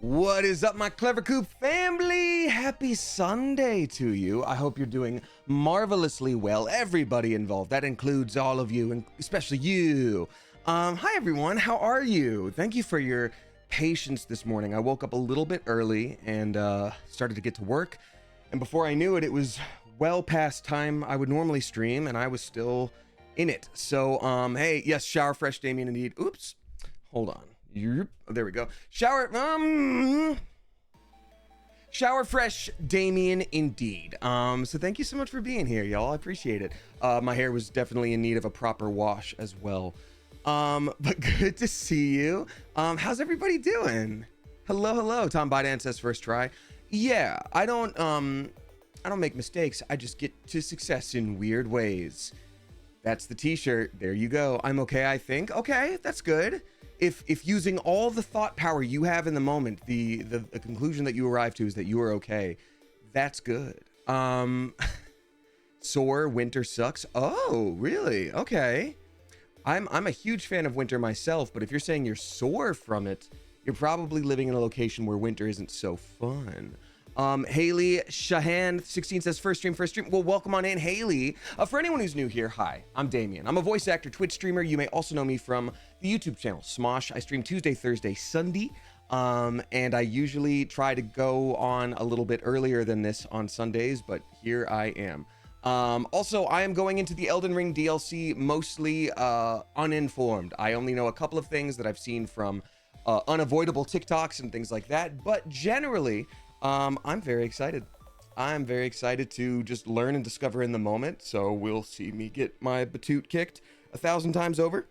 What is up, my Clever Coop family? Happy Sunday to you. I hope you're doing marvelously well. Everybody involved. That includes all of you, and especially you. Hi, everyone. How are you? Thank you for your patience this morning. I woke up a little bit early and started to get to work. And before I knew it, it was well past time I would normally stream, and I was still in it. So, hey, yes, shower fresh, Damien, indeed. Oops. Hold on. There we go. Shower fresh, Damien, indeed. So thank you so much for being here, y'all. I appreciate it. My hair was definitely in need of a proper wash as well. But good to see you. How's everybody doing? Hello. Tom Biden says first try. Yeah, I don't make mistakes. I just get to success in weird ways. That's the t-shirt. There you go. I'm okay, I think. Okay, that's good. If using all the thought power you have in the moment, the conclusion that you arrive to is that you are okay, that's good. Sore, winter sucks. Oh, really? Okay. I'm a huge fan of winter myself, but if you're saying you're sore from it, you're probably living in a location where winter isn't so fun. Haley Shahan 16 says first stream. Well, welcome on in, Haley. For anyone who's new here, hi, I'm Damien. I'm a voice actor, Twitch streamer. You may also know me from the YouTube channel Smosh. I stream Tuesday, Thursday, Sunday, and I usually try to go on a little bit earlier than this on Sundays, but here I am. Also, I am going into the Elden Ring DLC mostly uninformed. I only know a couple of things that I've seen from unavoidable TikToks and things like that, but generally, I'm very excited. I'm very excited to just learn and discover in the moment. So we'll see me get my batoot kicked 1,000 times over.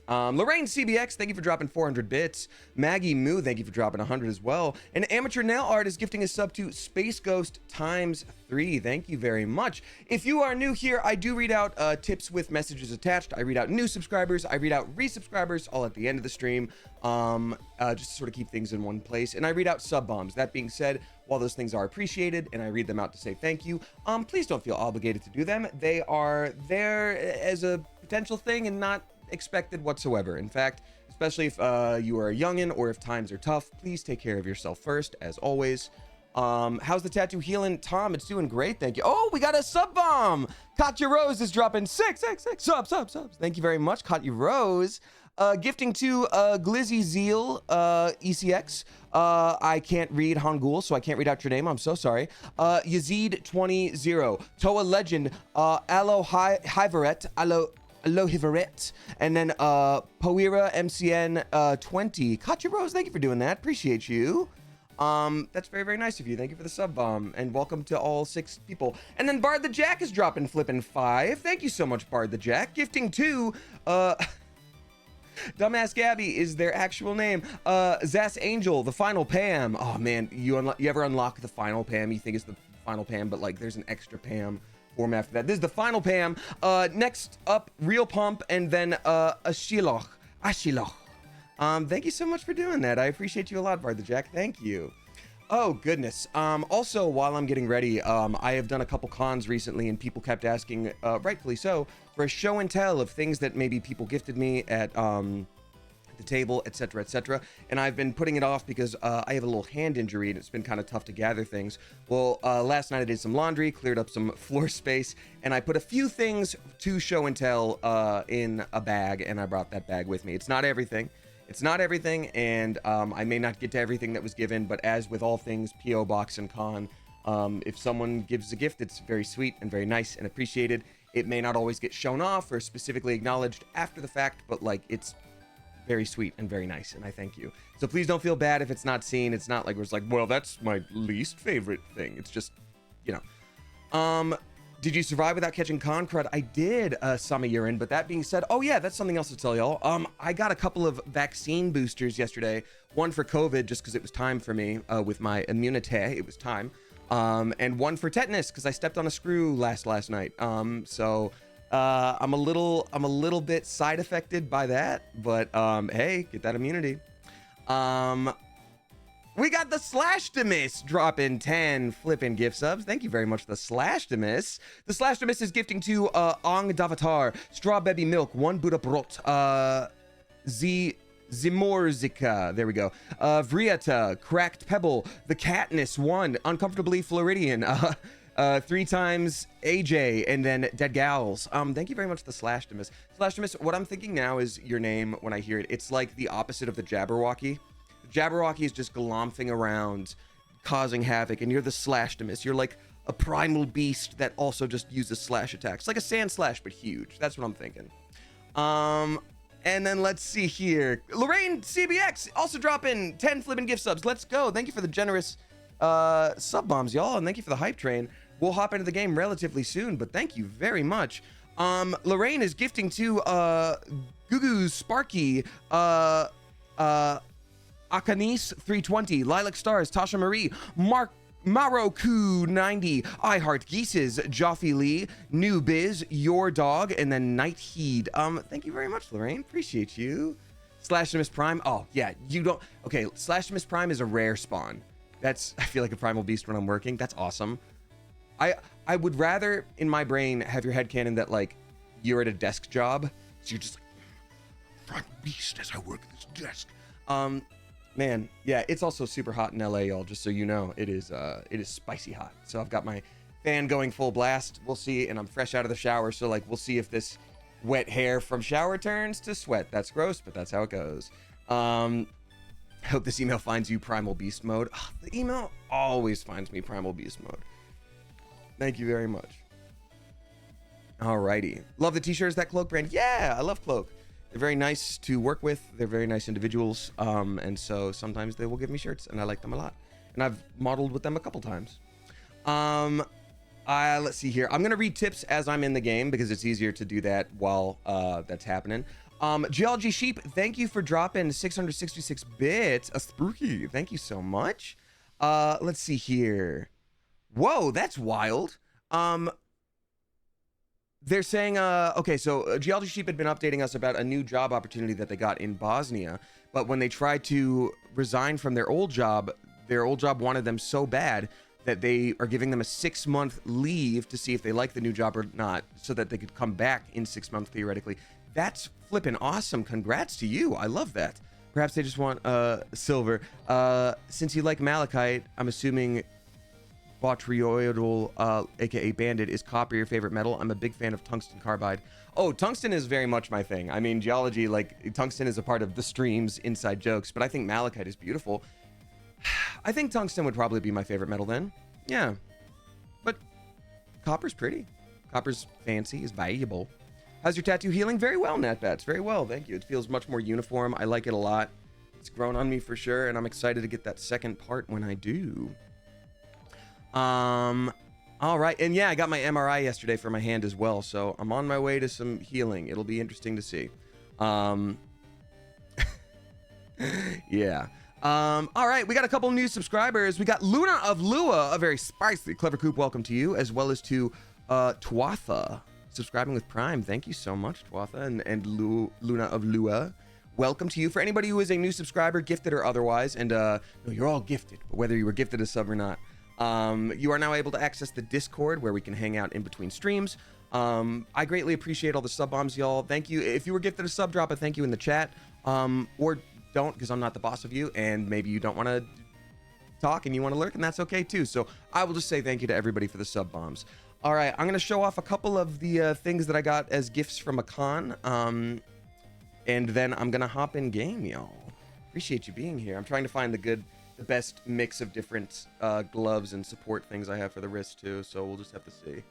Lorraine CBX, thank you for dropping 400 bits. Maggie Moo, thank you for dropping 100 as well. And Amateur Nail Art is gifting a sub to Space Ghost ×3. Thank you very much. If you are new here, I do read out tips with messages attached. I read out new subscribers. I read out resubscribers all at the end of the stream, just to sort of keep things in one place. And I read out sub bombs. That being said, while those things are appreciated and I read them out to say thank you, please don't feel obligated to do them. They are there as a potential thing and not expected whatsoever. In fact, especially if you are a youngin or if times are tough, please take care of yourself first, as always. How's the tattoo healing? Tom, it's doing great, thank you. Oh, we got a sub bomb. Katya Rose is dropping six subs. Thank you very much, Katya Rose. Gifting to Glizzy Zeal ECX. I can't read Hangul, so I can't read out your name. I'm so sorry. Yazid20, Toa Legend, Alo Hivaret, Alo Hivaret, and then Poira MCN 20. Katya Rose, thank you for doing that. Appreciate you. That's very, very nice of you. Thank you for the sub bomb, and welcome to all 6 people. And then Bard the Jack is dropping flipping 5. Thank you so much, Bard the Jack. Gifting to Dumbass Gabby is their actual name. Zas Angel, the final Pam. Oh man, you ever unlock the final Pam? You think it's the final Pam, but like there's an extra Pam form after that. This is the final Pam. Next up, Real Pump, and then Ashiloch. Thank you so much for doing that. I appreciate you a lot, Bard the Jack. Thank you. Oh goodness. Also, while I'm getting ready, I have done a couple cons recently, and people kept asking, rightfully so, for a show and tell of things that maybe people gifted me at the table, etc. And I've been putting it off because I have a little hand injury and it's been kind of tough to gather things. Well, last night I did some laundry, cleared up some floor space, and I put a few things to show and tell in a bag, and I brought that bag with me. It's not everything, and I may not get to everything that was given, but as with all things P.O. Box and Con, if someone gives a gift, it's very sweet and very nice and appreciated. It may not always get shown off or specifically acknowledged after the fact, but like it's very sweet and very nice, and I thank you. So please don't feel bad if it's not seen. It's not like it's like, well, that's my least favorite thing. It's just, you know. Did you survive without catching con crud? I did, Sama Urine, but that being said, oh yeah, that's something else to tell y'all. I got a couple of vaccine boosters yesterday. One for COVID, just because it was time for me with my immunity. It was time. And one for tetanus, because I stepped on a screw last night. So I'm a little bit side affected by that, but hey, get that immunity. We got the Slashtimus dropping 10 flipping gift subs. Thank you very much, the Slashtimus. The Slashtimus is gifting to Ong Davatar, Straw Baby Milk, 1 Buddha Brot, Zimorzica, there we go. Vriata, Cracked Pebble, The Katniss 1, Uncomfortably Floridian, 3 times AJ, and then Dead Gals. Thank you very much, the Slashtimus. Slashtimus, what I'm thinking now is your name when I hear it. It's like the opposite of the Jabberwocky. Jabberwocky is just glomphing around, causing havoc, and you're the Slashtimus. You're like a primal beast that also just uses slash attacks. Like a sand slash, but huge. That's what I'm thinking. And then let's see here. Lorraine CBX also dropping 10 flippin' gift subs. Let's go. Thank you for the generous sub bombs, y'all, and thank you for the hype train. We'll hop into the game relatively soon, but thank you very much. Lorraine is gifting to Gugu Sparky, Akanis 320, Lilac Stars, Tasha Marie, Maroku 90, I Heart Geeses, Joffy Lee, New Biz, Your Dog, and then Night Heed. Thank you very much, Lorraine. Appreciate you. Slashtimus Prime. Oh yeah, you don't. Okay, Slashtimus Prime is a rare spawn. That's, I feel like a primal beast when I'm working. That's awesome. I would rather in my brain have your headcanon that like you're at a desk job, so you're just like primal beast as I work at this desk. Man, yeah, it's also super hot in LA, y'all, just so you know. It is spicy hot. So I've got my fan going full blast. We'll see, and I'm fresh out of the shower, so like we'll see if this wet hair from shower turns to sweat. That's gross, but that's how it goes. I hope this email finds you primal beast mode. Oh, the email always finds me primal beast mode. Thank you very much. Alrighty. Love the t-shirts, that Cloak brand. Yeah, I love Cloak. They're very nice to work with. They're very nice individuals. And so sometimes they will give me shirts and I like them a lot. And I've modeled with them a couple times. Let's see here. I'm going to read tips as I'm in the game because it's easier to do that while that's happening. Geology Sheep, thank you for dropping 666 bits. A spooky. Thank you so much. Let's see here. Whoa, that's wild. They're saying, okay, so Geology Sheep had been updating us about a new job opportunity that they got in Bosnia, but when they tried to resign from their old job wanted them so bad that they are giving them a 6-month leave to see if they like the new job or not, so that they could come back in 6 months, theoretically. That's flipping awesome. Congrats to you. I love that. Perhaps they just want silver. Since you like malachite, I'm assuming Botryoidal, aka Bandit, is copper your favorite metal. I'm a big fan of tungsten carbide. Oh, tungsten is very much my thing. I mean, geology, like, tungsten is a part of the stream's inside jokes, but I think malachite is beautiful. I think tungsten would probably be my favorite metal then. Yeah. But copper's pretty. Copper's fancy, is valuable. How's your tattoo healing? Very well, Natbats. Very well, thank you. It feels much more uniform. I like it a lot. It's grown on me for sure, and I'm excited to get that second part when I do. All right, and yeah, I got my MRI yesterday for my hand as well, so I'm on my way to some healing. It'll be interesting to see. Yeah. All right, we got a couple new subscribers. We got Luna of Lua, a very spicy clever coop. Welcome to you, as well as to Twatha, subscribing with Prime. Thank you so much, Twatha, and Luna of Lua. Welcome to you. For anybody who is a new subscriber, gifted or otherwise, and no, you're all gifted, but whether you were gifted a sub or not, you are now able to access the Discord where we can hang out in between streams. I greatly appreciate all the sub bombs, y'all. Thank you. If you were gifted a sub, drop a thank you in the chat, or don't, because I'm not the boss of you, and maybe you don't want to talk and you want to lurk, and that's okay too. So I will just say thank you to everybody for the sub bombs. All right, I'm gonna show off a couple of the things that I got as gifts from a con, and then I'm gonna hop in game, y'all. Appreciate you being here. I'm trying to find the best mix of different gloves and support things I have for the wrist too, so we'll just have to see.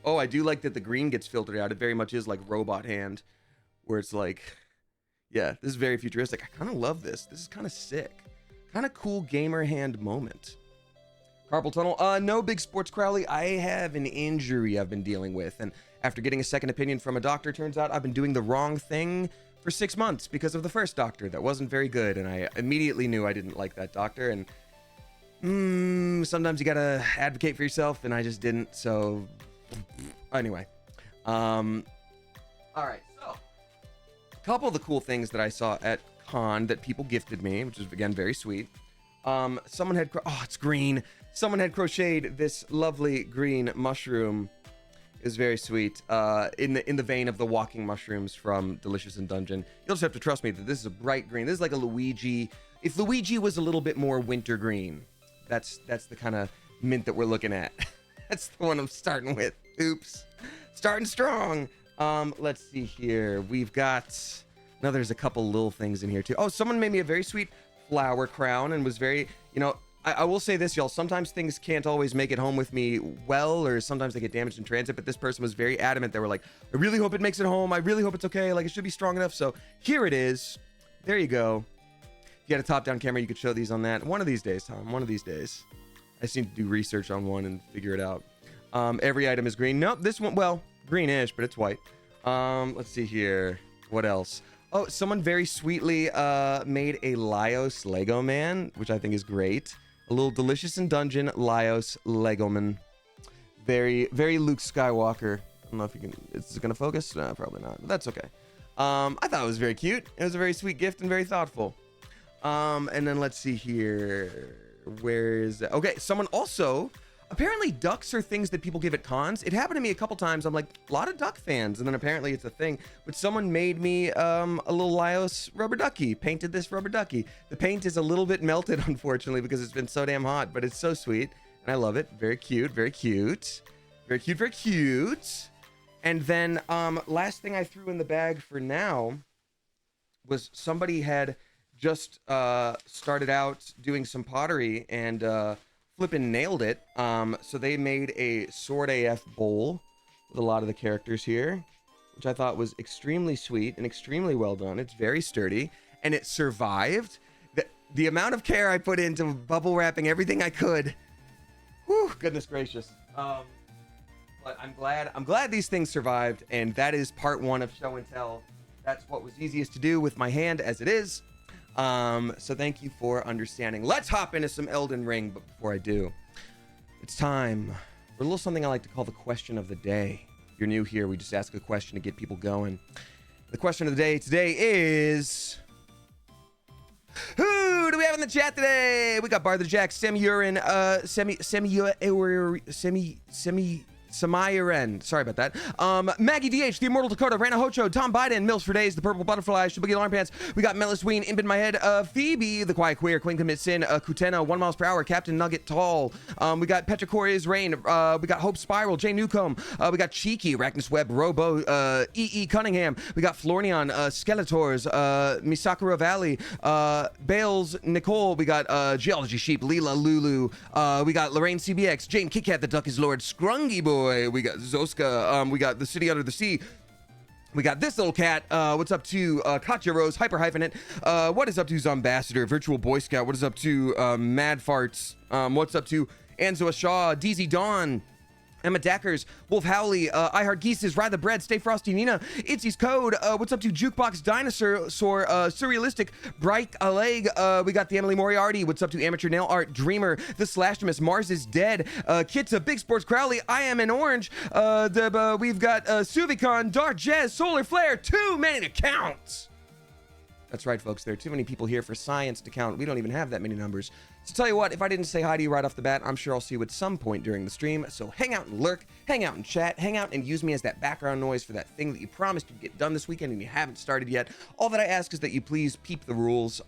Oh, I do like that the green gets filtered out. It very much is like robot hand, where it's like, yeah, this is very futuristic. I kind of love this. This is kind of sick. Kind of cool gamer hand moment. Carpal tunnel. No, Big Sports Crowley. I have an injury I've been dealing with, and after getting a second opinion from a doctor, turns out I've been doing the wrong thing for 6 months because of the first doctor that wasn't very good, and I immediately knew I didn't like that doctor. And sometimes you gotta advocate for yourself, and I just didn't. So anyway, all right. So a couple of the cool things that I saw at con that people gifted me, which is again very sweet. Someone had oh, it's green. Someone had crocheted this lovely green mushroom It was very sweet. In the vein of the walking mushrooms from Delicious in Dungeon. You'll just have to trust me that this is a bright green. This is like a Luigi. If Luigi was a little bit more winter green, that's the kind of mint that we're looking at. That's the one I'm starting with. Oops. Starting strong. Let's see here. We've got... Now there's a couple little things in here too. Oh, someone made me a very sweet flower crown and was very, you know, I will say this, y'all. Sometimes things can't always make it home with me well, or sometimes they get damaged in transit, but this person was very adamant. They were like, I really hope it makes it home. I really hope it's okay. Like, it should be strong enough. So here it is. There you go. If you had a top-down camera, you could show these on that. One of these days, Tom. One of these days. I just need to do research on one and figure it out. Every item is green. Nope, this one, well, greenish, but it's white. Let's see here. What else? Oh, someone very sweetly made a Laios Lego man, which I think is great. A little Delicious in Dungeon Laios Lego man. Very, very Luke Skywalker. I don't know if you can... Is it going to focus? No, probably not. But that's okay. I thought it was very cute. It was a very sweet gift and very thoughtful. And then let's see here. Where is it? Okay, someone also... Apparently ducks are things that people give at cons. It happened to me a couple times. I'm like, a lot of duck fans. And then apparently it's a thing. But someone made me a little Laios rubber ducky. Painted this rubber ducky. The paint is a little bit melted, unfortunately, because it's been so damn hot. But it's so sweet. And I love it. Very cute. Very cute. Very cute. Very cute. And then last thing I threw in the bag for now was somebody had just started out doing some pottery and... flippin' nailed it. So they made a Sword AF bowl with a lot of the characters here, which I thought was extremely sweet and extremely well done. It's very sturdy and it survived. The amount of care I put into bubble wrapping everything I could. Whew, goodness gracious. But I'm glad these things survived, and that is part one of show and tell. That's what was easiest to do with my hand as it is. So thank you for understanding. Let's hop into some Elden Ring, but before I do, it's time for a little something I like to call the question of the day. If you're new here, we just ask a question to get people going. The question of the day today is... Who do we have in the chat today? We got Bar the Jack, Semi-Urin, Semi-Uren. Sorry about that. Maggie DH, The Immortal Dakota, Rana Hocho, Tom Biden, Mills for Days, The Purple Butterfly, Shibuki Alarm Pants. We got Melis Ween, Imp in My Head, Phoebe, The Quiet Queer, Queen Commit Sin, Kutena, 1 miles per hour, Captain Nugget Tall. We got Petrichoria's Rain. We got Hope Spiral, Jay Newcomb. We got Cheeky, Arachnus Web, Robo, E.E. Cunningham. We got Flornion, Skeletors, Misakura Valley, Bales, Nicole. We got Geology Sheep, Leela Lulu. We got Lorraine CBX, Jane Kitkat, The Duck is Lord, Scrungy Boy. We got Zoska. We got The City Under the Sea. We got this little cat. What's up to Katya Rose, Hyper Hyphenate? What is up to Zombassador, Virtual Boy Scout? What is up to Mad Farts? What's up to Anzoa Shaw, DZ Dawn? Emma Dackers, Wolf Howley, I Heart Geeses, Ride the Bread, Stay Frosty Nina, Itzy's Code, what's up to Jukebox Dinosaur, Surrealistic, Bright Leg, we got the Emily Moriarty, what's up to Amateur Nail Art, Dreamer, The Slashtimus, Mars is Dead, Kitsa, Big Sports Crowley, I Am an Orange, we've got Suvicon, Dark Jazz, Solar Flare, too many to count. That's right, folks. There are too many people here for science to count. We don't even have that many numbers. So tell you what, if I didn't say hi to you right off the bat, I'm sure I'll see you at some point during the stream. So hang out and lurk, hang out and chat, hang out and use me as that background noise for that thing that you promised you'd get done this weekend and you haven't started yet. All that I ask is that you please peep the rules,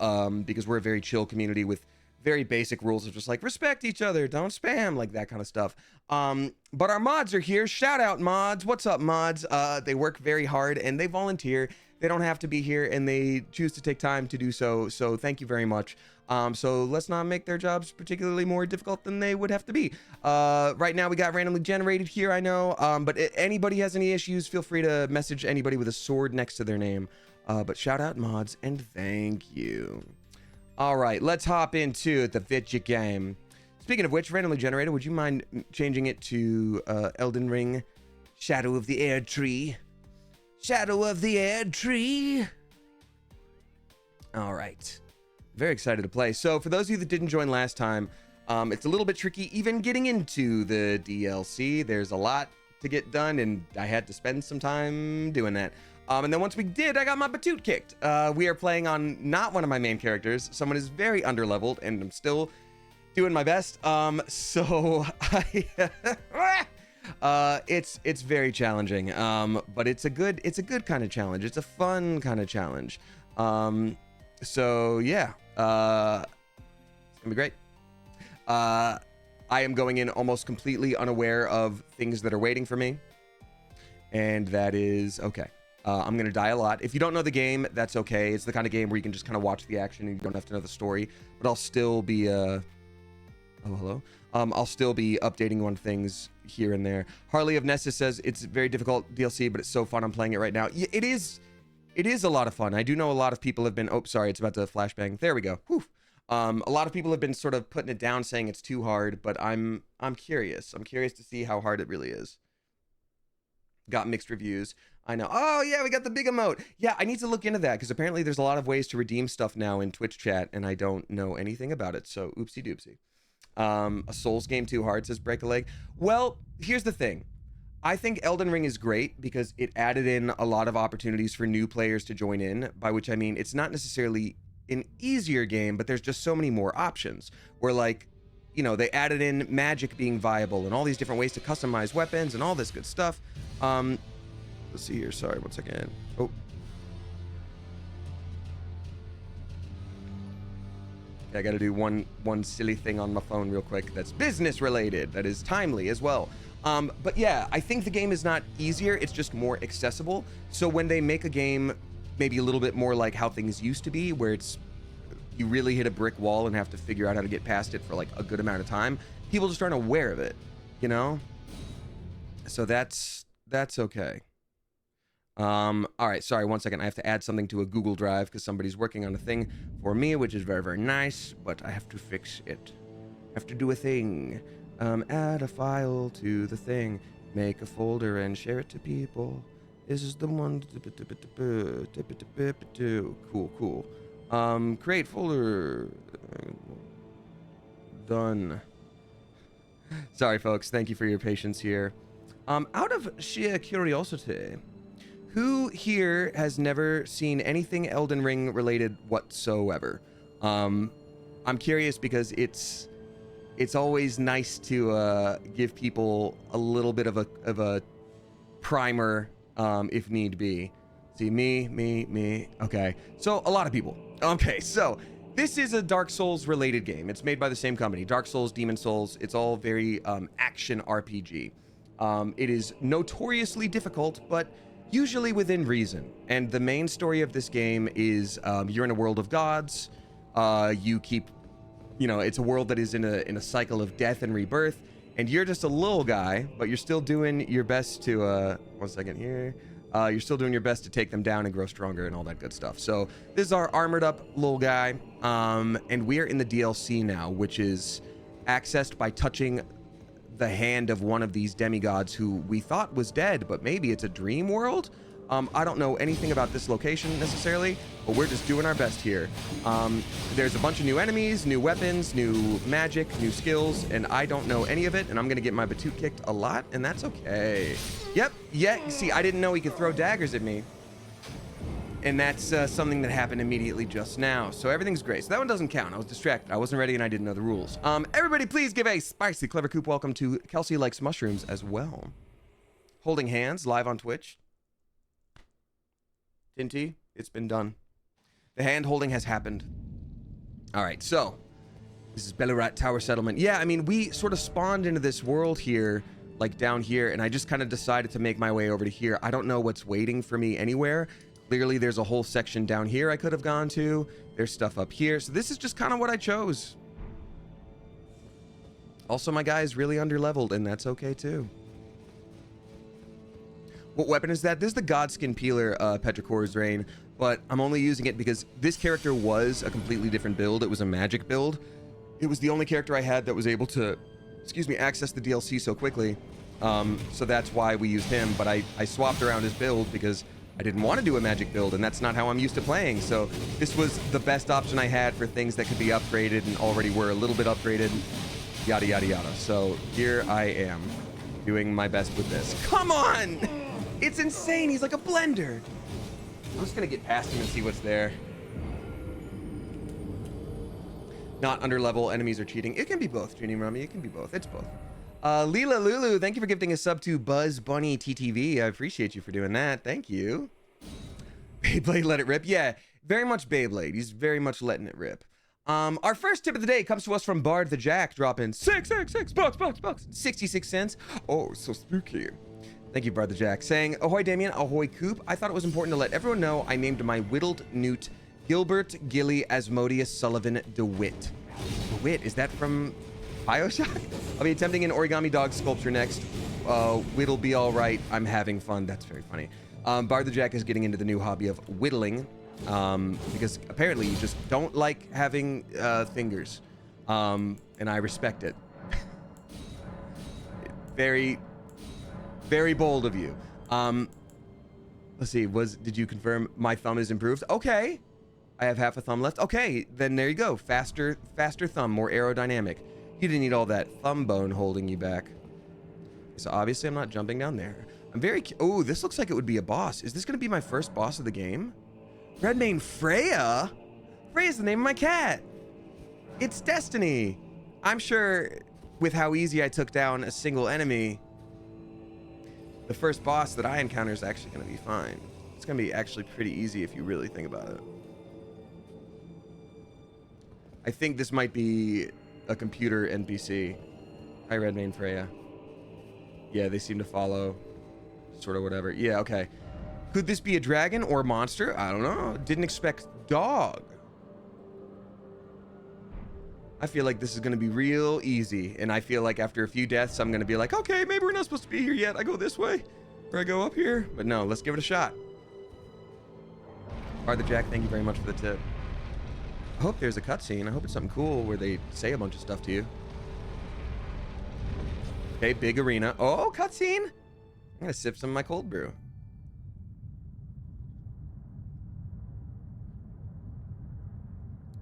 because we're a very chill community with very basic rules of just like respect each other, don't spam, like that kind of stuff. But our mods are here. Shout out mods. What's up, mods? They work very hard and they volunteer. They don't have to be here and they choose to take time to do so. So thank you very much. So let's not make their jobs particularly more difficult than they would have to be. Right now we got randomly generated here, I know. But anybody has any issues, feel free to message anybody with a sword next to their name. But shout out mods and thank you. All right, let's hop into the video game. Speaking of which, randomly generated, would you mind changing it to Elden Ring Shadow of the Erdtree? Shadow of the Erdtree. All right. Very excited to play. So for those of you that didn't join last time, it's a little bit tricky even getting into the DLC. There's a lot to get done, and I had to spend some time doing that. And then once we did, I got my batoot kicked. We are playing on not one of my main characters. Someone is very underleveled, and I'm still doing my best. So It's very challenging. But it's a good kind of challenge. It's a fun kind of challenge. So yeah, it's gonna be great. I am going in almost completely unaware of things that are waiting for me, and that is okay. I'm gonna die a lot. If you don't know the game, that's okay. It's the kind of game where you can just kind of watch the action and you don't have to know the story. But I'll still be oh, hello. I'll still be updating on things here and there. Harley of Nessus says it's very difficult DLC, but it's so fun. I'm playing it right now. Yeah, it is a lot of fun. I do know a lot of people have been, oh, sorry, it's about to flashbang. There we go. Whew. A lot of people have been sort of putting it down, saying it's too hard, but I'm curious. I'm curious to see how hard it really is. Got mixed reviews. I know. Oh yeah, we got the big emote. Yeah, I need to look into that because apparently there's a lot of ways to redeem stuff now in Twitch chat, and I don't know anything about it. So oopsie doopsie. A Souls game too hard, says Break a Leg. Well, here's the thing. I think Elden Ring is great because it added in a lot of opportunities for new players to join in, by which I mean it's not necessarily an easier game, but there's just so many more options where, like, you know, they added in magic being viable and all these different ways to customize weapons and all this good stuff. Let's see here. Sorry, 1 second. Oh. I got to do one silly thing on my phone real quick that's business related, that is timely as well. But yeah, I think the game is not easier, it's just more accessible. So when they make a game maybe a little bit more like how things used to be, where it's you really hit a brick wall and have to figure out how to get past it for like a good amount of time, people just aren't aware of it, you know? So that's okay. All right, sorry, 1 second. I have to add something to a Google Drive because somebody's working on a thing for me, which is very, very nice, but I have to fix it. I have to do a thing. Add a file to the thing, make a folder and share it to people. This is the one. Cool. Create folder. Done. Sorry, folks. Thank you for your patience here. Out of sheer curiosity, who here has never seen anything Elden Ring related whatsoever? I'm curious because it's always nice to give people a little bit of a primer if need be. See, me. Okay, so a lot of people. Okay, so this is a Dark Souls related game. It's made by the same company, Dark Souls, Demon Souls. It's all very action RPG. It is notoriously difficult, but usually within reason. And the main story of this game is you're in a world of gods. You keep, you know, it's a world that is in a cycle of death and rebirth, and you're just a little guy, but you're still doing your best to 1 second here. You're still doing your best to take them down and grow stronger and all that good stuff. So this is our armored up little guy, and we are in the DLC now, which is accessed by touching the hand of one of these demigods who we thought was dead, but maybe it's a dream world. I don't know anything about this location necessarily, but we're just doing our best here. There's a bunch of new enemies, new weapons, new magic, new skills, and I don't know any of it, and I'm gonna get my batoot kicked a lot, and that's okay. Yep, yeah, see, I didn't know he could throw daggers at me. And that's something that happened immediately just now. So everything's great. So that one doesn't count. I was distracted. I wasn't ready and I didn't know the rules. Everybody please give a spicy clever coop welcome to Kelsey Likes Mushrooms as well. Holding hands live on Twitch. Tinty, it's been done. The hand holding has happened. All right, so this is Bellurat Tower Settlement. Yeah, I mean, we sort of spawned into this world here, like down here, and I just kind of decided to make my way over to here. I don't know what's waiting for me anywhere. Clearly, there's a whole section down here I could have gone to. There's stuff up here. So this is just kind of what I chose. Also, my guy is really underleveled, and that's okay too. What weapon is that? This is the Godskin Peeler, Petrichor's Reign, but I'm only using it because this character was a completely different build. It was a magic build. It was the only character I had that was able to, access the DLC so quickly. So that's why we used him, but I swapped around his build because I didn't want to do a magic build, and that's not how I'm used to playing. So this was the best option I had for things that could be upgraded and already were a little bit upgraded, yada, yada, yada. So here I am doing my best with this. Come on! It's insane. He's like a blender. I'm just going to get past him and see what's there. Not under level. Enemies are cheating. It can be both, Junie Rummy. It can be both. It's both. Leela Lulu, thank you for gifting a sub to Buzz Bunny TTV. I appreciate you for doing that. Thank you. Beyblade, let it rip. Yeah, very much Beyblade. He's very much letting it rip. Our first tip of the day comes to us from Bard the Jack, dropping 666 bucks, 66 cents. Oh, so spooky. Thank you, Bard the Jack, saying, ahoy, Damien, ahoy, Coop. I thought it was important to let everyone know I named my whittled newt Gilbert Gilly Asmodeus Sullivan DeWitt. DeWitt, is that from Bioshock? I'll be attempting an origami dog sculpture next. Whittle be all right. I'm having fun. That's very funny. Bard the Jack is getting into the new hobby of whittling, because apparently you just don't like having fingers, and I respect it. Very, very bold of you. Let's see. Did you confirm my thumb is improved? Okay, I have half a thumb left. Okay, then there you go. Faster thumb, more aerodynamic. You didn't need all that thumb bone holding you back. So obviously I'm not jumping down there. I'm very... Oh, this looks like it would be a boss. Is this going to be my first boss of the game? Redmane Freya? Freya's the name of my cat. It's Destiny. I'm sure with how easy I took down a single enemy, the first boss that I encounter is actually going to be fine. It's going to be actually pretty easy if you really think about it. I think this might be a computer NPC. Hi, Redmane Freya. Yeah, they seem to follow. Sort of whatever. Yeah, okay. Could this be a dragon or a monster? I don't know. Didn't expect dog. I feel like this is going to be real easy. And I feel like after a few deaths, I'm going to be like, okay, maybe we're not supposed to be here yet. I go this way or I go up here. But no, let's give it a shot. Arthur Jack, thank you very much for the tip. I hope there's a cutscene. I hope it's something cool where they say a bunch of stuff to you. Okay, big arena. Oh, cutscene. I'm gonna sip some of my cold brew.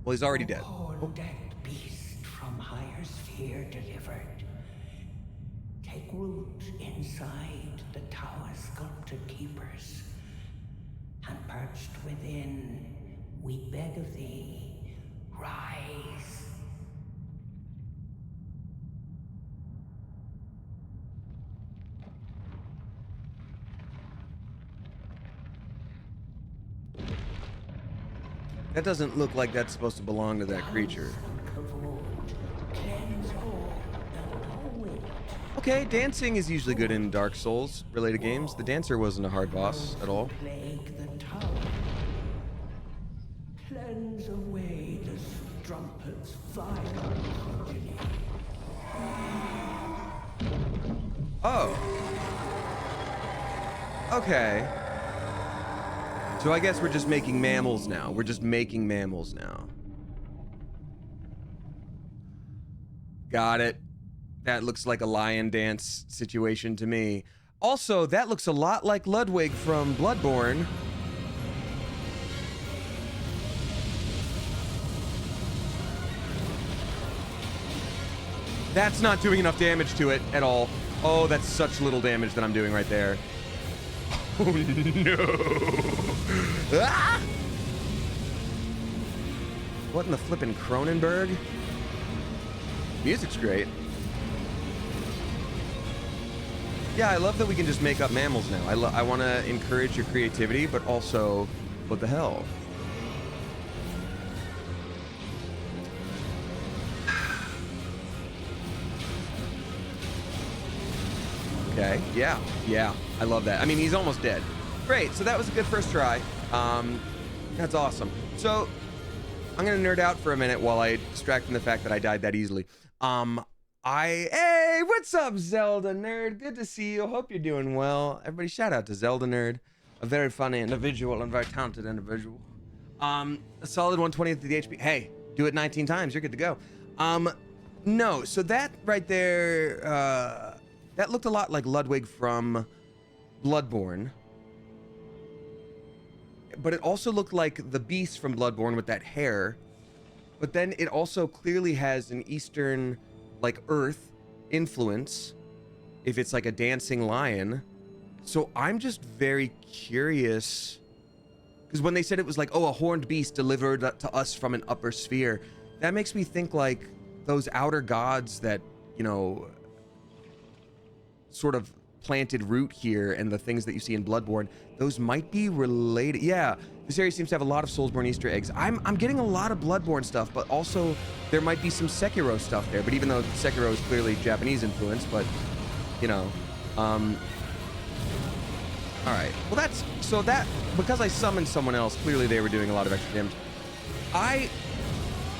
Well, he's already dead. Oh, dead beast from higher sphere delivered. Take root inside the tower sculpted keepers, and perched within, we beg of thee, rise. That doesn't look like that's supposed to belong to that creature. Okay, dancing is usually good in Dark Souls related games. The dancer wasn't a hard boss at all. Cleanse away the strumpet's vile progeny. Oh. Okay. So I guess we're just making mammals now. We're just making mammals now. Got it. That looks like a lion dance situation to me. Also, that looks a lot like Ludwig from Bloodborne. That's not doing enough damage to it at all. Oh, that's such little damage that I'm doing right there. Oh no! Ah! What in the flippin' Cronenberg? Music's great. Yeah, I love that we can just make up mammals now. I want to encourage your creativity, but also, what the hell? Okay, yeah, I love that. I mean, he's almost dead. Great, so that was a good first try. That's awesome. So, I'm gonna nerd out for a minute while I distract from the fact that I died that easily. Hey, what's up, Zelda Nerd? Good to see you. Hope you're doing well. Everybody shout out to Zelda Nerd. A very funny individual and very talented individual. A solid 120 to the HP. Hey, do it 19 times, you're good to go. No, so that right there, that looked a lot like Ludwig from Bloodborne. But it also looked like the beast from Bloodborne with that hair. But then it also clearly has an Eastern, like, Earth influence, if it's like a dancing lion. So I'm just very curious, because when they said it was like, oh, a horned beast delivered to us from an upper sphere, that makes me think like those outer gods that, you know, sort of planted root here and the things that you see in Bloodborne, those might be related. Yeah, this area seems to have a lot of Soulsborne Easter eggs. I'm getting a lot of Bloodborne stuff, but also there might be some Sekiro stuff there. But even though Sekiro is clearly Japanese influence, but you know, all right. Well, that's so that because I summoned someone else, clearly they were doing a lot of extra damage. I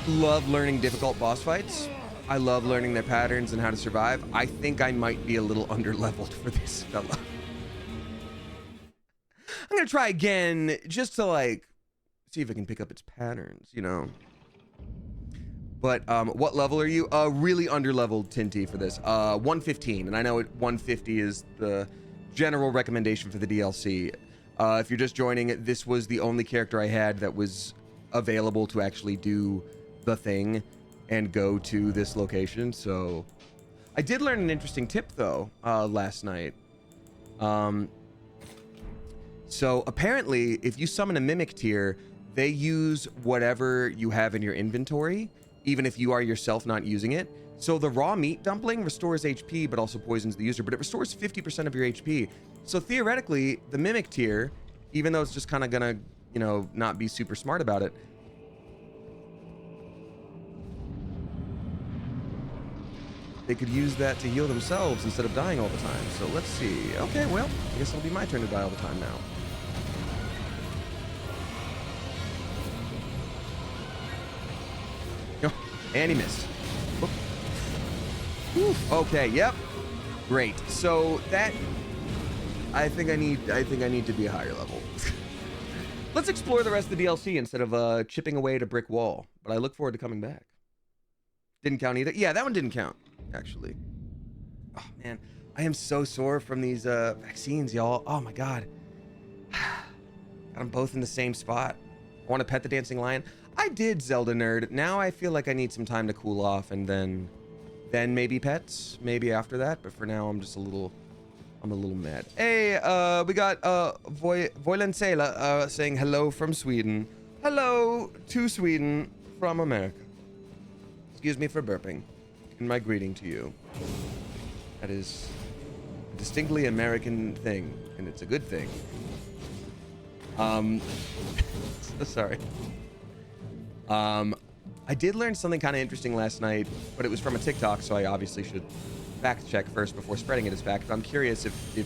love learning difficult boss fights. I love learning their patterns and how to survive. I think I might be a little underleveled for this fella. I'm gonna try again just to like see if I can pick up its patterns, you know. But what level are you? Really underleveled Tinty for this. 115, and I know 150 is the general recommendation for the DLC. If you're just joining, this was the only character I had that was available to actually do the thing and go to this location. So I did learn an interesting tip though last night. So apparently if you summon a mimic tier, they use whatever you have in your inventory, even if you are yourself not using it. So the raw meat dumpling restores HP but also poisons the user, but it restores 50% of your HP. So theoretically the mimic tier, even though it's just kind of gonna, you know, not be super smart about it, they could use that to heal themselves instead of dying all the time. So let's see. Okay, well, I guess it'll be my turn to die all the time now. Oh, and he missed. Oof. Okay, yep. Great. So that I think I need to be a higher level. Let's explore the rest of the DLC instead of chipping away at a brick wall. But I look forward to coming back. Didn't count either. Yeah, that one didn't count, actually. Oh, man. I am so sore from these vaccines, y'all. Oh, my God. Got them both in the same spot. I want to pet the dancing lion. I did Zelda nerd. Now I feel like I need some time to cool off, and then maybe pets. Maybe after that. But for now, I'm a little mad. Hey, we got Voilensela saying hello from Sweden. Hello to Sweden from America. Excuse me for burping. And my greeting to you. That is a distinctly American thing, and it's a good thing. So sorry. I did learn something kind of interesting last night, but it was from a TikTok, so I obviously should fact check first before spreading it as fact. But I'm curious if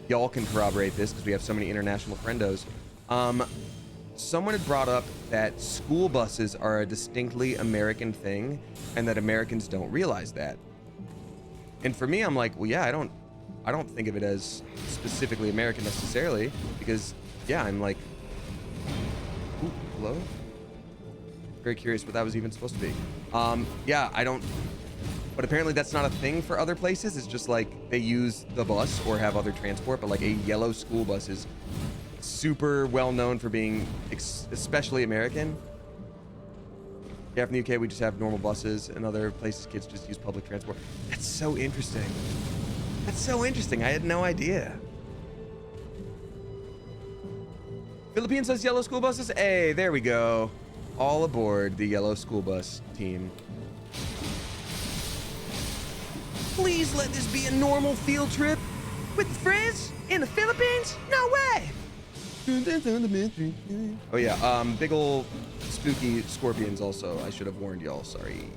y'all can corroborate this, because we have so many international friendos. Someone had brought up that school buses are a distinctly American thing and that Americans don't realize that. And for me, I'm like, well, yeah, I don't think of it as specifically American necessarily, because yeah, I'm like, ooh, hello? Very curious what that was even supposed to be. Yeah, I don't, but apparently that's not a thing for other places. It's just like they use the bus or have other transport, but like a yellow school bus is super well known for being especially American. Yeah, from the UK we just have normal buses, and other places kids just use public transport. That's so interesting. That's so interesting. I had no idea. Philippines says yellow school buses. Hey, there we go. All aboard the yellow school bus team. Please let this be a normal field trip with friends in the Philippines. No way. Oh yeah, big ol' spooky scorpions also. I should have warned y'all, sorry.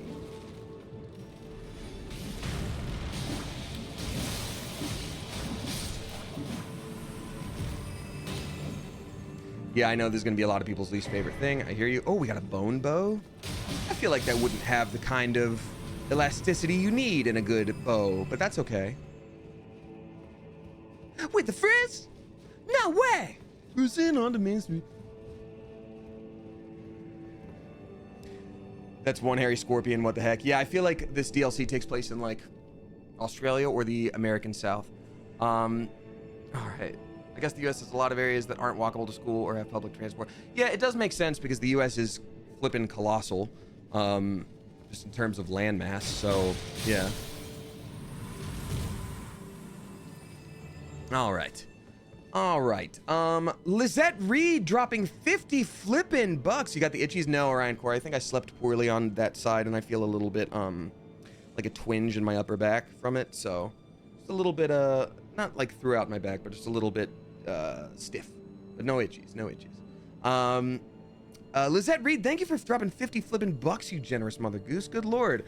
Yeah, I know there's gonna be a lot of people's least favorite thing. I hear you. Oh, we got a bone bow? I feel like that wouldn't have the kind of elasticity you need in a good bow, but that's okay. With the frizz? No way! Who's in on the main street? That's one hairy scorpion, what the heck? Yeah, I feel like this DLC takes place in like Australia or the American South. All right. I guess the US has a lot of areas that aren't walkable to school or have public transport. Yeah, it does make sense because the US is flipping colossal, just in terms of land mass, so yeah. All right. All right. Lizette Reed dropping 50 flippin' bucks. You got the itchies? No, Orion Core. I think I slept poorly on that side and I feel a little bit, like a twinge in my upper back from it. So Just a little bit, not like throughout my back, but just a little bit stiff. But no itchies, no itchies. Lizette Reed, thank you for dropping 50 flippin' bucks, you generous mother goose. Good lord.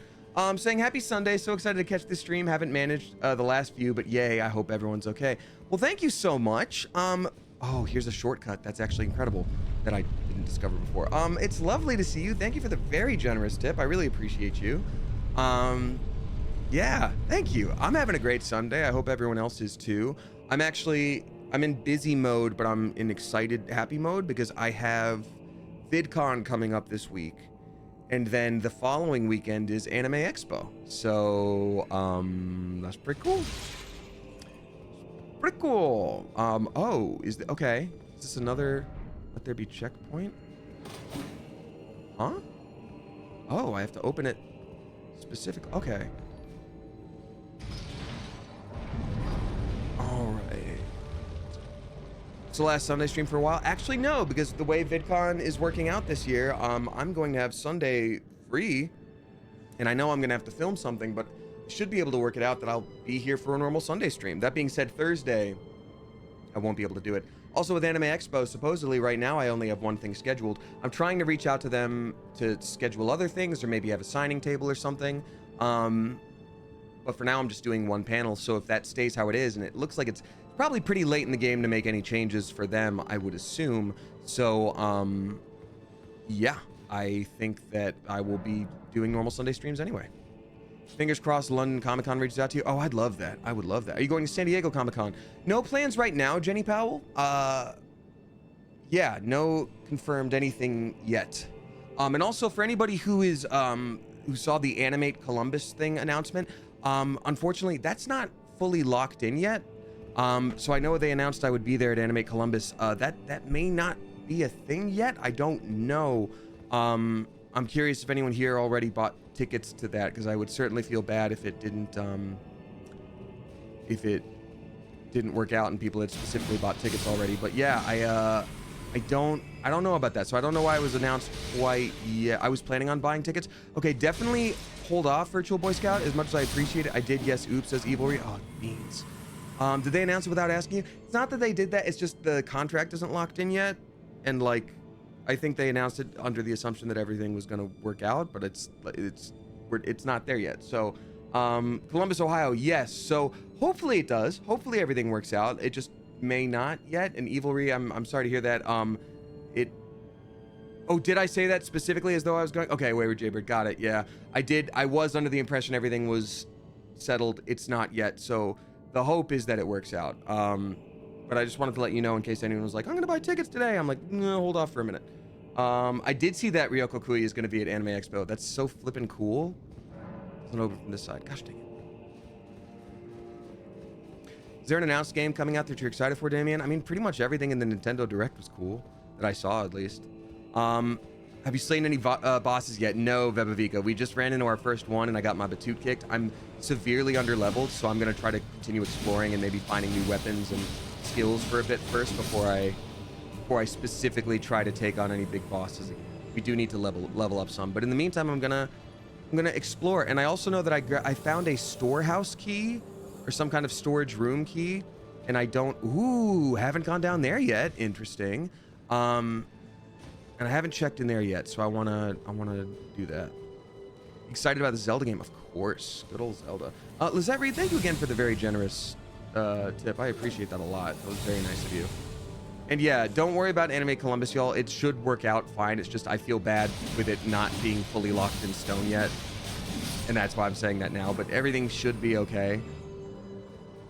Saying happy Sunday. So excited to catch this stream. Haven't managed the last few, but yay, I hope everyone's okay. Well, thank you so much. Oh, here's a shortcut. That's actually incredible that I didn't discover before. It's lovely to see you. Thank you for the very generous tip. I really appreciate you. Yeah, thank you. I'm having a great Sunday. I hope everyone else is too. I'm in busy mode, but I'm in excited, happy mode because I have VidCon coming up this week. And then the following weekend is Anime Expo. So, that's pretty cool. Pretty cool. Oh, okay. Is this another let there be checkpoint? Huh? Oh, I have to open it specific. Okay. All right. It's the last Sunday stream for a while. Actually, no, because the way VidCon is working out this year, I'm going to have Sunday free, and I know I'm going to have to film something, but I should be able to work it out that I'll be here for a normal Sunday stream. That being said, Thursday, I won't be able to do it. Also, with Anime Expo, supposedly right now I only have one thing scheduled. I'm trying to reach out to them to schedule other things, or maybe have a signing table or something. But for now, I'm just doing one panel. So if that stays how it is, and it looks like it's probably pretty late in the game to make any changes for them, I would assume. So, yeah, I think that I will be doing normal Sunday streams anyway. Fingers crossed London Comic-Con reaches out to you. Oh, I'd love that. I would love that. Are you going to San Diego Comic-Con? No plans right now, Jenny Powell. Yeah, no confirmed anything yet. And also for anybody who is, who saw the Animate Columbus thing announcement, unfortunately, that's not fully locked in yet. So I know they announced I would be there at Animate Columbus. That may not be a thing yet. I don't know. I'm curious if anyone here already bought tickets to that, because I would certainly feel bad if it didn't work out and people had specifically bought tickets already. But yeah, I don't know about that. So I don't know why it was announced quite yet. I was planning on buying tickets. Okay, definitely hold off, Virtual Boy Scout, as much as I appreciate it. I did, yes, oops, says Evilry. Oh, beans. Did they announce it without asking you? It's not that they did that, it's just the contract isn't locked in yet. And like, I think they announced it under the assumption that everything was going to work out, but it's not there yet. So, Columbus, Ohio, yes. So hopefully it does. Hopefully everything works out. It just may not yet. And Evilry, I'm sorry to hear that. Oh, did I say that specifically as though I was going? Okay, Wayward Jaybird, got it. Yeah, I did. I was under the impression everything was settled. It's not yet. So the hope is that it works out. But I just wanted to let you know in case anyone was like, I'm going to buy tickets today. I'm like, no, hold off for a minute. I did see that Ryoko Kui is going to be at Anime Expo. That's so flippin' cool. Doesn't open from this side. Gosh dang it. Is there an announced game coming out that you're excited for, Damien? I mean, pretty much everything in the Nintendo Direct was cool, that I saw at least. Have you slain any bosses yet? No, Vebavika. We just ran into our first one and I got my Batoot kicked. I'm severely underleveled, so I'm going to try to continue exploring and maybe finding new weapons and skills for a bit first before I specifically try to take on any big bosses. We do need to level up some, but in the meantime, I'm gonna explore. And I also know that I found a storehouse key or some kind of storage room key, and I haven't gone down there yet. Interesting. And I haven't checked in there yet, so I wanna do that. Excited about the Zelda game, of course. Good old Zelda. Lizette Reed, thank you again for the very generous tip. I appreciate that a lot. That was very nice of you. And yeah, don't worry about Anime Columbus, y'all. It should work out fine. It's just I feel bad with it not being fully locked in stone yet. And that's why I'm saying that now. But everything should be okay.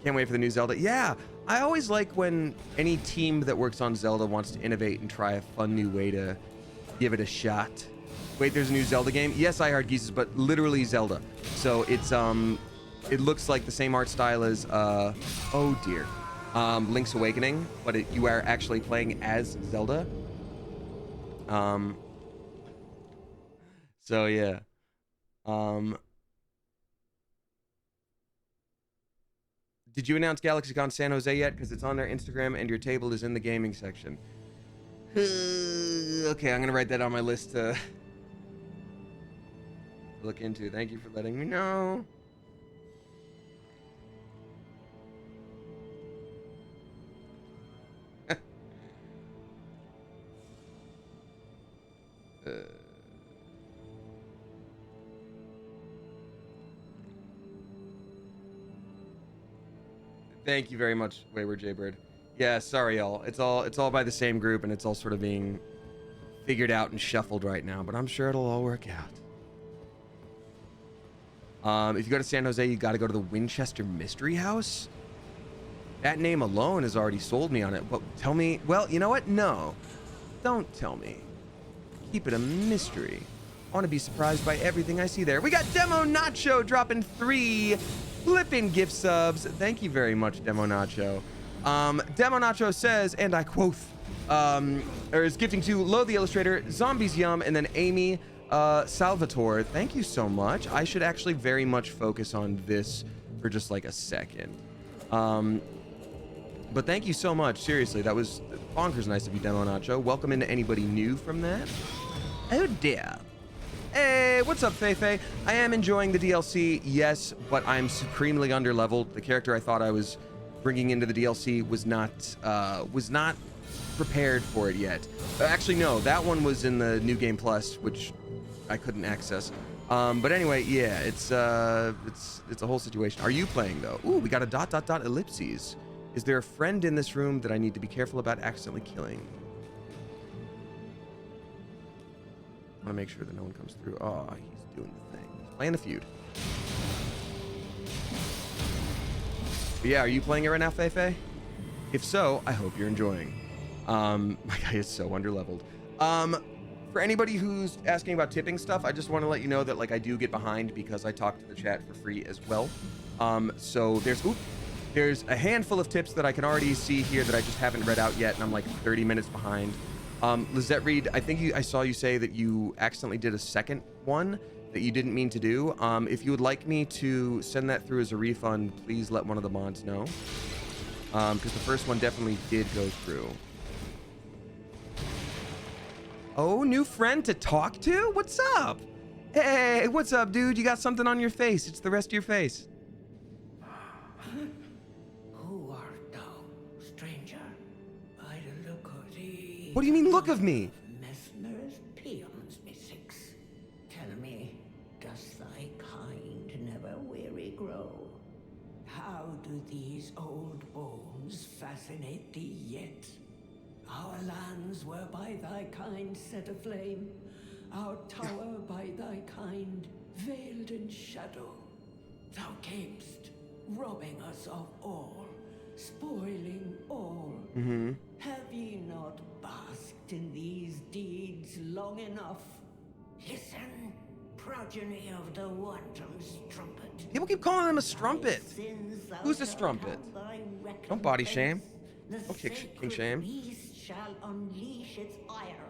Can't wait for the new Zelda. Yeah, I always like when any team that works on Zelda wants to innovate and try a fun new way to give it a shot. Wait, there's a new Zelda game? Yes, I heard geeses, but literally Zelda. So it's, it looks like the same art style as, oh dear. Link's Awakening, but you are actually playing as Zelda. So yeah. Did you announce GalaxyCon San Jose yet? Because it's on their Instagram and your table is in the gaming section. Okay, I'm gonna write that on my list to look into. Thank you for letting me know. Thank you very much, Wayward Jaybird. Yeah, sorry, y'all. It's all by the same group, and it's all sort of being figured out and shuffled right now, but I'm sure it'll all work out. If you go to San Jose, you got to go to the Winchester Mystery House. That name alone has already sold me on it, but tell me, well, you know what? No, don't tell me. Keep it a mystery. I want to be surprised by everything I see there. We got Demo Nacho dropping 3 flipping gift subs. Thank you very much, Demo Nacho. Demo Nacho says, and I quote, or is gifting to Lo the Illustrator, Zombies Yum, and then Amy Salvatore. Thank you so much. I should actually very much focus on this for just like a second. But thank you so much. Seriously, that was bonkers nice of you, Demo Nacho. Welcome into anybody new from that. Oh dear. Hey, what's up, Feifei? I am enjoying the DLC, yes, but I'm supremely underleveled. The character I thought I was bringing into the DLC was not prepared for it yet. Actually, no, that one was in the New Game Plus, which I couldn't access. But anyway, yeah, it's a whole situation. Are you playing though? Ooh, we got a ... ellipses. Is there a friend in this room that I need to be careful about accidentally killing? I want to make sure that no one comes through. Oh, he's doing the thing. He's playing the feud. But yeah, are you playing it right now, Feifei? If so, I hope you're enjoying. My guy is so underleveled. For anybody who's asking about tipping stuff, I just want to let you know that like I do get behind because I talk to the chat for free as well. So there's a handful of tips that I can already see here that I just haven't read out yet, and I'm like 30 minutes behind. Lizette Reed, I think I saw you say that you accidentally did a second one that you didn't mean to do. If you would like me to send that through as a refund, please let one of the mods know. Because the first one definitely did go through. Oh, new friend to talk to? What's up? Hey, what's up, dude? You got something on your face. It's the rest of your face. Who art thou, stranger? By the look of thee. What do you mean, look of me? Messmer's peons, methinks. Tell me, does thy kind never weary grow? How do these old bones fascinate thee yet? Our lands were by thy kind set aflame, our tower by thy kind veiled in shadow. Thou camest, robbing us of all, spoiling all. Have ye not basked in these deeds long enough? Listen, progeny of the wanton strumpet. People keep calling him a strumpet. Who's a strumpet? Don't body shame. Don't king shame. Shall unleash its ire.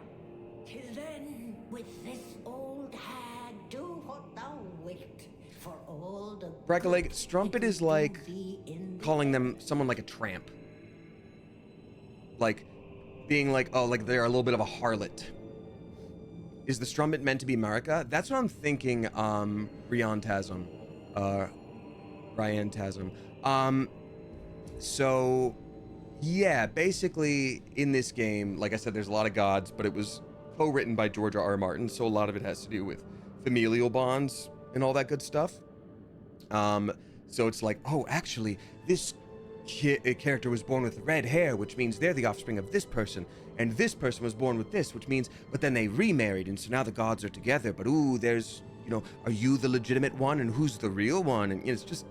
Till then, with this old hag, do what thou wilt. For all the Brackaleg, strumpet is like calling them someone like a tramp. Like being like, oh, like they're a little bit of a harlot. Is the strumpet meant to be Marika? That's what I'm thinking, Ryantasm. So yeah, basically in this game, like I said, there's a lot of gods, but it was co-written by George R.R. Martin, so a lot of it has to do with familial bonds and all that good stuff. So it's like, oh, actually, this character was born with red hair, which means they're the offspring of this person, and this person was born with this, which means, but then they remarried, and so now the gods are together, but ooh, there's, you know, are you the legitimate one, and who's the real one? And it's just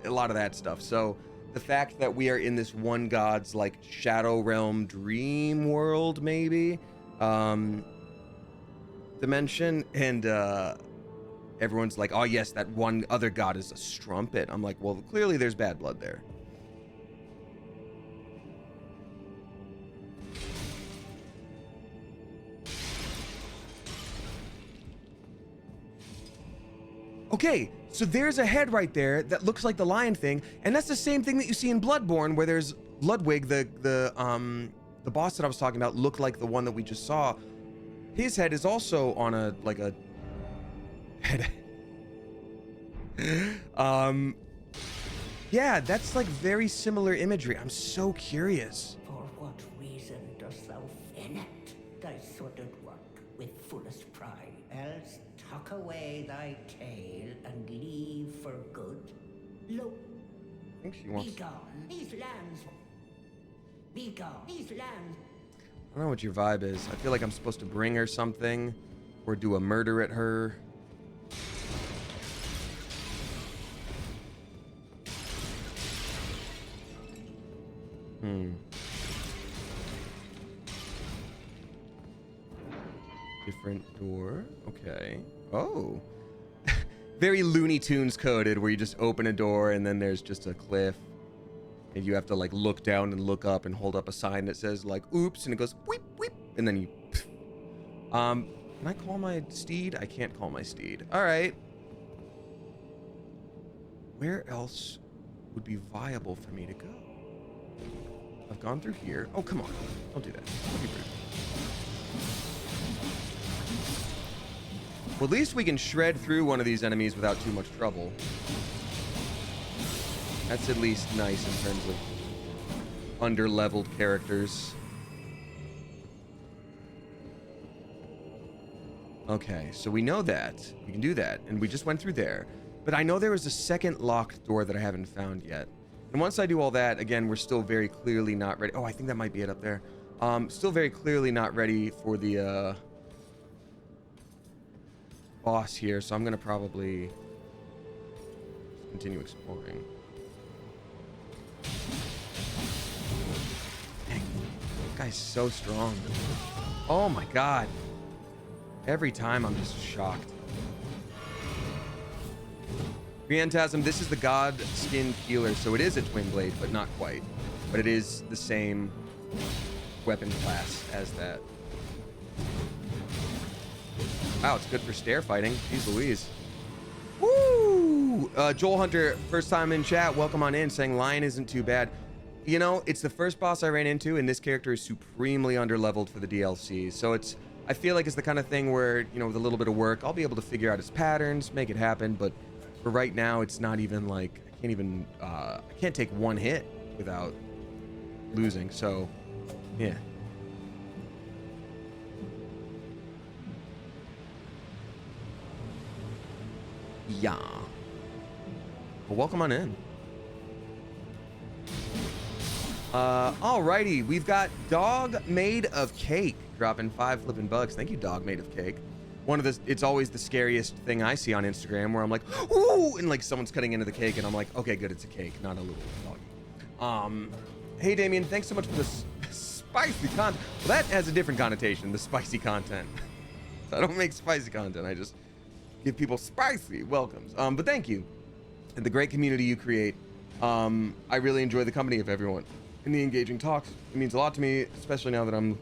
a lot of that stuff. So the fact that we are in this one god's like shadow realm dream world, maybe, dimension, and everyone's like, oh yes, that one other god is a strumpet. I'm like, well, clearly there's bad blood there. Okay, so there's a head right there that looks like the lion thing, and that's the same thing that you see in Bloodborne, where there's Ludwig, the boss that I was talking about, looked like the one that we just saw. His head is also on a head. Yeah, that's like very similar imagery. I'm so curious. For what reason dost thou it thy sordid work with fullest pride? Else tuck away thy tail and leave for good. Lo, I think she wants... Be gone. These lands. Be gone. These lands. I don't know what your vibe is. I feel like I'm supposed to bring her something or do a murder at her. Different door. Okay. Oh. Very Looney Tunes coded, where you just open a door and then there's just a cliff. And you have to, like, look down and look up and hold up a sign that says, like, oops, and it goes, weep, weep, and then you... Can I call my steed? I can't call my steed. All right. Where else would be viable for me to go? I've gone through here. Oh, come on. Don't do that. Don't be rude. Well, at least we can shred through one of these enemies without too much trouble. That's at least nice in terms of under-leveled characters. Okay, so we know that. We can do that, and we just went through there. But I know there was a second locked door that I haven't found yet. And once I do all that, again, we're still very clearly not ready. Oh, I think that might be it up there. Still very clearly not ready for the boss here, so I'm gonna probably continue exploring. Dang, that guy's so strong. Oh my god. Every time I'm just shocked. Phantasm, this is the God Skin Healer, so it is a twin blade, but not quite. But it is the same weapon class as that. Wow, it's good for stair fighting. Jeez Louise. Woo! Joel Hunter, first time in chat. Welcome on in, saying Lion isn't too bad. You know, it's the first boss I ran into, and this character is supremely underleveled for the DLC. So it's, I feel like it's the kind of thing where, you know, with a little bit of work, I'll be able to figure out his patterns, make it happen. But for right now, it's not even like, I can't take one hit without losing. So, yeah. Yeah. Well, welcome on in. Alrighty, we've got Dog Made of Cake dropping 5 flipping bucks. Thank you, Dog Made of Cake. One of the, it's always the scariest thing I see on Instagram, where I'm like, ooh, and like someone's cutting into the cake, and I'm like, okay, good, it's a cake, not a little doggy. Hey Damien, thanks so much for this spicy content. Well, that has a different connotation, the spicy content. I don't make spicy content, I just give people spicy welcomes. But thank you. And the great community you create. I really enjoy the company of everyone and the engaging talks. It means a lot to me, especially now that I'm,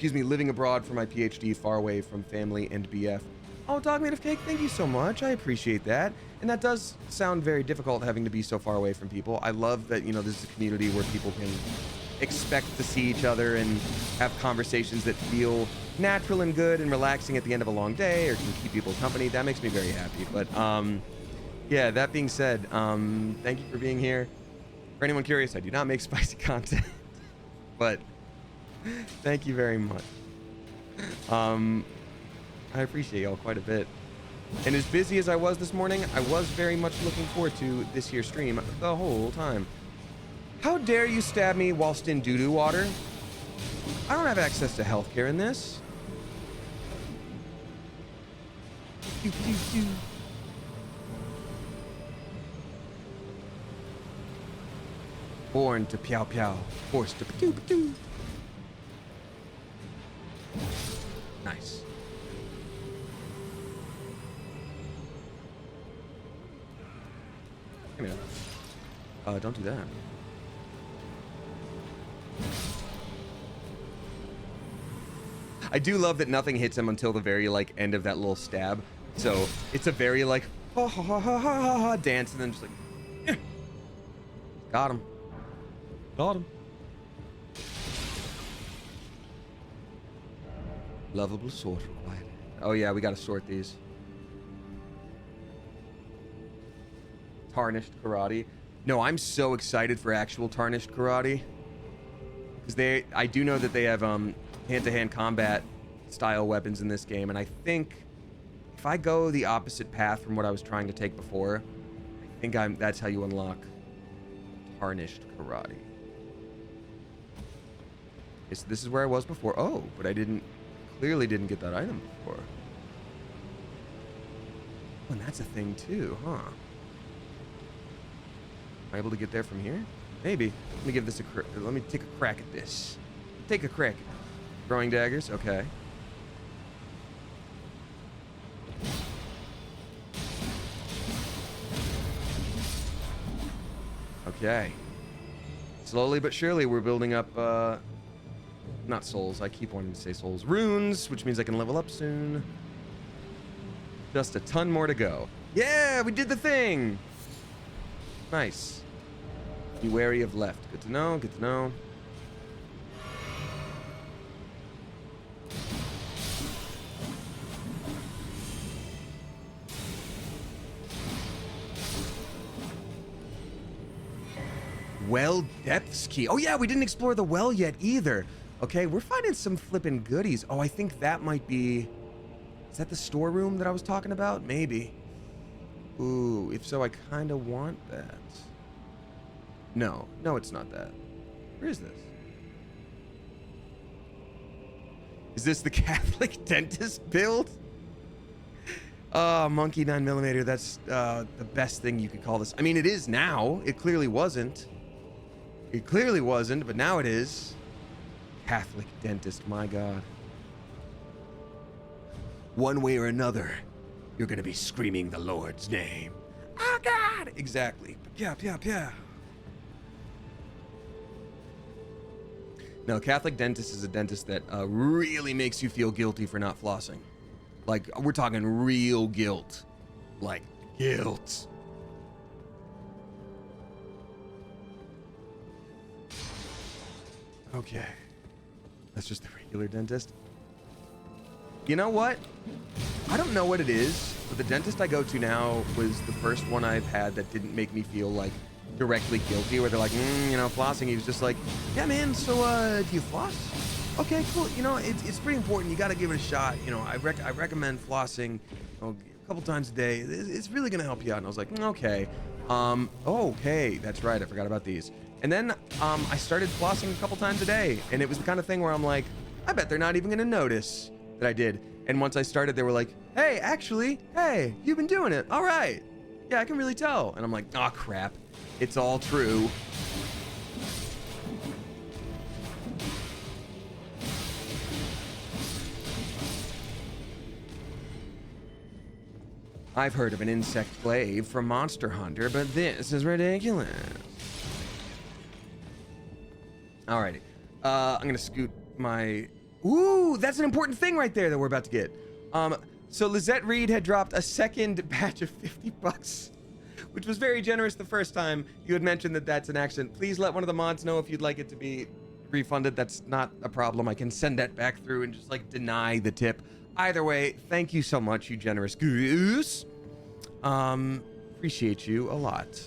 living abroad for my PhD, far away from family and BF. Oh, Dog Made of Cake, thank you so much. I appreciate that. And that does sound very difficult, having to be so far away from people. I love that, you know, this is a community where people can expect to see each other and have conversations that feel natural and good and relaxing at the end of a long day, or can keep people company. That makes me very happy. But yeah, that being said, thank you for being here. For anyone curious, I do not make spicy content, but thank you very much. I appreciate y'all quite a bit. And as busy as I was this morning, I was very much looking forward to this here stream the whole time. How dare you stab me whilst in doo-doo water? I don't have access to healthcare in this. Pew, pew, pew. Born to pew pew, forced to pew pew. Nice. Come here. Don't do that. I do love that nothing hits him until the very like end of that little stab. So it's a very like ha ha ha ha ha ha dance, and then just like eh. Got him. Got him. Lovable sort required. Oh yeah, we gotta sort these. Tarnished karate. No, I'm so excited for actual tarnished karate. Because I do know that they have hand-to-hand combat style weapons in this game, and I think if I go the opposite path from what I was trying to take before, I think that's how you unlock Tarnished karate. Okay, so this is where I was before. Oh, but I clearly didn't get that item before. Oh, and that's a thing too, huh? Am I able to get there from here? Maybe. Let me give this let me take a crack at this. Take a crack. Throwing daggers, okay. Okay. Slowly but surely we're building up, not souls, I keep wanting to say souls. Runes, which means I can level up soon. Just a ton more to go. Yeah, we did the thing! Nice. Be wary of left. Good to know, good to know. Well, depths key. Oh yeah, we didn't explore the well yet either. Okay, we're finding some flippin' goodies. Oh, I think that might be... Is that the storeroom that I was talking about? Maybe. Ooh, if so, I kind of want that. No, it's not that. Where is this? Is this the Catholic dentist build? Monkey 9mm, that's the best thing you could call this. I mean, it is now. It clearly wasn't. It clearly wasn't, but now it is. Catholic dentist, my God. One way or another, you're gonna be screaming the Lord's name. Oh, God! Exactly. Yeah. No, Catholic dentist is a dentist that really makes you feel guilty for not flossing. Like, we're talking real guilt. Like, guilt. Okay. That's just the regular dentist. You know what? I don't know what it is, but the dentist I go to now was the first one I've had that didn't make me feel like directly guilty, where they're like, flossing. He was just like, yeah, man, so, do you floss? Okay, cool. You know, it's pretty important. You got to give it a shot. You know, I recommend flossing a couple times a day. It's really going to help you out. And I was like, okay. Okay, that's right. I forgot about these. And then, I started flossing a couple times a day. And it was the kind of thing where I'm like, I bet they're not even going to notice that I did. And once I started, they were like, hey, actually, hey, you've been doing it. All right. Yeah, I can really tell. And I'm like, oh, crap. It's all true. I've heard of an insect glaive from Monster Hunter, but this is ridiculous. Alrighty. I'm gonna scoot my... Ooh, that's an important thing right there that we're about to get. So Lizette Reed had dropped a second batch of $50, which was very generous the first time. You had mentioned that that's an accident. Please let one of the mods know if you'd like it to be refunded. That's not a problem. I can send that back through and just like deny the tip. Either way, thank you so much, you generous goose. Appreciate you a lot.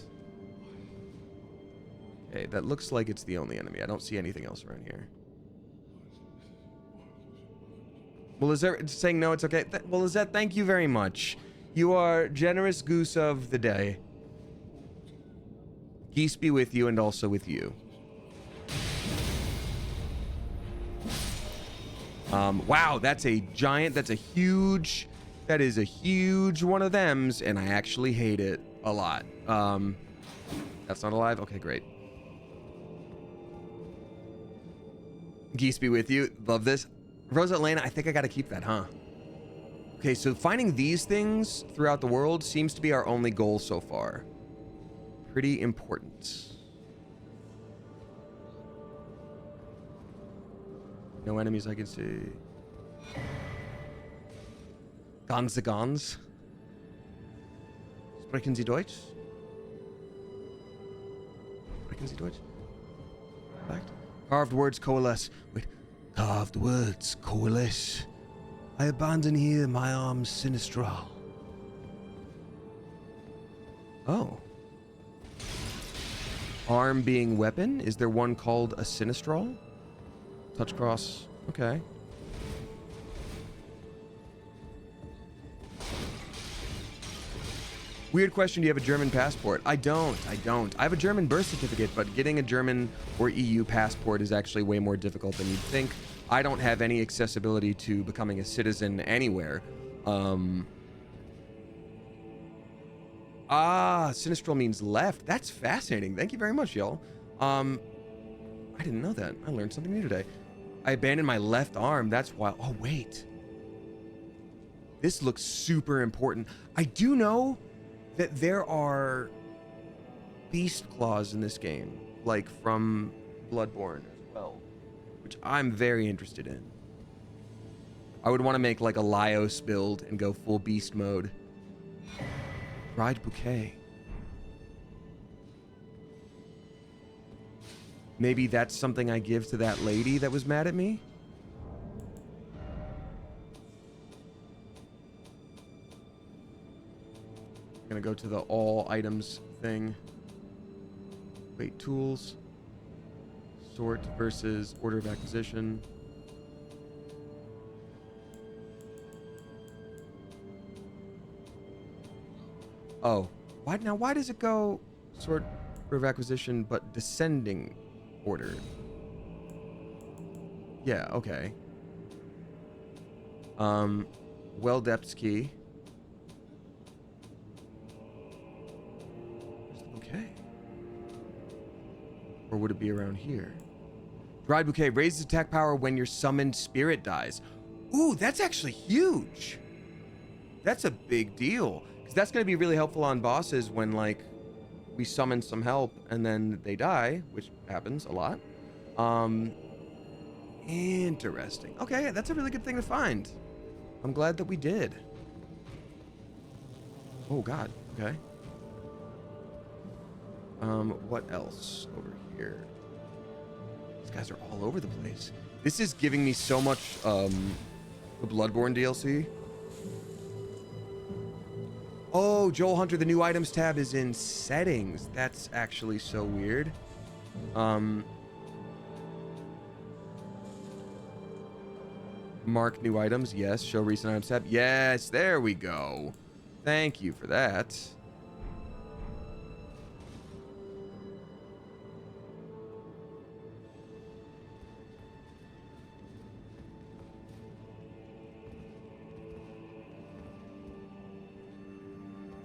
Okay, that looks like it's the only enemy. I don't see anything else around here. Well, is there saying no, it's okay? Well, Lizette, thank you very much. You are generous goose of the day. Geese be with you and also with you. Wow, that's a giant, that is a huge one of thems, and I actually hate it a lot. That's not alive? Okay, great. Geese be with you. Love this. Rosa Elena, I think I gotta keep that, huh? Okay, so finding these things throughout the world seems to be our only goal so far. Pretty important. No enemies I can see. Ganz. Sprechen Sie Deutsch? Sprechen Sie Deutsch? Fact? Carved words coalesce. Wait. Carved words coalesce. I abandon here my arms sinistral. Oh. Arm being weapon? Is there one called a sinistral? Touch cross. Okay. Weird question, do you have a German passport? I don't. I have a German birth certificate, but getting a German or EU passport is actually way more difficult than you'd think. I don't have any accessibility to becoming a citizen anywhere. Sinistral means left. That's fascinating. Thank you very much, y'all. I didn't know that. I learned something new today. I abandoned my left arm. That's why. Oh, wait. This looks super important. I do know that there are beast claws in this game, like from Bloodborne as well, which I'm very interested in. I would want to make like a Laios build and go full beast mode. Dried bouquet. Maybe that's something I give to that lady that was mad at me? I'm gonna go to the all items thing. Wait, tools. Sort versus order of acquisition. Oh, why does it go sort of acquisition but descending order? Yeah, okay. Well depths key. Okay. Or would it be around here? Dried bouquet raises attack power when your summoned spirit dies. Ooh, that's actually huge. That's a big deal. Because that's going to be really helpful on bosses when, like, we summon some help and then they die, which happens a lot. Interesting. Okay, that's a really good thing to find. I'm glad that we did. Oh, God. Okay. What else over here? These guys are all over the place. This is giving me so much, the Bloodborne DLC. Oh, Joel Hunter, the new items tab is in settings. That's actually so weird. Mark new items. Yes. Show recent items tab. Yes, there we go. Thank you for that.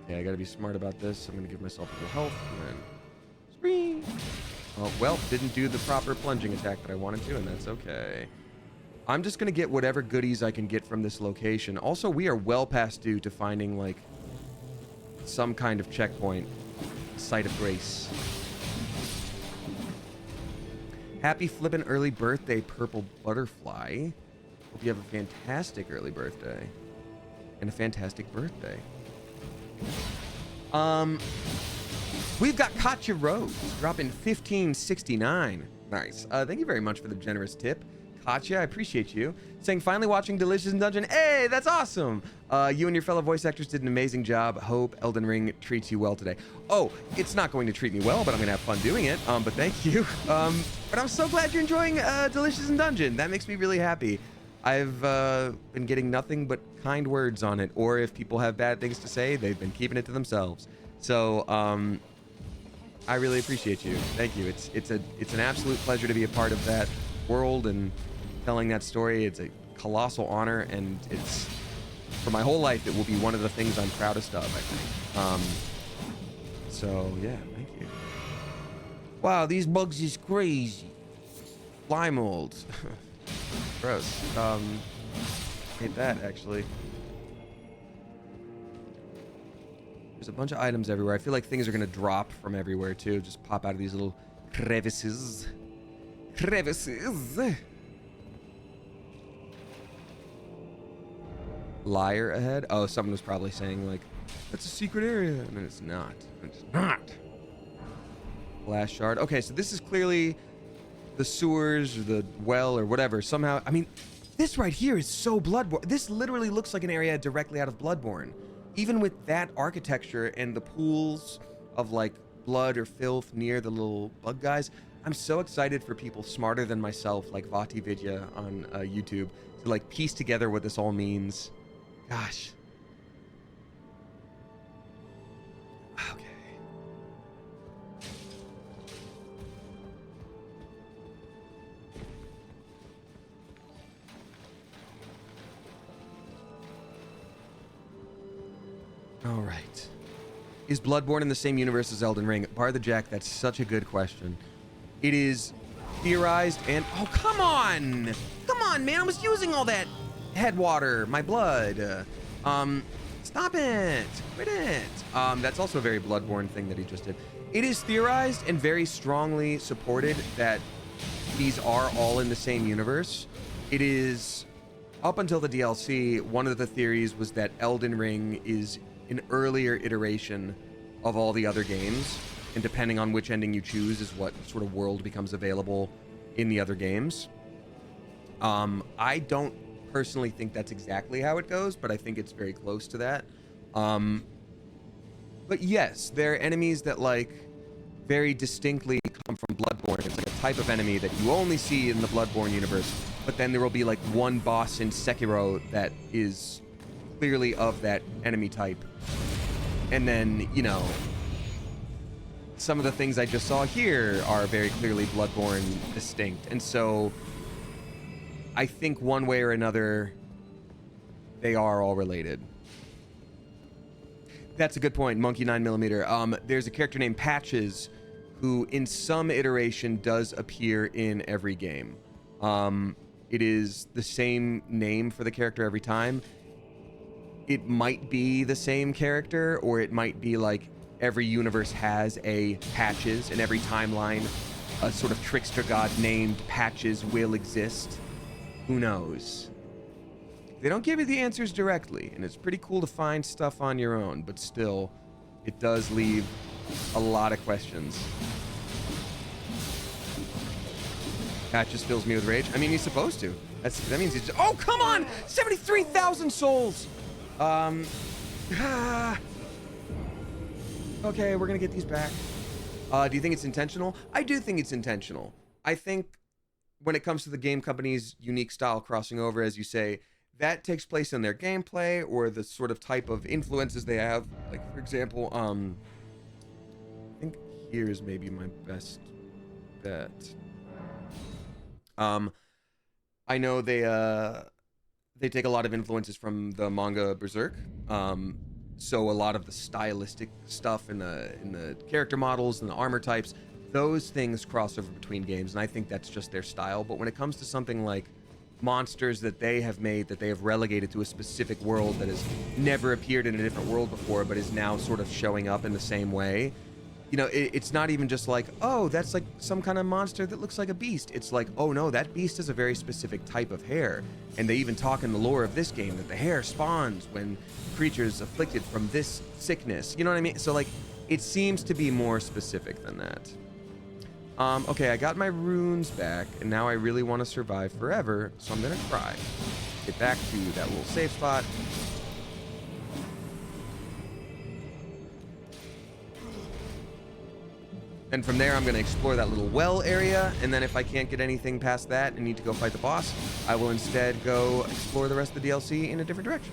Yeah, I gotta be smart about this. I'm gonna give myself a little health and then spring. Oh, well, didn't do the proper plunging attack that I wanted to, and that's okay. I'm just gonna get whatever goodies I can get from this location. Also, we are well past due to finding, like, some kind of checkpoint. Site of grace. Happy flippin' early birthday, Purple Butterfly. Hope you have a fantastic early birthday. And a fantastic birthday. We've got Katya Rose dropping 1569. Nice. Thank you very much for the generous tip. Katya, I appreciate you. Saying, finally watching Delicious in Dungeon. Hey, that's awesome. You and your fellow voice actors did an amazing job. Hope Elden Ring treats you well today. Oh, it's not going to treat me well, but I'm going to have fun doing it. But thank you. But I'm so glad you're enjoying Delicious in Dungeon. That makes me really happy. I've been getting nothing but kind words on it, or if people have bad things to say, they've been keeping it to themselves. So I really appreciate you. Thank you. It's an absolute pleasure to be a part of that world and telling that story. It's a colossal honor, and it's, for my whole life, it will be one of the things I'm proudest of, I think. So yeah, thank you. Wow, these bugs is crazy. Fly mold. Gross. Hate that, actually. There's a bunch of items everywhere. I feel like things are gonna drop from everywhere too. Just pop out of these little crevices. Crevices. Liar ahead. Oh, someone was probably saying like, that's a secret area. I mean, it's not. It's not. Glass shard. Okay, so this is clearly the sewers or the well or whatever. Somehow, I mean, this right here is so Bloodborne. This literally looks like an area directly out of Bloodborne. Even with that architecture and the pools of like blood or filth near the little bug guys. I'm so excited for people smarter than myself, like Vati Vidya on YouTube, to like piece together what this all means. Gosh. All right. Is Bloodborne in the same universe as Elden Ring? Bar the Jack, that's such a good question. It is theorized and... Oh, come on! Come on, man! I was using all that head water, my blood. Stop it! Quit it! That's also a very Bloodborne thing that he just did. It is theorized and very strongly supported that these are all in the same universe. It is... Up until the DLC, one of the theories was that Elden Ring is an earlier iteration of all the other games, and depending on which ending you choose is what sort of world becomes available in the other games. I don't personally think that's exactly how it goes, but I think it's very close to that. But yes, there are enemies that like very distinctly come from Bloodborne. It's like a type of enemy that you only see in the Bloodborne universe, but then there will be like one boss in Sekiro that is clearly of that enemy type. And then, you know, some of the things I just saw here are very clearly Bloodborne distinct. And so I think one way or another, they are all related. That's a good point, Monkey 9mm. There's a character named Patches who in some iteration does appear in every game. It is the same name for the character every time. It might be the same character, or it might be like every universe has a Patches, and every timeline a sort of trickster god named Patches will exist. Who knows? They don't give you the answers directly, and it's pretty cool to find stuff on your own, but still, it does leave a lot of questions. Patches fills me with rage. I mean, he's supposed to. That means he's... Oh, come on! 73,000 souls! Okay, we're gonna get these back. Do you think it's intentional? I do think it's intentional. I think when it comes to the game company's unique style crossing over, as you say, that takes place in their gameplay or the sort of type of influences they have. Like, for example, I think here's maybe my best bet. I know they take a lot of influences from the manga Berserk. So a lot of the stylistic stuff in the character models and the armor types, those things cross over between games, and I think that's just their style. But when it comes to something like monsters that they have made, that they have relegated to a specific world that has never appeared in a different world before, but is now sort of showing up in the same way, you know, it's not even just like, oh, that's like some kind of monster that looks like a beast. It's like, oh no, that beast has a very specific type of hair. And they even talk in the lore of this game that the hair spawns when creatures afflicted from this sickness. You know what I mean? So like, it seems to be more specific than that. Okay, I got my runes back, and now I really want to survive forever, so I'm gonna try. Get back to that little safe spot. And from there, I'm going to explore that little well area, and then if I can't get anything past that and need to go fight the boss, I will instead go explore the rest of the DLC in a different direction.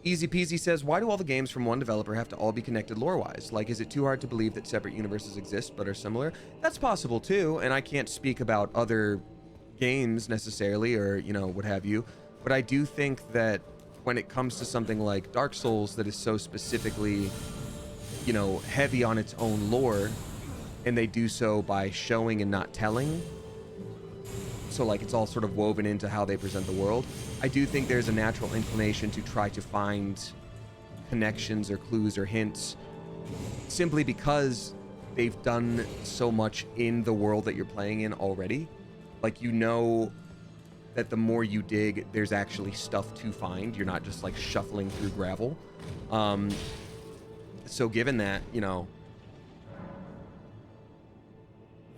Easy Peasy says, why do all the games from one developer have to all be connected lore-wise? Like, is it too hard to believe that separate universes exist but are similar? That's possible too, and I can't speak about other games necessarily, or, you know, what have you, but I do think that when it comes to something like Dark Souls that is so specifically, you know, heavy on its own lore, and they do so by showing and not telling, so like it's all sort of woven into how they present the world, I do think there's a natural inclination to try to find connections or clues or hints simply because they've done so much in the world that you're playing in already. Like, you know that the more you dig, there's actually stuff to find. You're not just like shuffling through gravel. So given that, you know,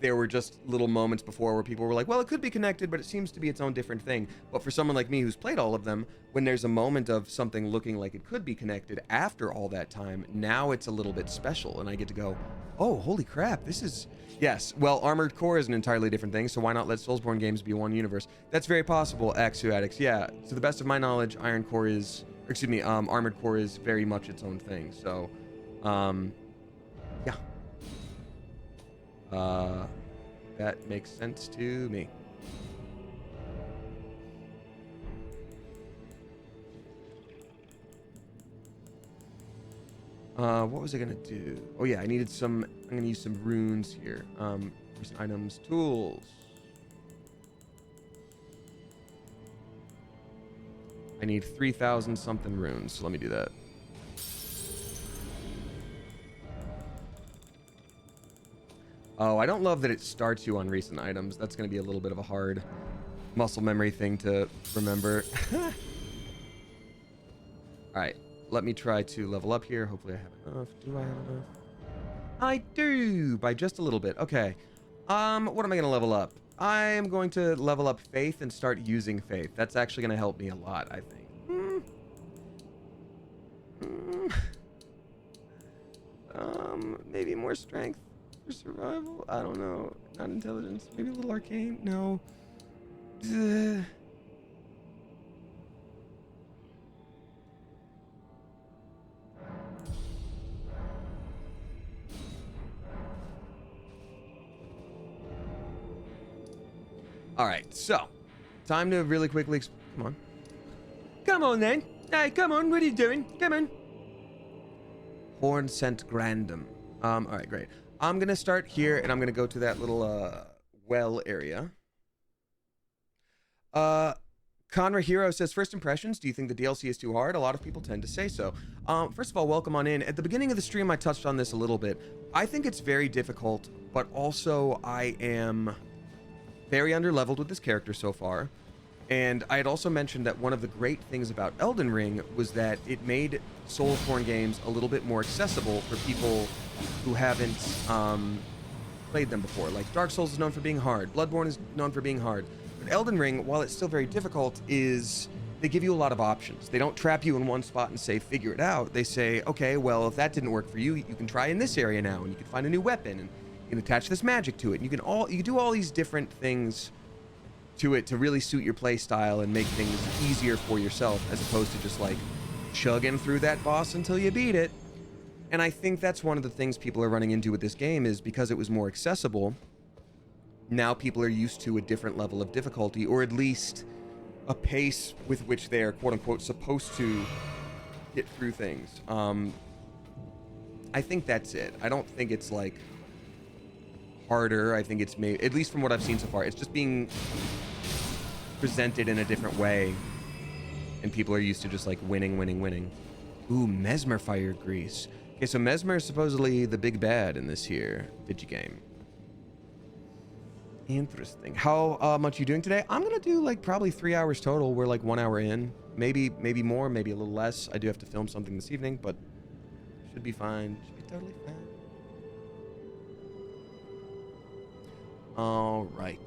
there were just little moments before where people were like, well, it could be connected, but it seems to be its own different thing. But for someone like me who's played all of them, when there's a moment of something looking like it could be connected after all that time, now it's a little bit special. And I get to go, oh, holy crap, this is... Yes, well, Armored Core is an entirely different thing, so why not let Soulsborne games be one universe? That's very possible, Axu Addicts. Yeah, to the best of my knowledge, Armored Core is very much its own thing. So, yeah. That makes sense to me. What was I gonna do? Oh yeah, I needed some. I'm gonna use some runes here. Recent items, tools. I need 3,000 something runes. So let me do that. Oh, I don't love that it starts you on recent items. That's gonna be a little bit of a hard muscle memory thing to remember. All right. Let me try to level up here. Hopefully I have enough. Do I have enough? I do, by just a little bit. Okay. What am I going to level up? I am going to level up Faith and start using Faith. That's actually going to help me a lot, I think. Maybe more strength for survival? I don't know. Not intelligence. Maybe a little arcane? No. All right, so time to really quickly. Come on. Come on then. Hey, come on. What are you doing? Come on. Horn scent grandum. All right, great. I'm gonna start here, and I'm gonna go to that little well area. Conra Hero says, first impressions, do you think the DLC is too hard? A lot of people tend to say so. First of all, welcome on in. At the beginning of the stream, I touched on this a little bit. I think it's very difficult, but also I am very underleveled with this character so far. And I had also mentioned that one of the great things about Elden Ring was that it made Soulsborne games a little bit more accessible for people who haven't played them before. Like, Dark Souls is known for being hard. Bloodborne is known for being hard. But Elden Ring, while it's still very difficult, they give you a lot of options. They don't trap you in one spot and say, figure it out. They say, okay, well, if that didn't work for you, you can try in this area now, and you can find a new weapon, and you can attach this magic to it. And you can do all these different things to it to really suit your play style and make things easier for yourself, as opposed to just like chugging through that boss until you beat it. And I think that's one of the things people are running into with this game, is because it was more accessible, now people are used to a different level of difficulty, or at least a pace with which they are quote unquote supposed to get through things. I think that's it. I don't think it's like harder. I think it's maybe, at least from what I've seen so far, it's just being presented in a different way, and people are used to just like winning. Ooh, Mesmer fire grease. Okay, so Mesmer is supposedly the big bad in this here Fidget game. Interesting. How much you doing today? I'm gonna do like probably 3 hours total. We're like 1 hour in, maybe more, maybe a little less. I do have to film something this evening, but should be fine. Should be totally fine. All right.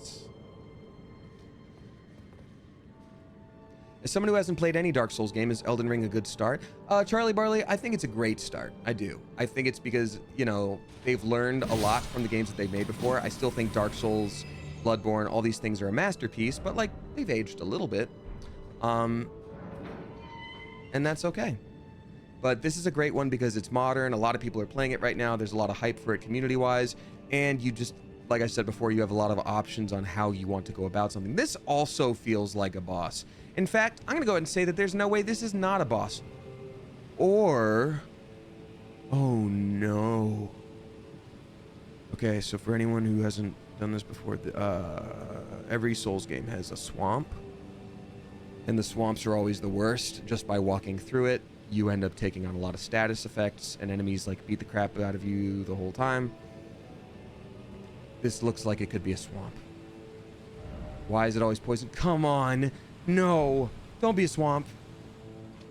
As someone who hasn't played any Dark Souls game, is Elden Ring a good start? Charlie Barley, I think it's a great start. I do. I think it's because, you know, they've learned a lot from the games that they've made before. I still think Dark Souls, Bloodborne, all these things are a masterpiece, but like they've aged a little bit. And that's okay. But this is a great one because it's modern. A lot of people are playing it right now. There's a lot of hype for it community-wise. And you just, like I said before, you have a lot of options on how you want to go about something. This also feels like a boss. In fact, I'm going to go ahead and say that there's no way this is not a boss. Or... oh, no. Okay, so for anyone who hasn't done this before, every Souls game has a swamp. And the swamps are always the worst. Just by walking through it, you end up taking on a lot of status effects, and enemies like beat the crap out of you the whole time. This looks like it could be a swamp. Why is it always poison? Come on. No. Don't be a swamp.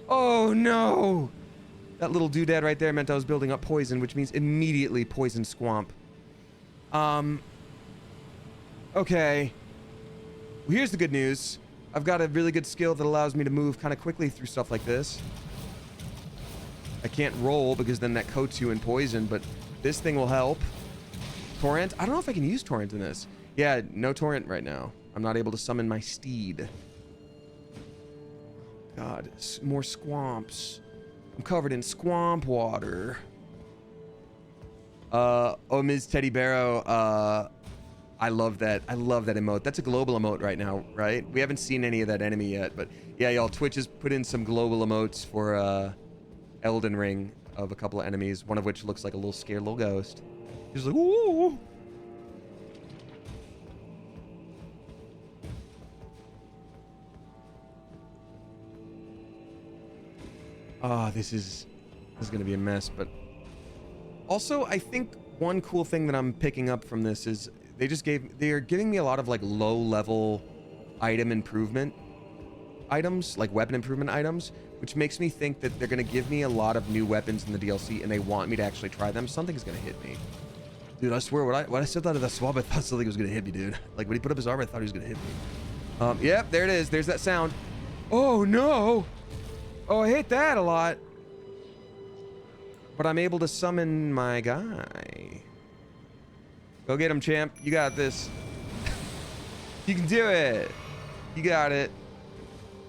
Oh, no. That little doodad right there meant I was building up poison, which means immediately poison swamp. Okay. Well, here's the good news. I've got a really good skill that allows me to move kind of quickly through stuff like this. I can't roll because then that coats you in poison, but this thing will help. Torrent? I don't know if I can use Torrent in this. Yeah, no Torrent right now. I'm not able to summon my steed. God, more swamps. I'm covered in swamp water. Oh, Ms. Teddy Barrow. I love that. I love that emote. That's a global emote right now, right? We haven't seen any of that enemy yet, but yeah, y'all, Twitch has put in some global emotes for Elden Ring of a couple of enemies, one of which looks like a little scared little ghost. He's like, ooh. Oh, this is gonna be a mess, but also I think one cool thing that I'm picking up from this is they are giving me a lot of like low level item improvement items, like weapon improvement items, which makes me think that they're gonna give me a lot of new weapons in the DLC and they want me to actually try them. Something's gonna hit me. Dude, I swear when I stepped out of that swamp, I thought something was gonna hit me, dude. Like when he put up his arm, I thought he was gonna hit me. Yep, there it is. There's that sound. Oh no! Oh, I hate that a lot. But I'm able to summon my guy. Go get him, champ. You got this. You can do it. You got it.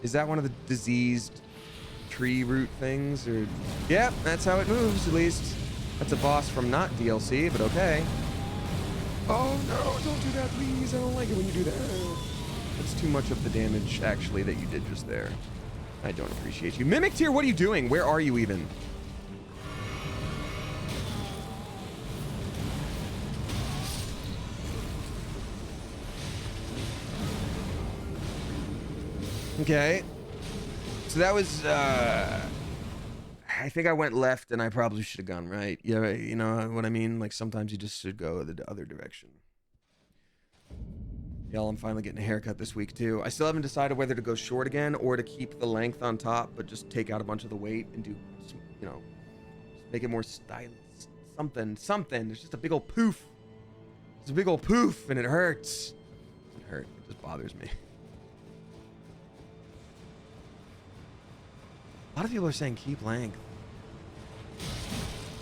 Is that one of the diseased tree root things? Or yep, that's how it moves, at least. That's a boss from not DLC, but okay. Oh no, don't do that, please. I don't like it when you do that. That's too much of the damage, actually, that you did just there. I don't appreciate you. Mimic Tier, what are you doing? Where are you even? Okay. So that was, I think I went left and I probably should have gone right. Yeah, you know what I mean? Like sometimes you just should go the other direction. Y'all, I'm finally getting a haircut this week too. I still haven't decided whether to go short again or to keep the length on top, but just take out a bunch of the weight and do, you know, just make it more stylish. Something. There's just a big old poof. It's a big old poof and it hurts. It doesn't hurt. It just bothers me. A lot of people are saying keep length.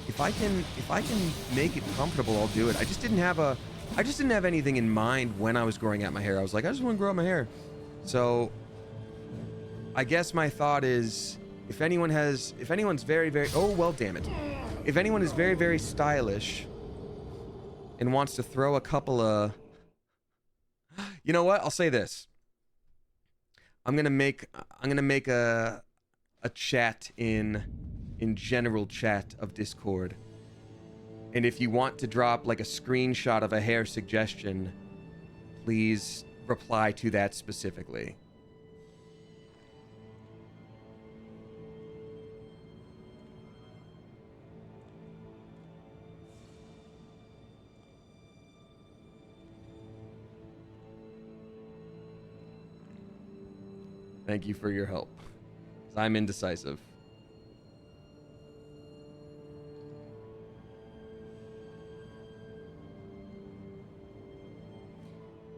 If I can make it comfortable, I'll do it. I just didn't have anything in mind when I was growing out my hair. I was like, I just want to grow out my hair. So I guess my thought is if anyone's very, very, oh, well, damn it. If anyone is very, very stylish and wants to throw a couple of, you know what? I'll say this. I'm going to make a chat in general chat of Discord. And if you want to drop like a screenshot of a hair suggestion, please reply to that specifically. Thank you for your help. 'Cause I'm indecisive.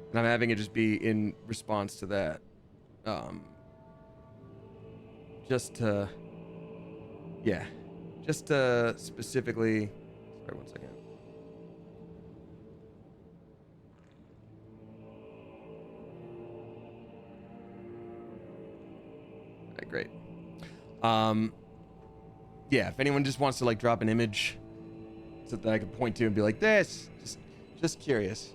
And I'm having it just be in response to that. Just to specifically, sorry, one second. All right, great. Yeah, if anyone just wants to like drop an image so that I can point to and be like, this, just curious.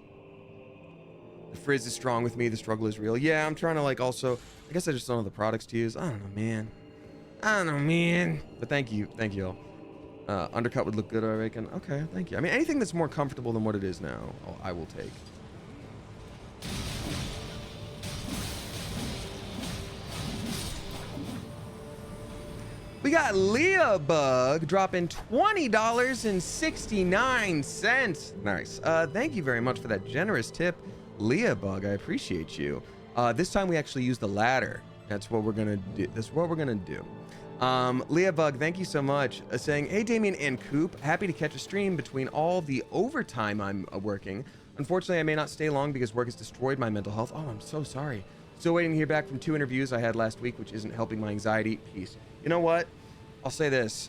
The frizz is strong with me. The struggle is real. Yeah, I'm trying to like also, I guess I just don't know the products to use. I don't know, man. But thank you all. Undercut would look good, I reckon. Okay, thank you. I mean, anything that's more comfortable than what it is now, I will take. We got Leah Bug dropping $20.69. Nice. Thank you very much for that generous tip, Leah Bug. I appreciate you. This time we actually use the ladder. That's what we're gonna do. Leah Bug, thank you so much. Saying, hey Damien and Coop, happy to catch a stream between all the overtime I'm working. Unfortunately, I may not stay long because work has destroyed my mental health. Oh, I'm so sorry. Still waiting to hear back from 2 interviews I had last week, which isn't helping my anxiety. Peace. You know what? I'll say this.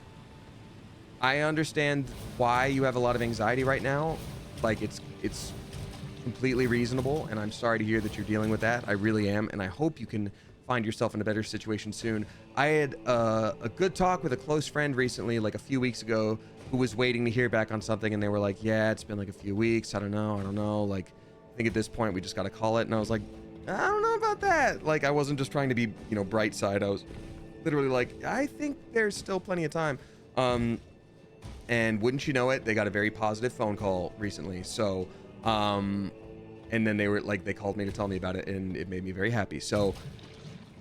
I understand why you have a lot of anxiety right now. Like, it's completely reasonable, and I'm sorry to hear that you're dealing with that. I really am, and I hope you can find yourself in a better situation soon. I had a good talk with a close friend recently, like a few weeks ago, who was waiting to hear back on something, and they were like, yeah, it's been like a few weeks. I don't know. Like, I think at this point we just got to call it. And I was like, I don't know about that. Like, I wasn't just trying to be, you know, bright side. I was literally like, I think there's still plenty of time. And wouldn't you know it, they got a very positive phone call recently. So, and then they were like, they called me to tell me about it, and it made me very happy. So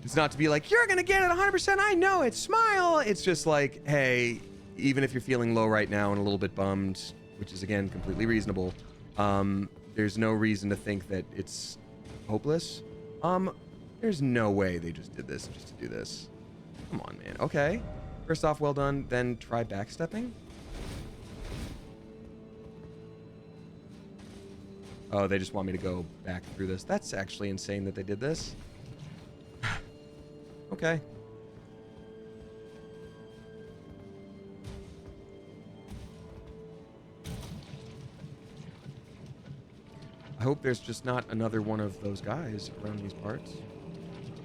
it's not to be like, you're going to get it 100%. I know it. Smile. It's just like, hey, even if you're feeling low right now and a little bit bummed, which is again, completely reasonable. There's no reason to think that it's hopeless. There's no way they just did this just to do this. Come on, man. Okay. First off, well done. Then try backstepping. Oh, they just want me to go back through this. That's actually insane that they did this. Okay. I hope there's just not another one of those guys around these parts.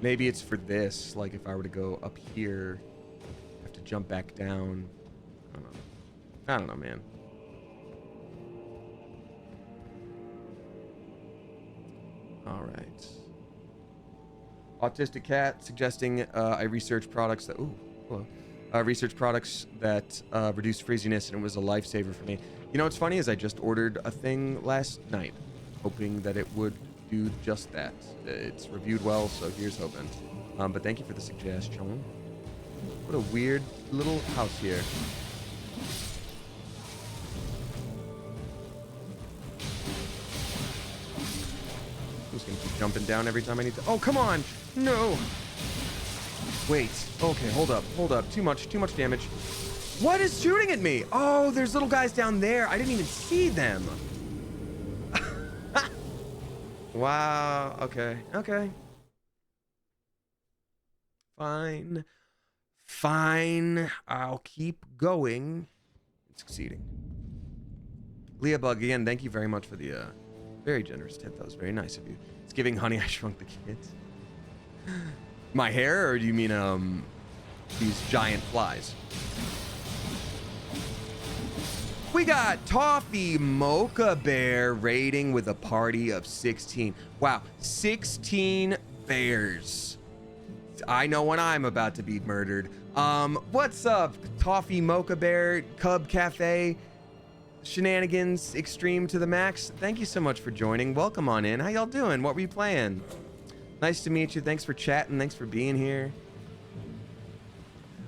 Maybe it's for this, like if I were to go up here, I have to jump back down. I don't know, man. All right. Autistic Cat suggesting I research products that... Ooh, hello. Research products that reduce frizziness, and it was a lifesaver for me. You know what's funny is I just ordered a thing last night, hoping that it would do just that. It's reviewed well, so here's hoping. But thank you for the suggestion. What a weird little house here. I'm just gonna keep jumping down every time I need to. Oh, come on! No! Wait. Okay, hold up. Too much damage. What is shooting at me? Oh, there's little guys down there. I didn't even see them. Wow. Okay. Fine. I'll keep going. Succeeding. Leah Bug, again, thank you very much for the very generous tip. That was very nice of you. It's giving Honey, I Shrunk the Kids. My hair, or do you mean these giant flies? We got Toffee Mocha Bear raiding with a party of 16. Wow, 16 bears. I know when I'm about to be murdered. What's up, Toffee Mocha Bear, Cub Cafe, Shenanigans Extreme to the Max? Thank you so much for joining. Welcome on in. How y'all doing? What were you playing? Nice to meet you. Thanks for chatting. Thanks for being here.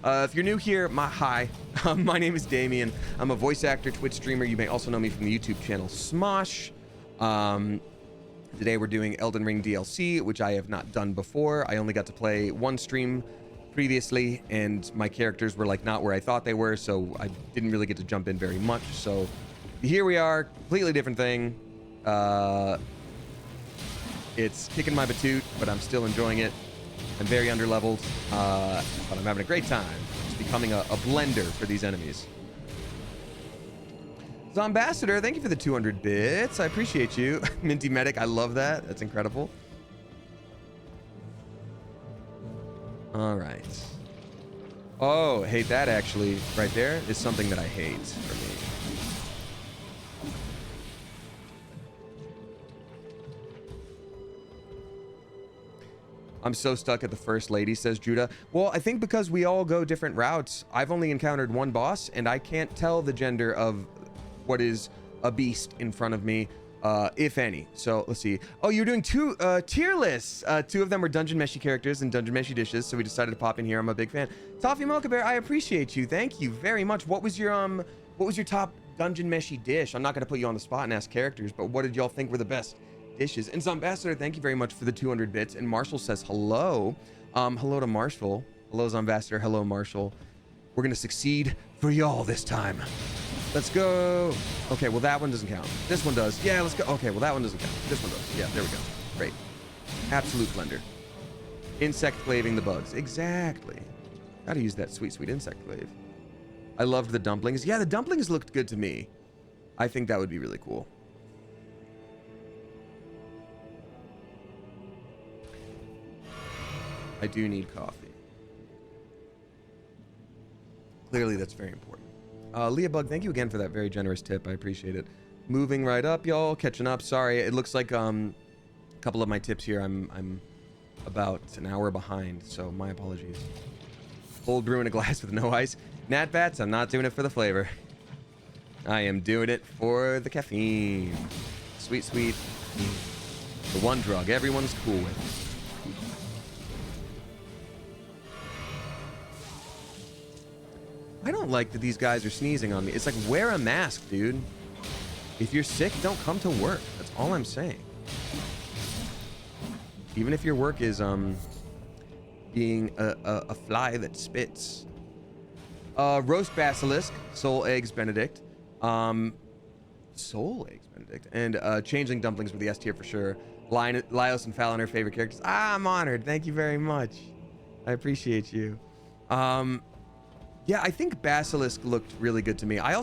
If you're new here, hi. My name is Damien. I'm a voice actor, Twitch streamer. You may also know me from the YouTube channel Smosh. Today we're doing Elden Ring DLC, which I have not done before. I only got to play one stream previously, and my characters were like not where I thought they were, so I didn't really get to jump in very much. So here we are, completely different thing. It's kicking my batoot, but I'm still enjoying it. I'm very underleveled, but I'm having a great time. Just becoming a blender for these enemies. Zombassador, thank you for the 200 bits. I appreciate you. Minty Medic, I love that. That's incredible. All right. Oh, hate that actually. Right there is something that I hate for me. I'm so stuck at the first lady, says Judah. Well, I think because we all go different routes. I've only encountered one boss, and I can't tell the gender of what is a beast in front of me, if any. So let's see. Oh, you're doing two tier lists. Two of them were Dungeon Meshy characters and Dungeon Meshy dishes, so we decided to pop in here. I'm a big fan. Toffee Mocha Bear, I appreciate you. Thank you very much. What was your top Dungeon Meshy dish? I'm not gonna put you on the spot and ask characters, but what did y'all think were the best dishes? And Zombassador, thank you very much for the 200 bits. And Marshall says hello. Hello to Marshall. Hello, Zombassador. Hello, Marshall. We're gonna succeed for y'all this time. Let's go. Okay, well that one doesn't count. This one does. Yeah, let's go. Okay, well that one doesn't count. This one does. Yeah, there we go. Great. Absolute blender. Insect claving the bugs. Exactly. Gotta use that sweet, sweet insect clave. I loved the dumplings. Yeah, the dumplings looked good to me. I think that would be really cool. I do need coffee. Clearly, that's very important. Leah Bug, thank you again for that very generous tip. I appreciate it. Moving right up, y'all. Catching up. Sorry, it looks like a couple of my tips here. I'm about an hour behind, so my apologies. Cold brew in a glass with no ice. Nat Bats, I'm not doing it for the flavor. I am doing it for the caffeine. Sweet, sweet. The one drug everyone's cool with. I don't like that these guys are sneezing on me. It's like, wear a mask, dude. If you're sick, don't come to work. That's all I'm saying. Even if your work is being a fly that spits. Roast basilisk, soul eggs Benedict. Soul eggs Benedict. And changeling dumplings with the S tier for sure. Lyos and Fallon are favorite characters. I'm honored. Thank you very much. I appreciate you. Yeah, I think basilisk looked really good to me. I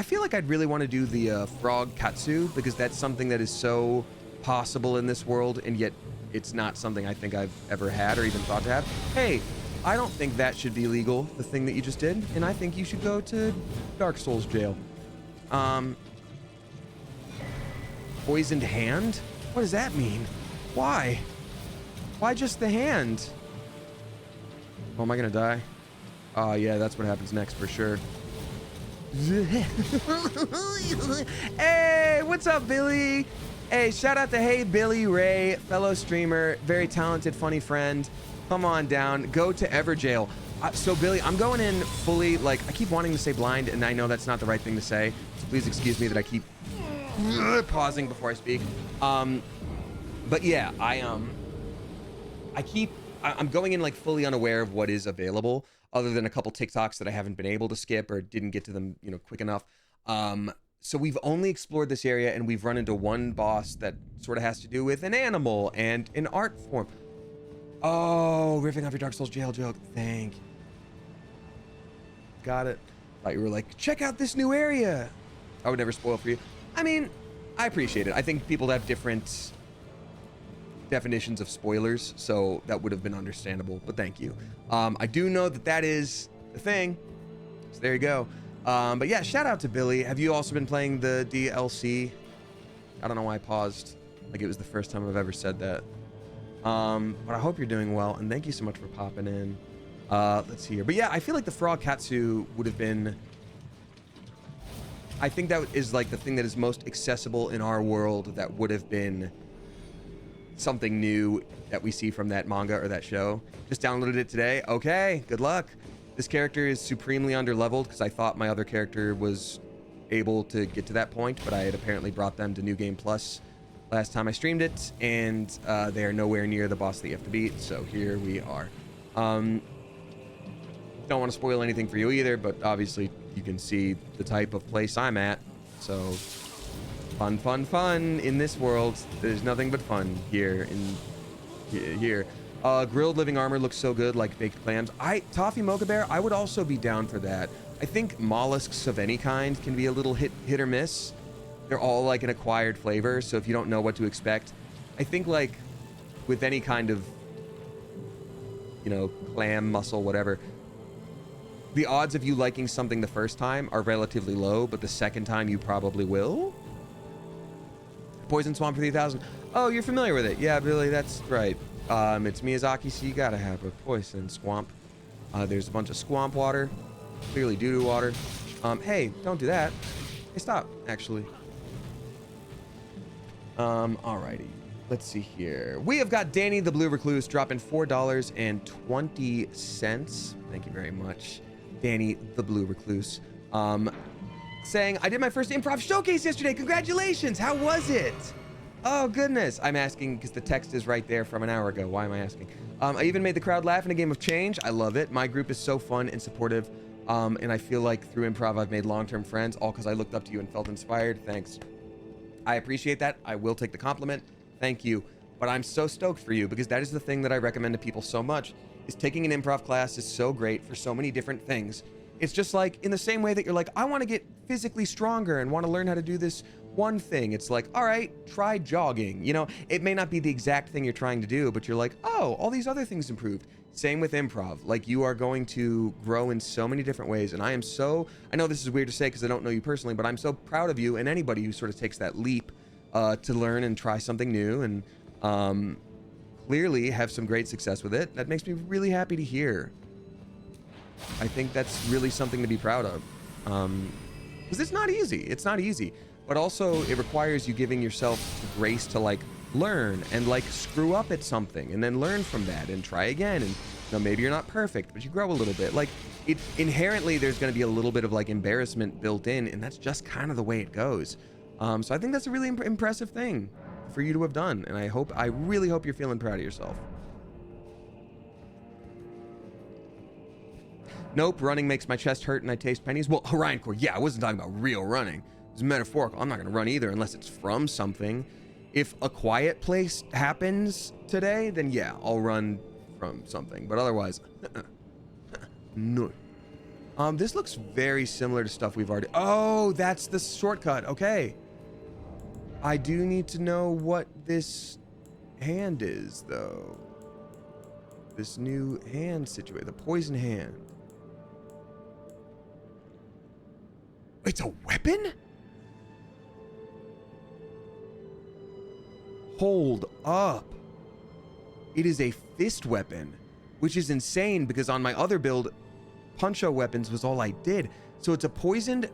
feel like I'd really want to do the frog katsu, because that's something that is so possible in this world, and yet it's not something I think I've ever had or even thought to have. Hey, I don't think that should be legal, the thing that you just did, and I think you should go to Dark Souls jail. Poisoned hand? What does that mean? Why? Why just the hand? Oh, am I gonna die? Oh, yeah, that's what happens next for sure. Hey, what's up, Billy? Hey, shout out to Hey Billy Ray, fellow streamer, very talented, funny friend. Come on down, go to Everjail. So Billy, I'm going in fully, like, I keep wanting to say blind, and I know that's not the right thing to say, so please excuse me that I keep pausing before I speak. But yeah, I'm going in like fully unaware of what is available, other than a couple TikToks that I haven't been able to skip or didn't get to them, quick enough. So we've only explored this area, and we've run into one boss that sort of has to do with an animal and an art form. Oh, riffing off your Dark Souls jail joke. Thank you. Got it. Thought you were like, check out this new area. I would never spoil for you. I mean, I appreciate it. I think people have different definitions of spoilers, so that would have been understandable, but thank you. I do know that is the thing, so there you go. But yeah, shout out to Billy. Have you also been playing the DLC? I don't know why I paused, like it was the first time I've ever said that. But I hope you're doing well, and thank you so much for popping in. Let's see here. But yeah, I feel like the frog katsu would have been, I think that is like the thing that is most accessible in our world, that would have been something new that we see from that manga or that show. Just downloaded it today. Okay, good luck. This character is supremely underleveled, because I thought my other character was able to get to that point, but I had apparently brought them to New Game Plus last time I streamed it, and they are nowhere near the boss that you have to beat, so here we are. Don't want to spoil anything for you either, but obviously you can see the type of place I'm at, so fun, fun, fun in this world. There's nothing but fun here here. Grilled living armor looks so good, like baked clams. Toffee Mocha Bear, I would also be down for that. I think mollusks of any kind can be a little hit or miss. They're all like an acquired flavor, so if you don't know what to expect, I think like with any kind of, clam, mussel, whatever, the odds of you liking something the first time are relatively low, but the second time you probably will. Poison Swamp for 3000. Oh, you're familiar with it. Yeah, Billy, that's right. It's Miyazaki, so you gotta have a poison swamp. There's a bunch of swamp water, clearly doo-doo water. Hey, don't do that. Hey, stop, actually. Alrighty. Let's see here. We have got Danny the Blue Recluse dropping $4.20. Thank you very much, Danny the Blue Recluse. Saying, I did my first improv showcase yesterday. Congratulations. How was it? Oh, goodness. I'm asking because the text is right there from an hour ago. Why am I asking? I even made the crowd laugh in a game of change. I love it. My group is so fun and supportive. And I feel like through improv, I've made long-term friends, all because I looked up to you and felt inspired. Thanks. I appreciate that. I will take the compliment. Thank you. But I'm so stoked for you, because that is the thing that I recommend to people so much, is taking an improv class is so great for so many different things. It's just like in the same way that you're like, I want to get physically stronger and want to learn how to do this one thing. It's like, all right, try jogging. You know, it may not be the exact thing you're trying to do, but you're like, oh, all these other things improved. Same with improv. Like, you are going to grow in so many different ways. And I know this is weird to say because I don't know you personally, but I'm so proud of you and anybody who sort of takes that leap to learn and try something new and clearly have some great success with it. That makes me really happy to hear. I think that's really something to be proud of. Because it's not easy. It's not easy. But also, it requires you giving yourself the grace to, like, learn and, like, screw up at something and then learn from that and try again. And, you know, maybe you're not perfect, but you grow a little bit. Like, it inherently, there's going to be a little bit of, like, embarrassment built in, and that's just kind of the way it goes. So I think that's a really impressive thing for you to have done. And I really hope you're feeling proud of yourself. Nope, running makes my chest hurt and I taste pennies. Well, Orion Core, yeah, I wasn't talking about real running. It's metaphorical. I'm not going to run either unless it's from something. If a quiet place happens today, then yeah, I'll run from something. But otherwise, no. This looks very similar to stuff we've already... Oh, that's the shortcut. Okay. I do need to know what this hand is, though. This new hand situation. The poison hand. It's a weapon? Hold up. It is a fist weapon, which is insane because on my other build, puncho weapons was all I did. So it's a poisoned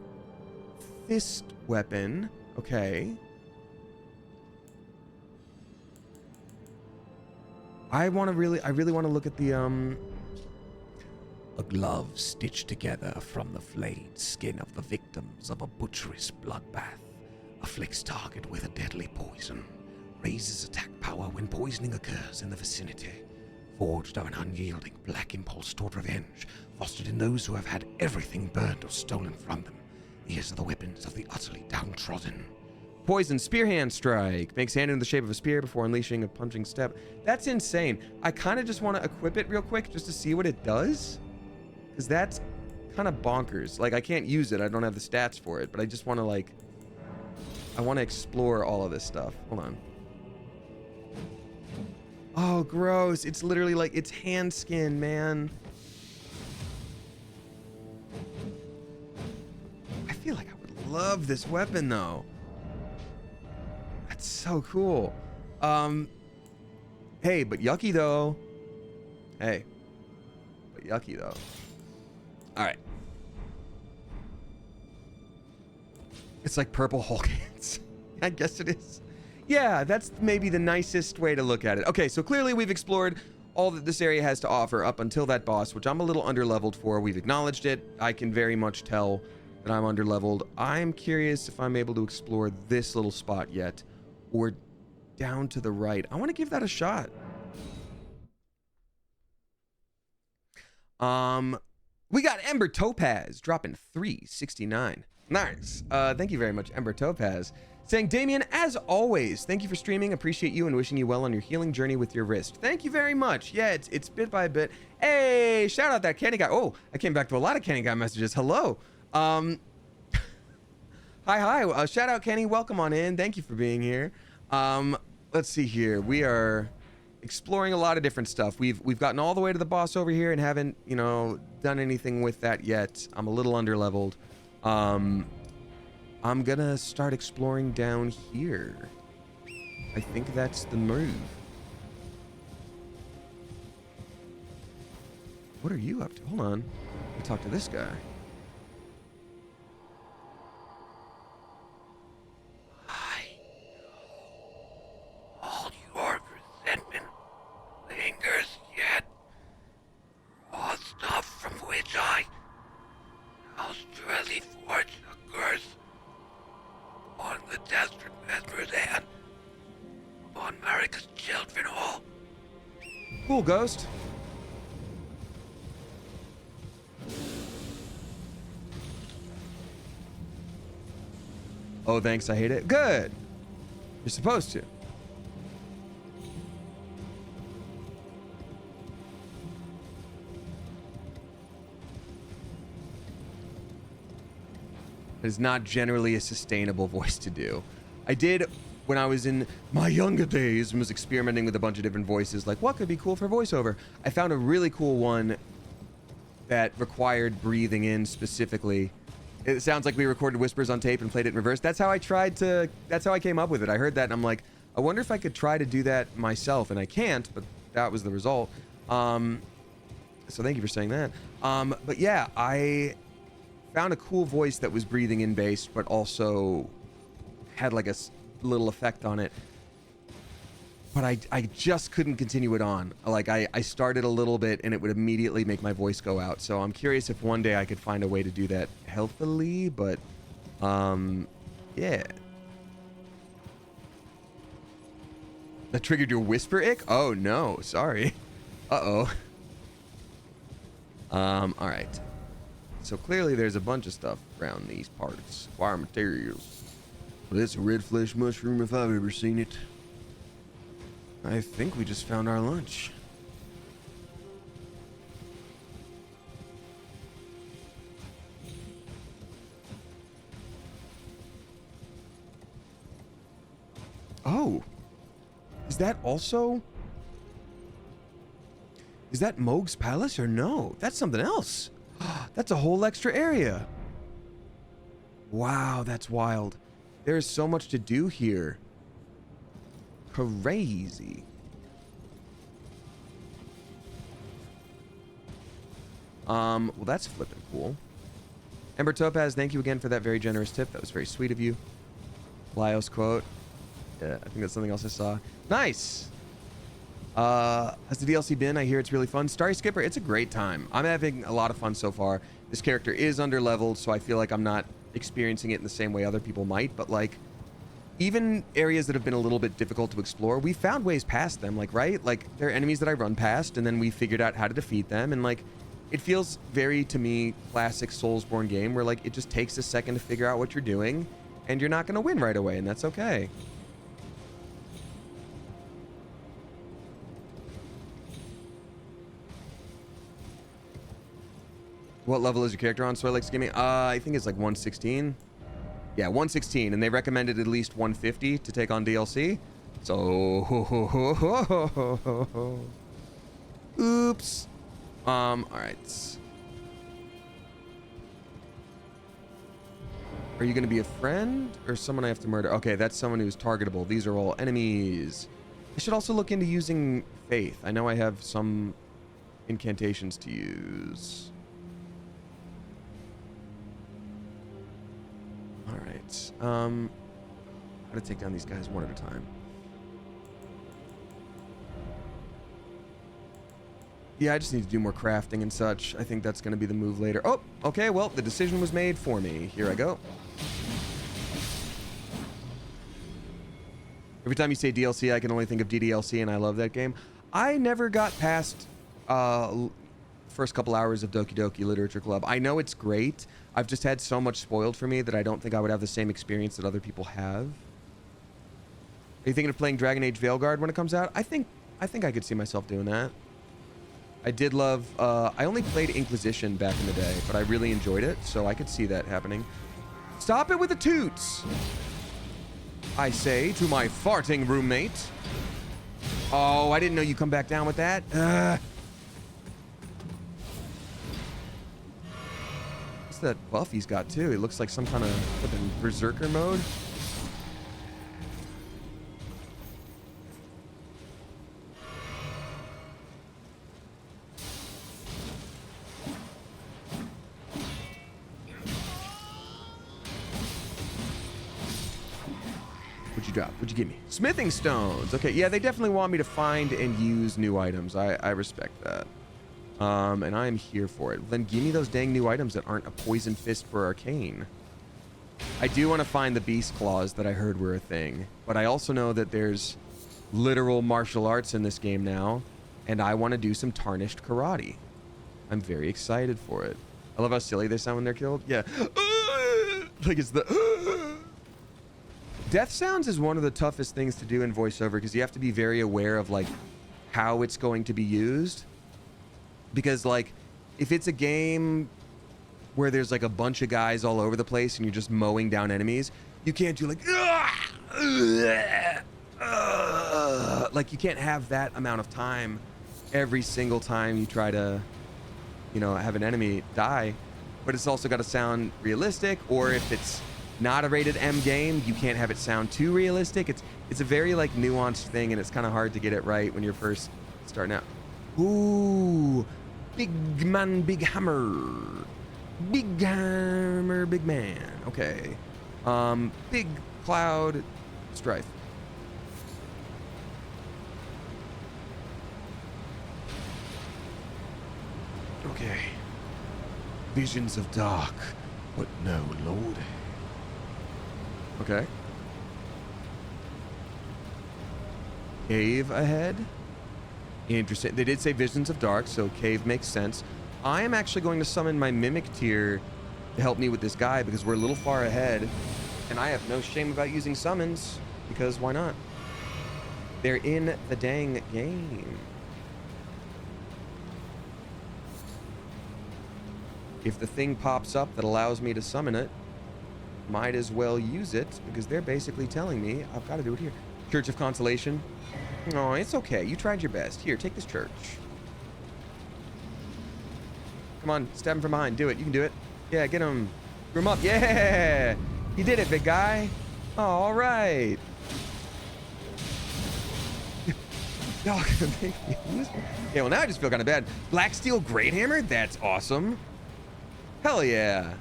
fist weapon. Okay. I really want to look at the A glove stitched together from the flayed skin of the victims of a butcherous bloodbath afflicts target with a deadly poison, raises attack power when poisoning occurs in the vicinity, forged of an unyielding black impulse toward revenge, fostered in those who have had everything burned or stolen from them. These are the weapons of the utterly downtrodden. poison spear hand strike. Makes hand in the shape of a spear before unleashing a punching step. That's insane. I kind of just want to equip it real quick just to see what it does. Because that's kind of bonkers. Like, I can't use it. I don't have the stats for it. But I just want to, like... I want to explore all of this stuff. Hold on. Oh, gross. It's literally like... It's hand skin, man. I feel like I would love this weapon, though. That's so cool. Hey, but yucky, though. Hey. But yucky, though. All right. It's like purple Hulk hands. I guess it is. Yeah, that's maybe the nicest way to look at it. Okay, so clearly we've explored all that this area has to offer up until that boss, which I'm a little underleveled for. We've acknowledged it. I can very much tell that I'm underleveled. I'm curious if I'm able to explore this little spot yet, or down to the right. I want to give that a shot. We got Ember Topaz dropping 369. Nice. Thank you very much, Ember Topaz. Saying, Damien, as always, thank you for streaming. Appreciate you and wishing you well on your healing journey with your wrist. Thank you very much. Yeah, it's bit by bit. Hey, shout out that Kenny guy. Oh, I came back to a lot of Kenny guy messages. Hello. Hi. Shout out Kenny. Welcome on in. Thank you for being here. Let's see here. We are exploring a lot of different stuff. We've gotten all the way to the boss over here and haven't, you know, done anything with that yet. I'm a little underleveled. I'm gonna start exploring down here. I think that's the move. What are you up to? Hold on. Let me talk to this guy. All your resentment lingers yet. All stuff from which I austerely forged a curse on the desperate Mesmer's hand, on America's children all. Cool, Ghost. Oh, thanks. I hate it. Good. You're supposed to. It is not generally a sustainable voice to do. I did, when I was in my younger days and was experimenting with a bunch of different voices, like what could be cool for voiceover. I found a really cool one that required breathing in specifically. It sounds like we recorded whispers on tape and played it in reverse. That's how I came up with it. I heard that and I'm like, I wonder if I could try to do that myself, and I can't, but that was the result. So thank you for saying that. But yeah, I found a cool voice that was breathing in based, but also had like a little effect on it. But I just couldn't continue it on. Like I started a little bit and it would immediately make my voice go out. So I'm curious if one day I could find a way to do that healthily, but yeah. That triggered your whisper ick? Oh no, sorry. Uh-oh. All right. So clearly there's a bunch of stuff around these parts. Fire materials. Well, it's a red flesh mushroom if I've ever seen it. I think we just found our lunch. Oh. Is that also... Is that Moog's Palace or no? That's something else. That's a whole extra area. Wow, that's wild. There's so much to do here. Crazy. Well, that's flipping cool. Ember Topaz, thank you again for that very generous tip. That was very sweet of you. Lyos quote. Yeah, I think that's something else I saw. Nice. Has the DLC been? I hear it's really fun. Starry Skipper, it's a great time. I'm having a lot of fun so far. This character is under-leveled, so I feel like I'm not experiencing it in the same way other people might, but like, even areas that have been a little bit difficult to explore, we found ways past them, like, right? Like, there are enemies that I run past, and then we figured out how to defeat them, and like, it feels very, to me, classic Soulsborne game, where like, it just takes a second to figure out what you're doing, and you're not gonna win right away, and that's okay. What level is your character on, Soylex Gaming? I think it's like 116. Yeah, 116, and they recommended at least 150 to take on DLC. So, oops. All right. Are you gonna be a friend or someone I have to murder? Okay, that's someone who's targetable. These are all enemies. I should also look into using Faith. I know I have some incantations to use. All right. How to take down these guys one at a time. Yeah, I just need to do more crafting and such. I think that's going to be the move later. Oh, okay. Well, the decision was made for me. Here I go. Every time you say DLC, I can only think of DDLC, and I love that game. I never got past first couple hours of Doki Doki Literature Club. I know it's great. I've just had so much spoiled for me that I don't think I would have the same experience that other people have. Are you thinking of playing Dragon Age Veilguard when it comes out? I think I could see myself doing that. I did love... I only played Inquisition back in the day, but I really enjoyed it, so I could see that happening. Stop it with the toots! I say to my farting roommate. Oh, I didn't know you come back down with that. What's that buff he's got, too? He looks like some kind of flipping berserker mode. What'd you drop? What'd you give me? Smithing stones. Okay, yeah, they definitely want me to find and use new items. I respect that. And I'm here for it. Then give me those dang new items that aren't a poison fist for arcane. I do want to find the beast claws that I heard were a thing, but I also know that there's literal martial arts in this game now, and I want to do some tarnished karate. I'm very excited for it. I love how silly they sound when they're killed. Yeah. Like it's the... Death sounds is one of the toughest things to do in voiceover because you have to be very aware of like how it's going to be used. Because like if it's a game where there's like a bunch of guys all over the place and you're just mowing down enemies. You can't do like, like you can't have that amount of time every single time you try to, you know, have an enemy die. But it's also got to sound realistic, or if it's not a rated M game, you can't have it sound too realistic. It's a very like nuanced thing, and it's kind of hard to get it right when you're first starting out. Ooh, big man, big hammer. Big hammer, big man. Okay. Big cloud strife. Okay. Visions of dark, but no lord. Okay. Cave ahead. Interesting. They did say visions of dark, so cave makes sense. I am actually going to summon my mimic tier to help me with this guy because we're a little far ahead, and I have no shame about using summons because why not? They're in the dang game. If the thing pops up that allows me to summon it, might as well use it because they're basically telling me I've got to do it here. Church of Consolation. Oh, it's okay. You tried your best. Here, take this church. Come on, stab him from behind. Do it. You can do it. Yeah, get him. Screw him up. Yeah! You did it, big guy. Oh, all right. Y'all gonna make me lose. Yeah, well, now I just feel kind of bad. Black Steel Great Hammer? That's awesome. Hell yeah.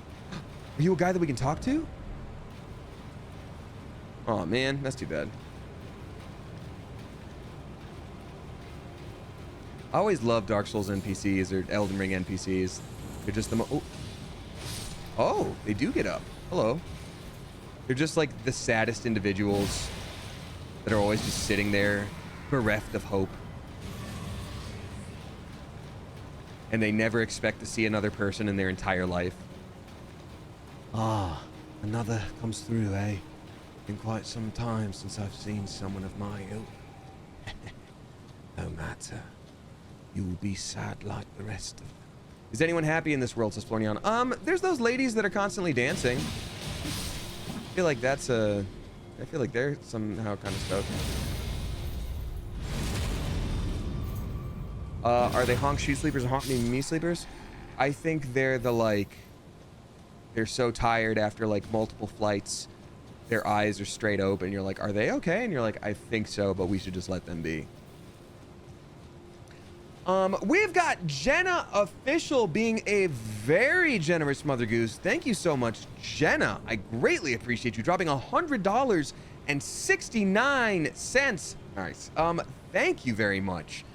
Are you a guy that we can talk to? Oh man, that's too bad. I always love Dark Souls NPCs or Elden Ring NPCs. They're just the oh, they do get up. Hello. They're just like the saddest individuals that are always just sitting there, bereft of hope. And they never expect to see another person in their entire life. Ah, another comes through, eh? Been quite some time since I've seen someone of my ilk. No matter. You will be sad like the rest of them. Is anyone happy in this world, says Florian? There's those ladies that are constantly dancing. I feel like that's I feel like they're somehow kind of stoked. Are they honk shoe sleepers and honk me sleepers? I think they're the like, they're so tired after like multiple flights, their eyes are straight open. You're like, are they okay? And you're like, I think so, but we should just let them be. We've got Jenna Official being a very generous Mother Goose. Thank you so much, Jenna. I greatly appreciate you dropping $100.69. Nice. Thank you very much.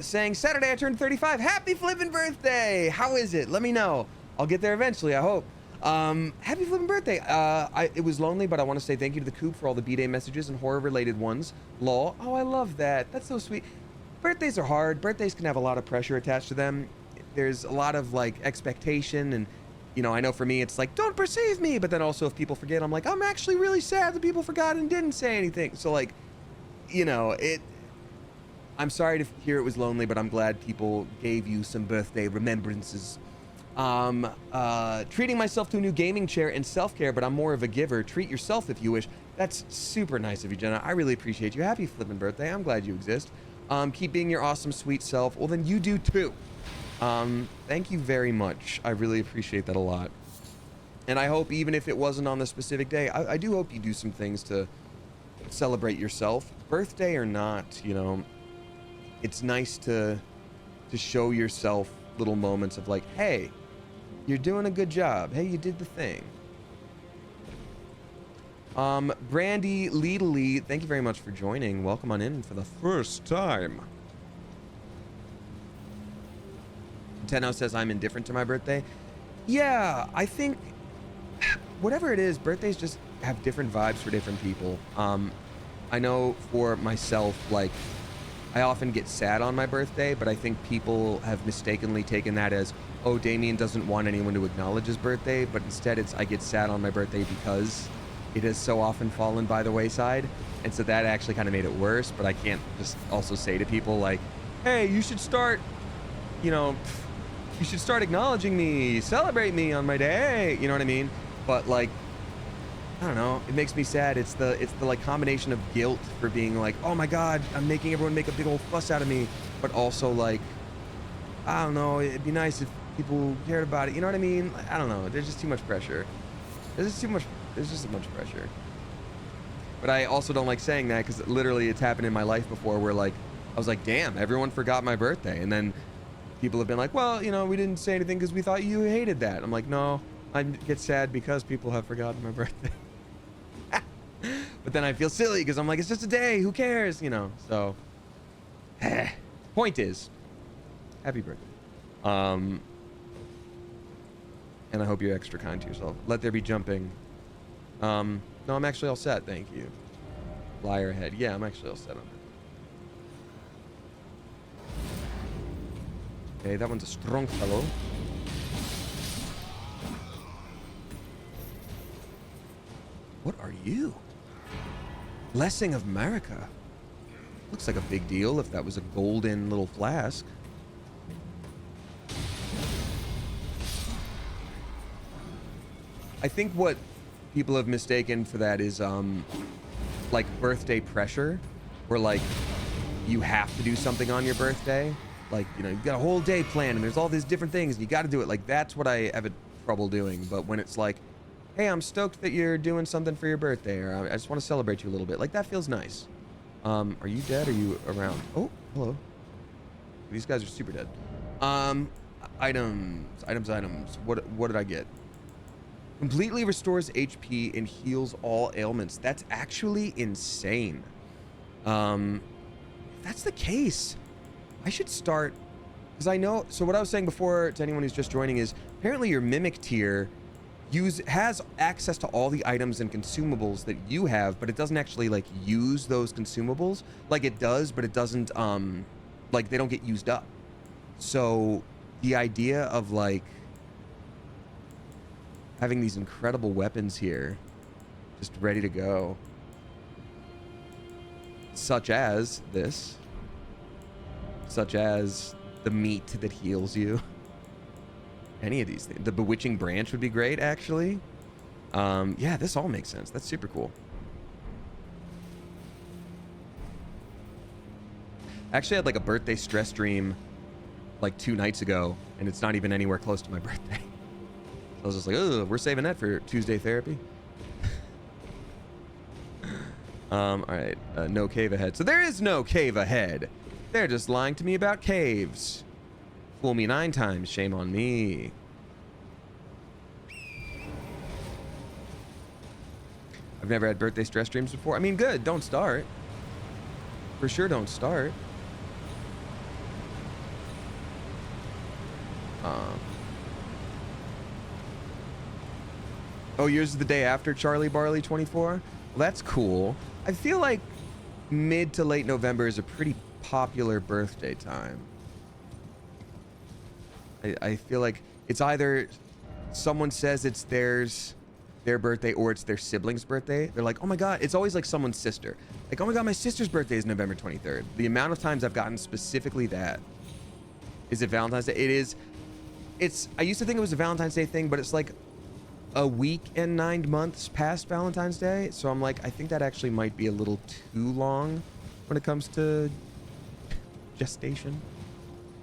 Saying Saturday I turned 35. Happy flippin' birthday. How is it? Let me know. I'll get there eventually, I hope. Happy flippin' birthday. It was lonely, but I want to say thank you to the Coop for all the B-Day messages and horror-related ones. Lol. Oh, I love that. That's so sweet. Birthdays are hard. Birthdays can have a lot of pressure attached to them. There's a lot of like expectation, and you know, I know for me it's like, don't perceive me, but then also if people forget, I'm like, I'm actually really sad that people forgot and didn't say anything. So like, you know, I'm sorry to hear it was lonely, but I'm glad people gave you some birthday remembrances. Treating myself to a new gaming chair and self-care, but I'm more of a giver. Treat yourself if you wish. That's super nice of you, Jenna. I really appreciate you. Happy flippin' birthday. I'm glad you exist. Keep being your awesome, sweet self. Well, then you do too. Thank you very much. I really appreciate that a lot. And I hope even if it wasn't on the specific day, I do hope you do some things to celebrate yourself. Birthday or not, you know, it's nice to show yourself little moments of like, hey, you're doing a good job. Hey, you did the thing. Brandy Leedley, thank you very much for joining. Welcome on in for the first time. Tenno says I'm indifferent to my birthday. Yeah, I think whatever it is, birthdays just have different vibes for different people. I know for myself, like, I often get sad on my birthday, but I think people have mistakenly taken that as, oh, Damien doesn't want anyone to acknowledge his birthday, but instead it's I get sad on my birthday because it has so often fallen by the wayside, and so that actually kind of made it worse. But I can't just also say to people like, hey, you should start, you know, you should start acknowledging me, celebrate me on my day. You know what I mean? But like, I don't know. It makes me sad. It's the like combination of guilt for being like, oh my God, I'm making everyone make a big old fuss out of me. But also like, I don't know. It'd be nice if people cared about it. You know what I mean? I don't know. There's just too much pressure. There's just a bunch of pressure. But I also don't like saying that because literally it's happened in my life before where like, I was like, damn, everyone forgot my birthday. And then people have been like, well, you know, we didn't say anything because we thought you hated that. I'm like, no, I get sad because people have forgotten my birthday. But then I feel silly because I'm like, it's just a day. Who cares? You know, so. Point is, happy birthday. And I hope you're extra kind to yourself. Let there be jumping. No, I'm actually all set. Thank you. Liar head. Yeah, I'm actually all set on that. Okay, that one's a strong fellow. What are you? Blessing of Marika. Looks like a big deal if that was a golden little flask. I think what people have mistaken for that is like birthday pressure, where like you have to do something on your birthday. Like, you know, you've got a whole day planned and there's all these different things and you got to do it. Like, that's what I have trouble doing. But when it's like, hey, I'm stoked that you're doing something for your birthday, or I just want to celebrate you a little bit. Like, that feels nice. Are you dead? Or are you around? Oh, hello. These guys are super dead. Items. What did I get? Completely restores HP and heals all ailments. That's actually insane. If that's the case, I should start, because I know, so what I was saying before to anyone who's just joining is apparently your mimic tier has access to all the items and consumables that you have, but it doesn't actually like use those consumables. Like it does, but it doesn't like they don't get used up. So the idea of like having these incredible weapons here just ready to go, such as this, such as the meat that heals you. Any of these things. The bewitching branch would be great, actually. Yeah, this all makes sense. That's super cool. I actually had like a birthday stress dream like 2 nights ago, and it's not even anywhere close to my birthday. So I was just like, oh, we're saving that for Tuesday therapy. All right, no cave ahead. So there is no cave ahead. They're just lying to me about caves. Fool me 9 times, shame on me. I've never had birthday stress dreams before. I mean, good, don't start. For sure, don't start. Oh, yours is the day after Charlie Barley 24? Well, that's cool. I feel like mid to late November is a pretty popular birthday time. I feel like it's either someone says it's their birthday or it's their sibling's birthday. They're like, oh my God, it's always like someone's sister. Like, oh my God, my sister's birthday is November 23rd. The amount of times I've gotten specifically that. Is it Valentine's Day? It is. I used to think it was a Valentine's Day thing, but it's like a week and 9 months past Valentine's Day. So I'm like, I think that actually might be a little too long when it comes to gestation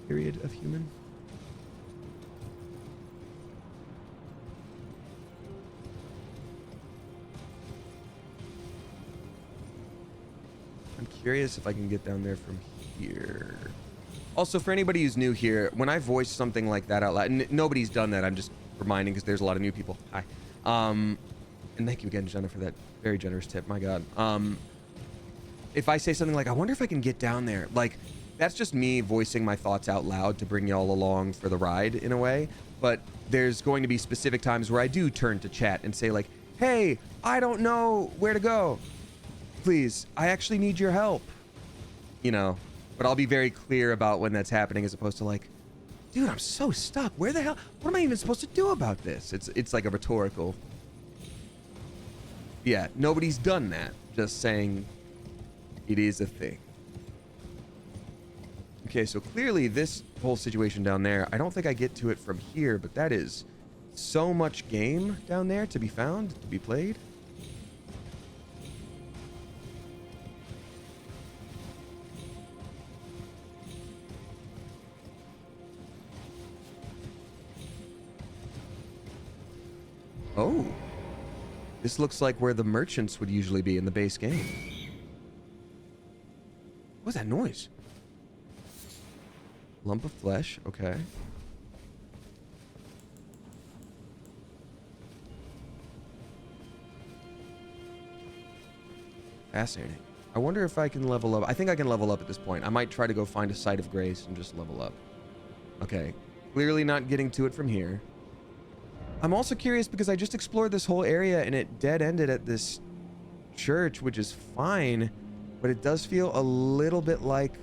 period of human. I'm curious if I can get down there from here. Also, for anybody who's new here, when I voice something like that out loud, nobody's done that. I'm just reminding because there's a lot of new people. Hi. And thank you again, Jenna, for that very generous tip. My God. If I say something like, I wonder if I can get down there, like, that's just me voicing my thoughts out loud to bring y'all along for the ride in a way. But there's going to be specific times where I do turn to chat and say like, hey, I don't know where to go. Please, I actually need your help. You know, but I'll be very clear about when that's happening as opposed to like, dude, I'm so stuck. Where the hell? What am I even supposed to do about this? It's like a rhetorical. Yeah, nobody's done that. Just saying it is a thing. Okay, so clearly this whole situation down there, I don't think I get to it from here, but that is so much game down there to be found, to be played. Oh, this looks like where the merchants would usually be in the base game. What's that noise? Lump of flesh, okay. Fascinating. I wonder if I can level up. I think I can level up at this point. I might try to go find a site of grace and just level up. Okay, clearly not getting to it from here. I'm also curious because I just explored this whole area and it dead-ended at this church, which is fine, but it does feel a little bit like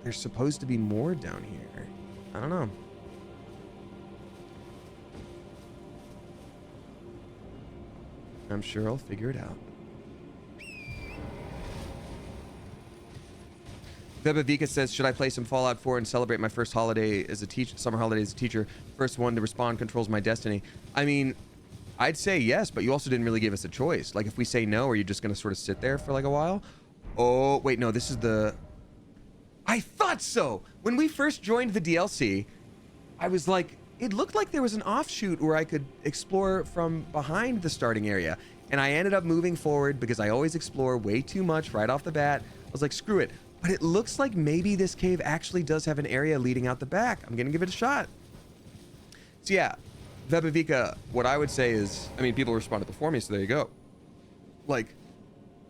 there's supposed to be more down here. I don't know. I'm sure I'll figure it out. Vebavika says, should I play some Fallout 4 and celebrate my first holiday as a teacher, summer holiday as a teacher? First one to respond controls my destiny. I mean, I'd say yes, but you also didn't really give us a choice. Like, if we say no, are you just going to sort of sit there for like a while? Oh, wait, no, this is the... I thought so! When we first joined the DLC, I was like, it looked like there was an offshoot where I could explore from behind the starting area. And I ended up moving forward because I always explore way too much right off the bat. I was like, screw it. But it looks like maybe this cave actually does have an area leading out the back. I'm gonna give it a shot. So yeah, Vebavika, what I would say is, I mean, people responded before me, so there you go. Like,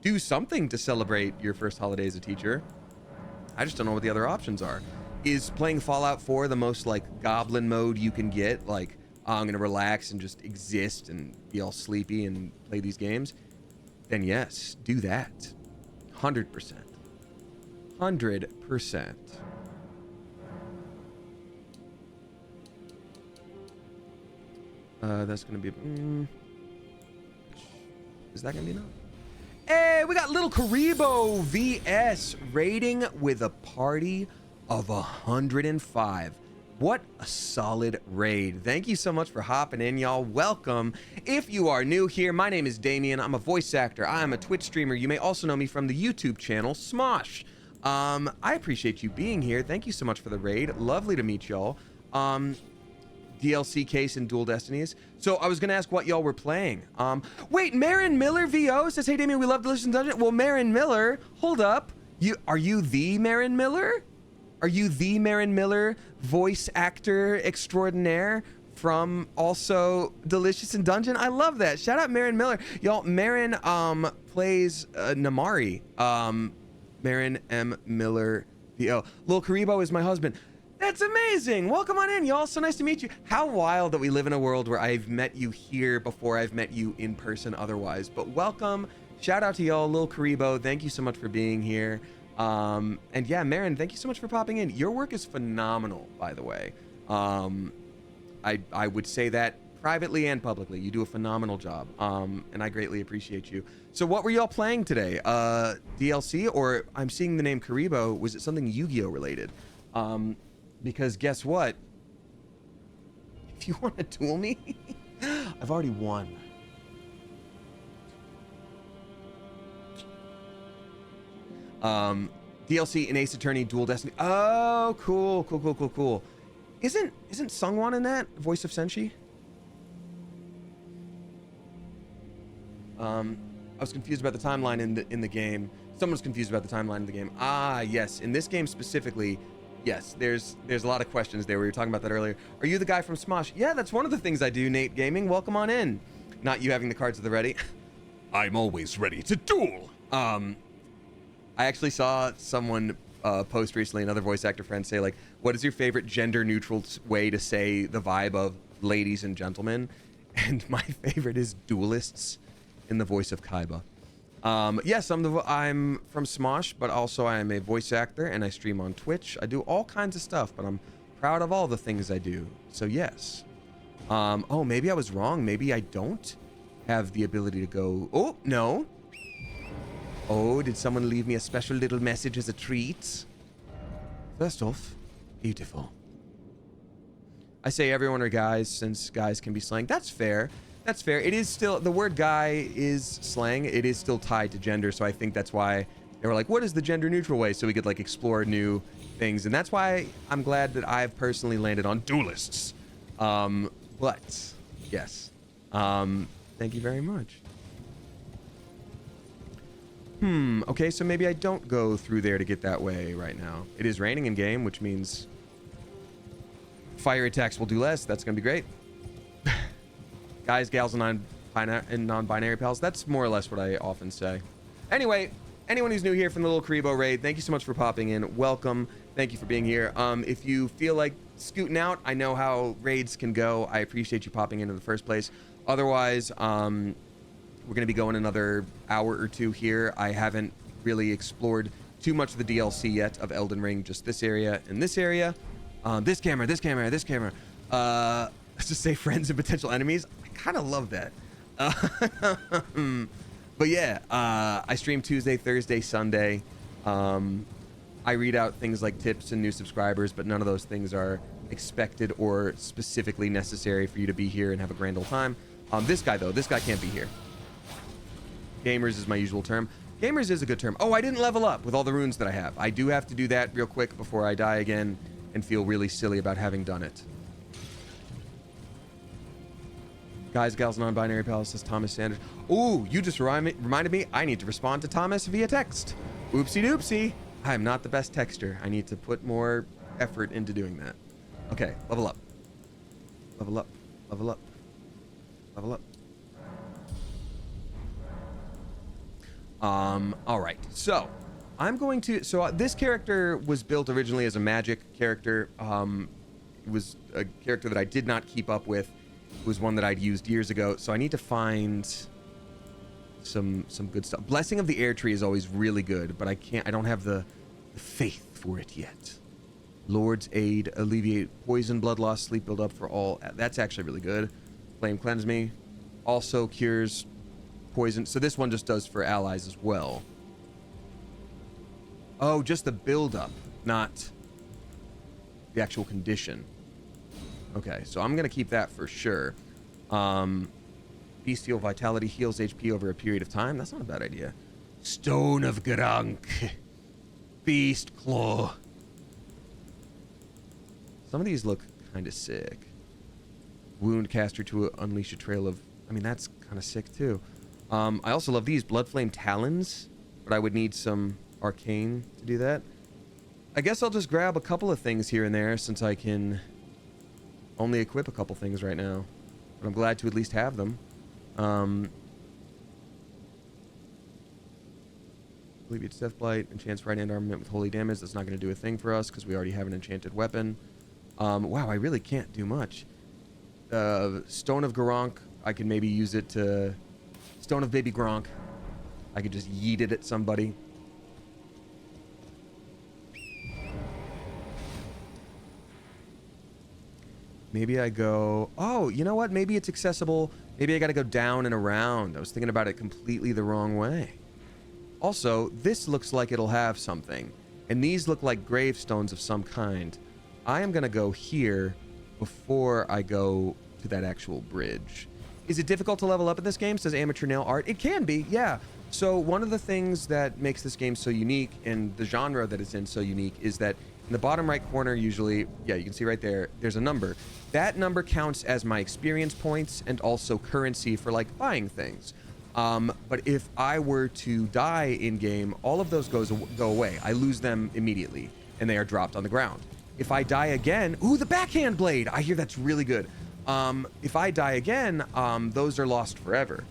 do something to celebrate your first holiday as a teacher. I just don't know what the other options are. Is playing Fallout 4 the most like goblin mode you can get? Like, oh, I'm gonna relax and just exist and be all sleepy and play these games? Then yes, do that. 100%. 100%. That's gonna be. Is that gonna be enough? Hey, we got little Karibo VS raiding with a party of 105. What a solid raid. Thank you so much for hopping in, y'all. Welcome. If you are new here, my name is Damien. I'm a voice actor. I am a Twitch streamer. You may also know me from the YouTube channel Smosh. I appreciate you being here. Thank you so much for the raid. Lovely to meet y'all. DLC case and Dual Destinies. So I was gonna ask what y'all were playing. Wait, Marin Miller VO says, hey Damien, we love to listen to Dungeon. Well, Marin Miller, hold up. Are you the Marin Miller? Are you the Marin Miller voice actor extraordinaire from also Delicious in Dungeon? I love that. Shout out Marin Miller. Y'all, Marin plays Namari. Marin M. Miller VO. Lil Karibo is my husband. That's amazing. Welcome on in, y'all. So nice to meet you. How wild that we live in a world where I've met you here before I've met you in person otherwise. But welcome. Shout out to y'all, Lil Karibo. Thank you so much for being here. And yeah, Marin, thank you so much for popping in. Your work is phenomenal, by the way. I would say that privately and publicly. You do a phenomenal job, and I greatly appreciate you. So what were y'all playing today? DLC, or I'm seeing the name Karibo. Was it something Yu-Gi-Oh related? Because guess what? If you want to duel me, I've already won. DLC in Ace Attorney Dual Destiny. Oh, cool. Isn't Sungwon in that? Voice of Senshi? I was confused about the timeline in the game. Someone's confused about the timeline in the game. Ah, yes. In this game specifically, yes, there's a lot of questions there. We were talking about that earlier. Are you the guy from Smosh? Yeah, that's one of the things I do, Nate Gaming. Welcome on in. Not you having the cards at the ready. I'm always ready to duel. I actually saw someone post recently, another voice actor friend, say, like, what is your favorite gender neutral way to say the vibe of ladies and gentlemen? And my favorite is duelists in the voice of Kaiba. Yes, I'm from Smosh, but also I am a voice actor and I stream on Twitch. I do all kinds of stuff, but I'm proud of all the things I do. So yes. Oh, maybe I was wrong. Maybe I don't have the ability to go. Oh, no. Oh, did someone leave me a special little message as a treat? First off, beautiful. I say everyone are guys since guys can be slang. That's fair. That's fair. It is still, the word guy is slang. It is still tied to gender. So I think that's why they were like, what is the gender neutral way? So we could like explore new things. And that's why I'm glad that I've personally landed on duelists. But yes. Thank you very much. Okay, so maybe I don't go through there to get that way right now. It is raining in game, which means fire attacks will do less. That's gonna be great. Guys, gals, and non-binary pals. That's more or less what I often say. Anyway, anyone who's new here from the little Karibo raid, thank you so much for popping in. Welcome. Thank you for being here. If you feel like scooting out, I know how raids can go. I appreciate you popping in the first place. Otherwise, we're going to be going another hour or two here. I haven't really explored too much of the DLC yet of Elden Ring, just this area and this area. This camera. Let's just say friends and potential enemies. I kind of love that. But yeah, I stream Tuesday, Thursday, Sunday. I read out things like tips and new subscribers, but none of those things are expected or specifically necessary for you to be here and have a grand old time. This guy, though, this guy can't be here. Gamers is my usual term. Gamers is a good term. Oh, I didn't level up with all the runes that I have. I do have to do that real quick before I die again and feel really silly about having done it. Guys, gals, non-binary pals, says Thomas Sanders. Ooh, you just reminded me I need to respond to Thomas via text. Oopsie doopsie. I am not the best texter. I need to put more effort into doing that. Okay, level up. Level up. Level up. Level up. All right. So, I'm going to... So, this character was built originally as a magic character. It was a character that I did not keep up with. It was one that I'd used years ago. So, I need to find some good stuff. Blessing of the Air Tree is always really good, but I don't have the faith for it yet. Lord's Aid, alleviate poison, blood loss, sleep build up for all. That's actually really good. Flame cleanse me. Also cures poison. So this one just does for allies as well. Oh, just the build up, not the actual condition. Okay, so I'm gonna keep that for sure. Bestial vitality heals HP over a period of time. That's not a bad idea. Stone of Grank. Beast claw. Some of these look kind of sick. Wound caster to unleash a trail of... I mean, that's kind of sick too. I also love these blood flame talons, but I would need some arcane to do that. I guess I'll just grab a couple of things here and there since I can only equip a couple things right now. But I'm glad to at least have them. Alleviates Death Blight, enchants right hand armament with holy damage. That's not going to do a thing for us because we already have an enchanted weapon. Wow, I really can't do much. Stone of Gronk, I can maybe use it to... Stone of Baby Gronk. I could just yeet it at somebody. Maybe I go... Oh, you know what? Maybe it's accessible. Maybe I got to go down and around. I was thinking about it completely the wrong way. Also, this looks like it'll have something. And these look like gravestones of some kind. I am going to go here before I go to that actual bridge. Is it difficult to level up in this game? Says Amateur Nail Art. It can be, yeah. So one of the things that makes this game so unique and the genre that it's in so unique is that in the bottom right corner, usually, yeah, you can see right there, there's a number. That number counts as my experience points and also currency for like buying things. But if I were to die in game, all of those go away. I lose them immediately and they are dropped on the ground. If I die again, ooh, the backhand blade. I hear that's really good. If I die again, those are lost forever.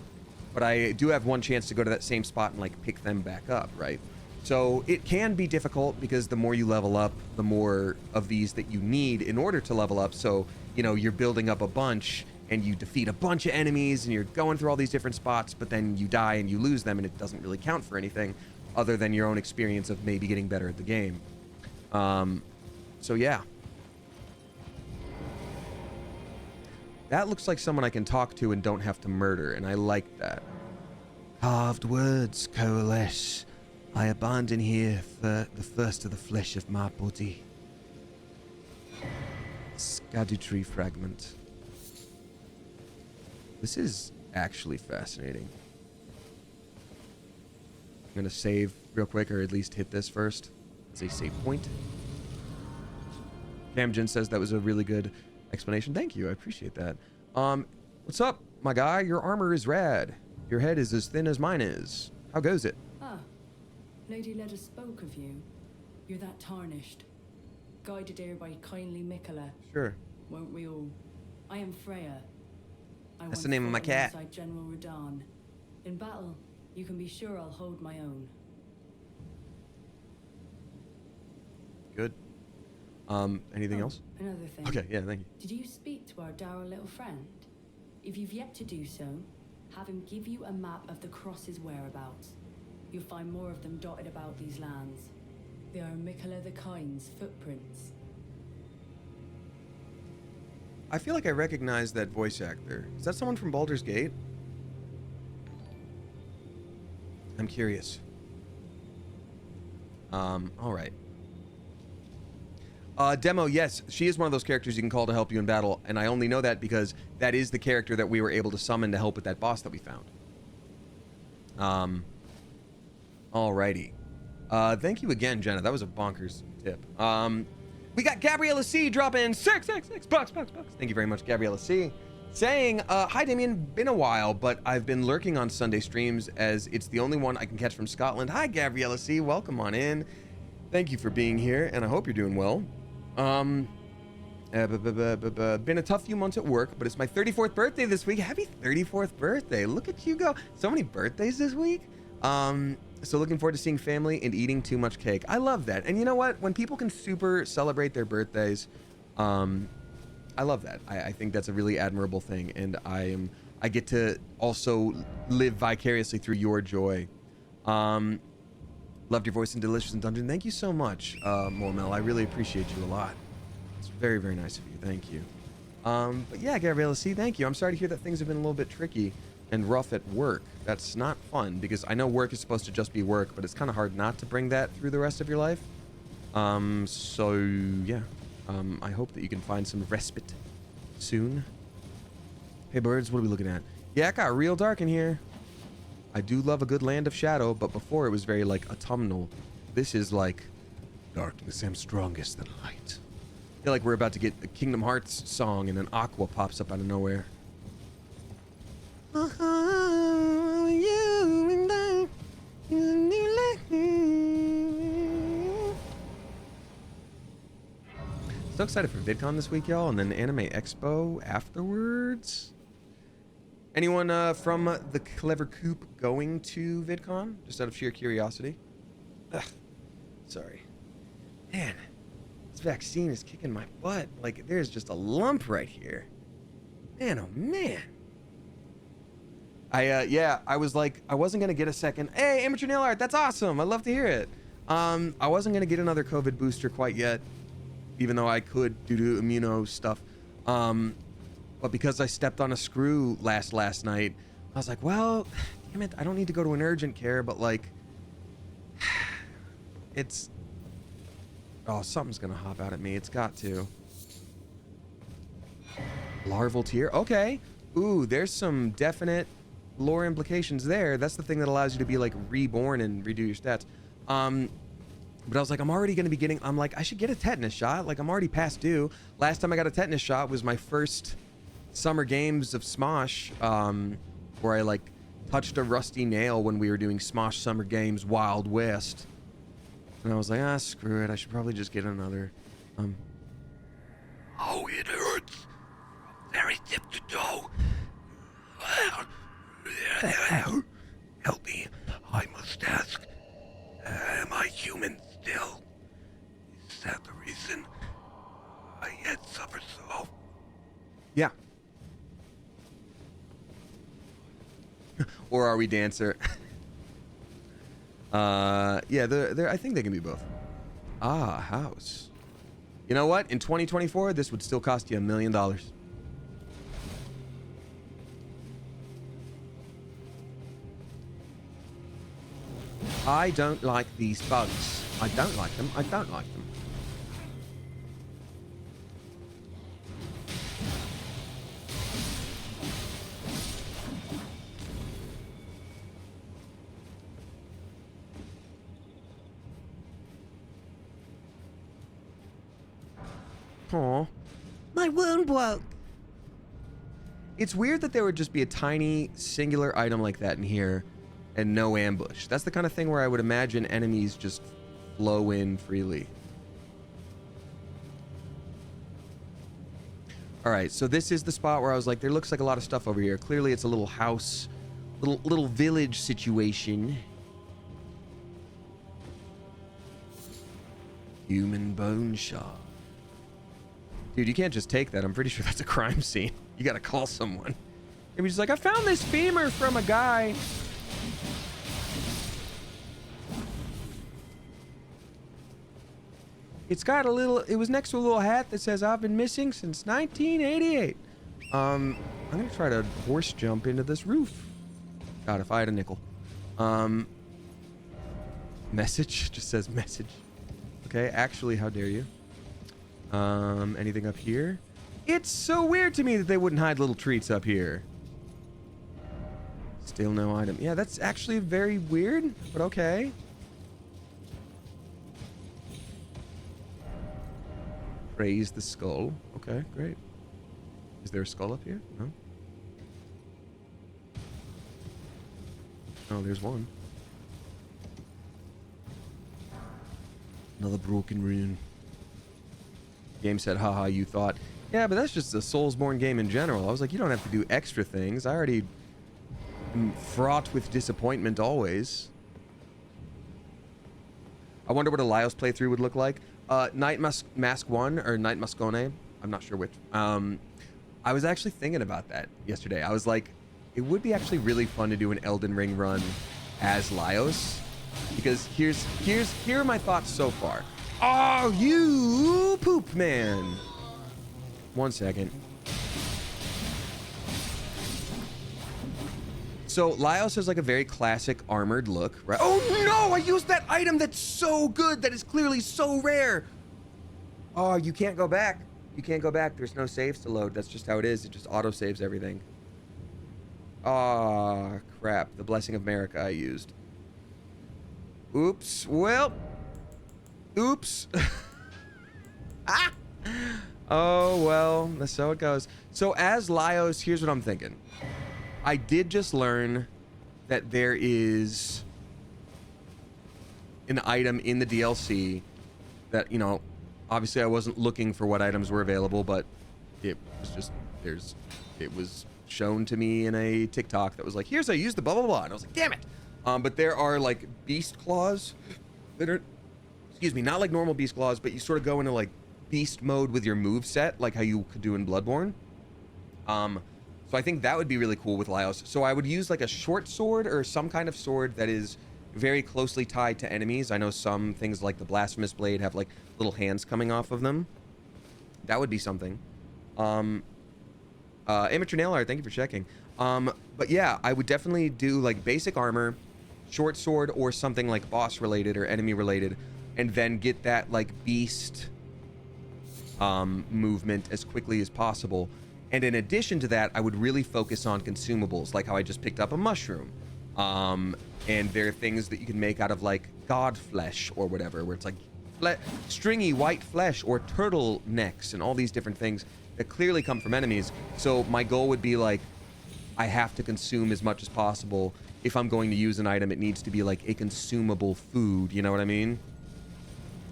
But I do have one chance to go to that same spot and like pick them back up, right? So it can be difficult because the more you level up, the more of these that you need in order to level up. So, you know, you're building up a bunch and you defeat a bunch of enemies and you're going through all these different spots, but then you die and you lose them and it doesn't really count for anything other than your own experience of maybe getting better at the game. So yeah. That looks like someone I can talk to and don't have to murder, and I like that. Carved words coalesce. I abandon here for the first of the flesh of my body. Gadu tree fragment. This is actually fascinating. I'm gonna save real quick, or at least hit this first as a save point. Camjin says that was a really good explanation. Thank you, I appreciate that. What's up, my guy? Your armor is rad. Your head is as thin as mine is. How goes it? Ah, Lady Leda spoke of you. You're that Tarnished. Guided here by kindly Mikola. Sure. Won't we all? I am Freya. That's the name of my cat. Alongside General Radahn. In battle, you can be sure I'll hold my own. Good. Anything else? Another thing. Okay, yeah, thank you. Did you speak to our dour little friend? If you've yet to do so, have him give you a map of the Cross's whereabouts. You'll find more of them dotted about these lands. They are Mikola the Kind's footprints. I feel like I recognize that voice actor. Is that someone from Baldur's Gate? I'm curious. All right. Demo, yes, she is one of those characters you can call to help you in battle, and I only know that because that is the character that we were able to summon to help with that boss that we found. Alrighty. Thank you again, Jenna. That was a bonkers tip. We got Gabriella C dropping six bucks. Thank you very much, Gabriella C. Saying, hi Damien, been a while, but I've been lurking on Sunday streams as it's the only one I can catch from Scotland. Hi Gabriella C, welcome on in. Thank you for being here, and I hope you're doing well. Been a tough few months at work, but it's my 34th birthday this week. Happy 34th birthday. Look at you go. So many birthdays this week. So looking forward to seeing family and eating too much cake. I love that. And you know what? When people can super celebrate their birthdays, I love that. I think that's a really admirable thing, and I get to also live vicariously through your joy. Loved your voice in Delicious and Dungeon. Thank you so much, Momel. I really appreciate you a lot. It's very, very nice of you. Thank you. But yeah, Gabriella C, thank you. I'm sorry to hear that things have been a little bit tricky and rough at work. That's not fun, because I know work is supposed to just be work, but it's kind of hard not to bring that through the rest of your life. So yeah, I hope that you can find some respite soon. Hey birds, what are we looking at? Yeah, it got real dark in here. I do love a good Land of Shadow, but before it was very like autumnal. This is like darkness am strongest than light. I feel like we're about to get a Kingdom Hearts song and an Aqua pops up out of nowhere. So excited for VidCon this week, y'all, and then Anime Expo afterwards. Anyone from the Clever Coop going to VidCon? Just out of sheer curiosity. Ugh, sorry. Man, this vaccine is kicking my butt. Like, there's just a lump right here. Man, oh man. I was like, I wasn't going to get a second. Hey, Amateur Nail Art, that's awesome. I love to hear it. I wasn't going to get another COVID booster quite yet, even though I could due to immuno stuff. But because I stepped on a screw last night, I was like, well, damn it, I don't need to go to an urgent care, but like, it's, oh, something's gonna hop out at me. It's got to. Larval tear, okay. Ooh, there's some definite lore implications there. That's the thing that allows you to be like reborn and redo your stats. But I was like, I'm already gonna be getting, I'm like, I should get a tetanus shot. Like, I'm already past due. Last time I got a tetanus shot was my first Summer Games of Smosh, where I like touched a rusty nail when we were doing Smosh Summer Games Wild West, and I was like, ah, screw it, I should probably just get another. Oh, it hurts. Very tip to toe. Help me. I must ask. Am I human still? Is that the reason I yet suffer so? Yeah. Or are we Dancer? Yeah, I think they can be both. Ah, house. You know what? In 2024, this would still cost you $1 million. I don't like these bugs. I don't like them. I don't like them. Aw. My wound broke. It's weird that there would just be a tiny singular item like that in here and no ambush. That's the kind of thing where I would imagine enemies just flow in freely. All right, so this is the spot where I was like, there looks like a lot of stuff over here. Clearly it's a little house, little village situation. Human bone shard. Dude, you can't just take that. I'm pretty sure that's a crime scene. You gotta call someone. Maybe just like, I found this femur from a guy. It's got a little, it was next to a little hat that says, I've been missing since 1988. I'm gonna try to horse jump into this roof. God, if I had a nickel. Message, just says message. Okay, actually, how dare you? Anything up here? It's so weird to me that they wouldn't hide little treats up here. Still no item. Yeah, that's actually very weird, but okay. Praise the skull. Okay, great. Is there a skull up here? No. Oh, there's one. Another broken rune. Game said, haha, you thought. Yeah, but that's just a Soulsborne game in general. I was like, you don't have to do extra things. I already am fraught with disappointment always. I wonder what a Laios playthrough would look like. Night Mask 1 or Night Moscone. I'm not sure which. I was actually thinking about that yesterday. I was like, it would be actually really fun to do an Elden Ring run as Laios. Because here are my thoughts so far. Oh, you poop man. 1 second. So Laios has like a very classic armored look, right? Oh no, I used that item that's so good, that is clearly so rare. Oh, you can't go back. You can't go back. There's no saves to load. That's just how it is. It just auto saves everything. Oh, crap. The Blessing of Marika I used. Oops. Well. Oops. Ah! Oh, well. That's so it goes. So as Laios, here's what I'm thinking. I did just learn that there is an item in the DLC that, you know, obviously I wasn't looking for what items were available, but it was just, it was shown to me in a TikTok that was like, here's how you use the blah, blah, blah. And I was like, damn it. But there are like beast claws that are, excuse me, not like normal beast claws, but you sort of go into like beast mode with your move set, like how you could do in Bloodborne. So I think that would be really cool with Laios. So I would use like a short sword or some kind of sword that is very closely tied to enemies. I know some things like the Blasphemous Blade have like little hands coming off of them. That would be something. Amateur Nail Art, thank you for checking. But yeah, I would definitely do like basic armor, short sword, or something like boss related or enemy related, and then get that like beast movement as quickly as possible. And in addition to that, I would really focus on consumables, like how I just picked up a mushroom. And there are things that you can make out of like god flesh or whatever, where it's like stringy white flesh or turtle necks and all these different things that clearly come from enemies. So my goal would be like, I have to consume as much as possible. If I'm going to use an item, it needs to be like a consumable food. You know what I mean?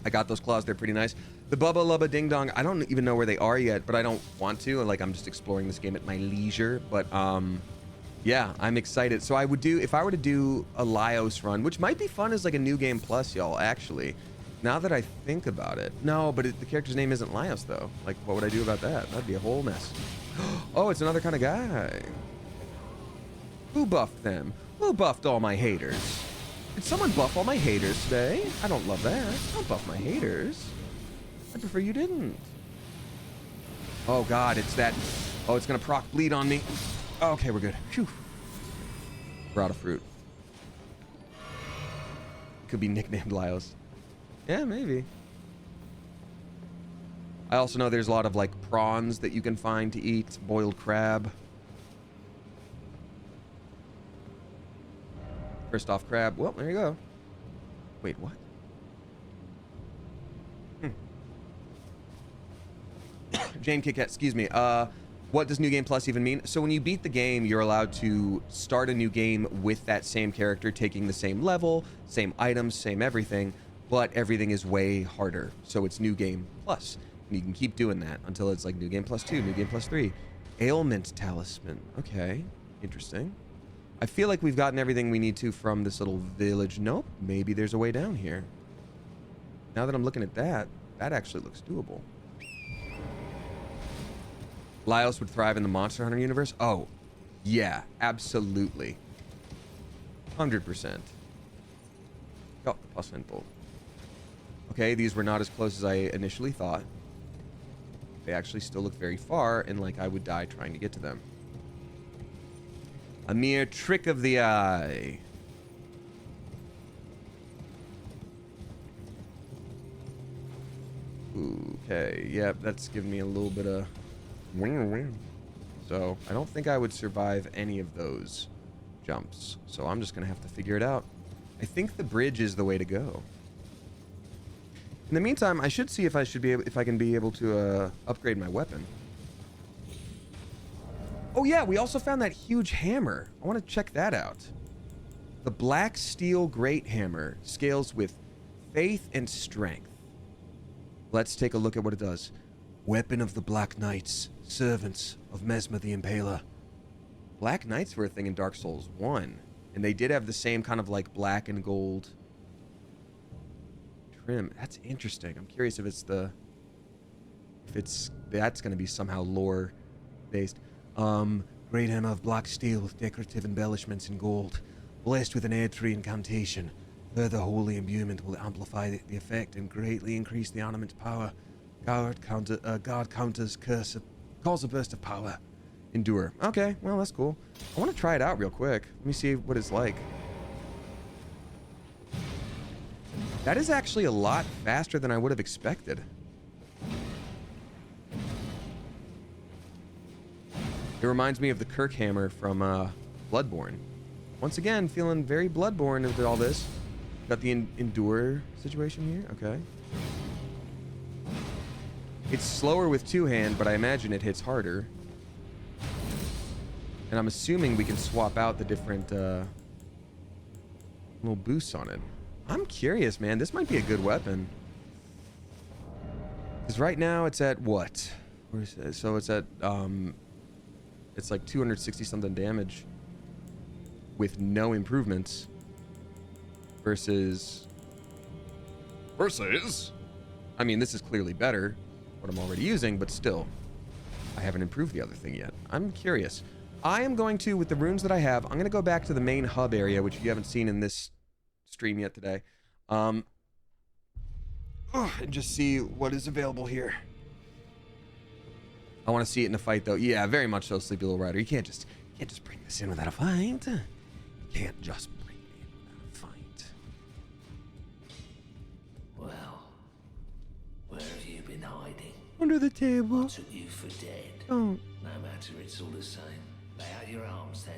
I got those claws. They're pretty nice. The Bubba Lubba Ding Dong, I don't even know where they are yet, but I don't want to. Like, I'm just exploring this game at my leisure. But, yeah, I'm excited. So I would do, if I were to do a Laios run, which might be fun as like a new game plus, y'all, actually. Now that I think about it. No, but the character's name isn't Laios, though. Like, what would I do about that? That'd be a whole mess. Oh, it's another kind of guy. Who buffed them? Who buffed all my haters? Did someone buff all my haters today? I don't love that. Don't buff my haters. I prefer you didn't. Oh, God, it's that. Oh, it's going to proc bleed on me. Oh, okay, we're good. Phew. We're out of fruit. Could be nicknamed Laios. Yeah, maybe. I also know there's a lot of, like, prawns that you can find to eat. Boiled crab. First off crab. Well, there you go. Wait, what? Jane Kit Kat, excuse me. What does New Game Plus even mean? So when you beat the game, you're allowed to start a new game with that same character, taking the same level, same items, same everything, but everything is way harder. So it's New Game Plus. And you can keep doing that until it's like New Game Plus 2, New Game Plus 3. Ailment Talisman. Okay, interesting. I feel like we've gotten everything we need to from this little village. Nope, maybe there's a way down here. Now that I'm looking at that, that actually looks doable. Laios would thrive in the Monster Hunter universe? Oh, yeah, absolutely. 100%. Oh, plus info. Okay, these were not as close as I initially thought. They actually still look very far, and like I would die trying to get to them. A mere trick of the eye. Okay, yep, that's giving me a little bit of... So, I don't think I would survive any of those jumps. So I'm just going to have to figure it out. I think the bridge is the way to go. In the meantime, I should see if I can be able to upgrade my weapon. Oh yeah, we also found that huge hammer. I want to check that out. The Black Steel Great Hammer scales with faith and strength. Let's take a look at what it does. Weapon of the Black Knights, servants of Mesmer the Impaler. Black Knights were a thing in Dark Souls 1, and they did have the same kind of like black and gold trim. That's interesting. I'm curious if that's going to be somehow lore based. Great hammer of black steel with decorative embellishments in gold, blessed with an air tree incantation. Further holy imbuement will amplify the effect and greatly increase the ornament's power. Guard counters curse, calls a burst of power. Endure. Okay, well that's cool. I want to try it out real quick. Let me see what it's like. That is actually a lot faster than I would have expected. It reminds me of the Kirk hammer from Bloodborne. Once again, feeling very Bloodborne with all this. Got the endure situation here. Okay. It's slower with two-hand, but I imagine it hits harder. And I'm assuming we can swap out the different little boosts on it. I'm curious, man. This might be a good weapon. Because right now it's at what? Where is it? So it's at it's like 260 something damage with no improvements versus I mean, this is clearly better what I'm already using, but still I haven't improved the other thing yet. I'm curious. I am going to, with the runes that I have, I'm going to go back to the main hub area, which you haven't seen in this stream yet today, and just see what is available here. I want to see it in a fight, though. Yeah, very much so, Sleepy Little Rider. You can't just bring this in without a fight. You can't just bring it in without a fight. Well, where have you been hiding? Under the table. I took you for dead. Don't. No matter, it's all the same. Lay out your arms then.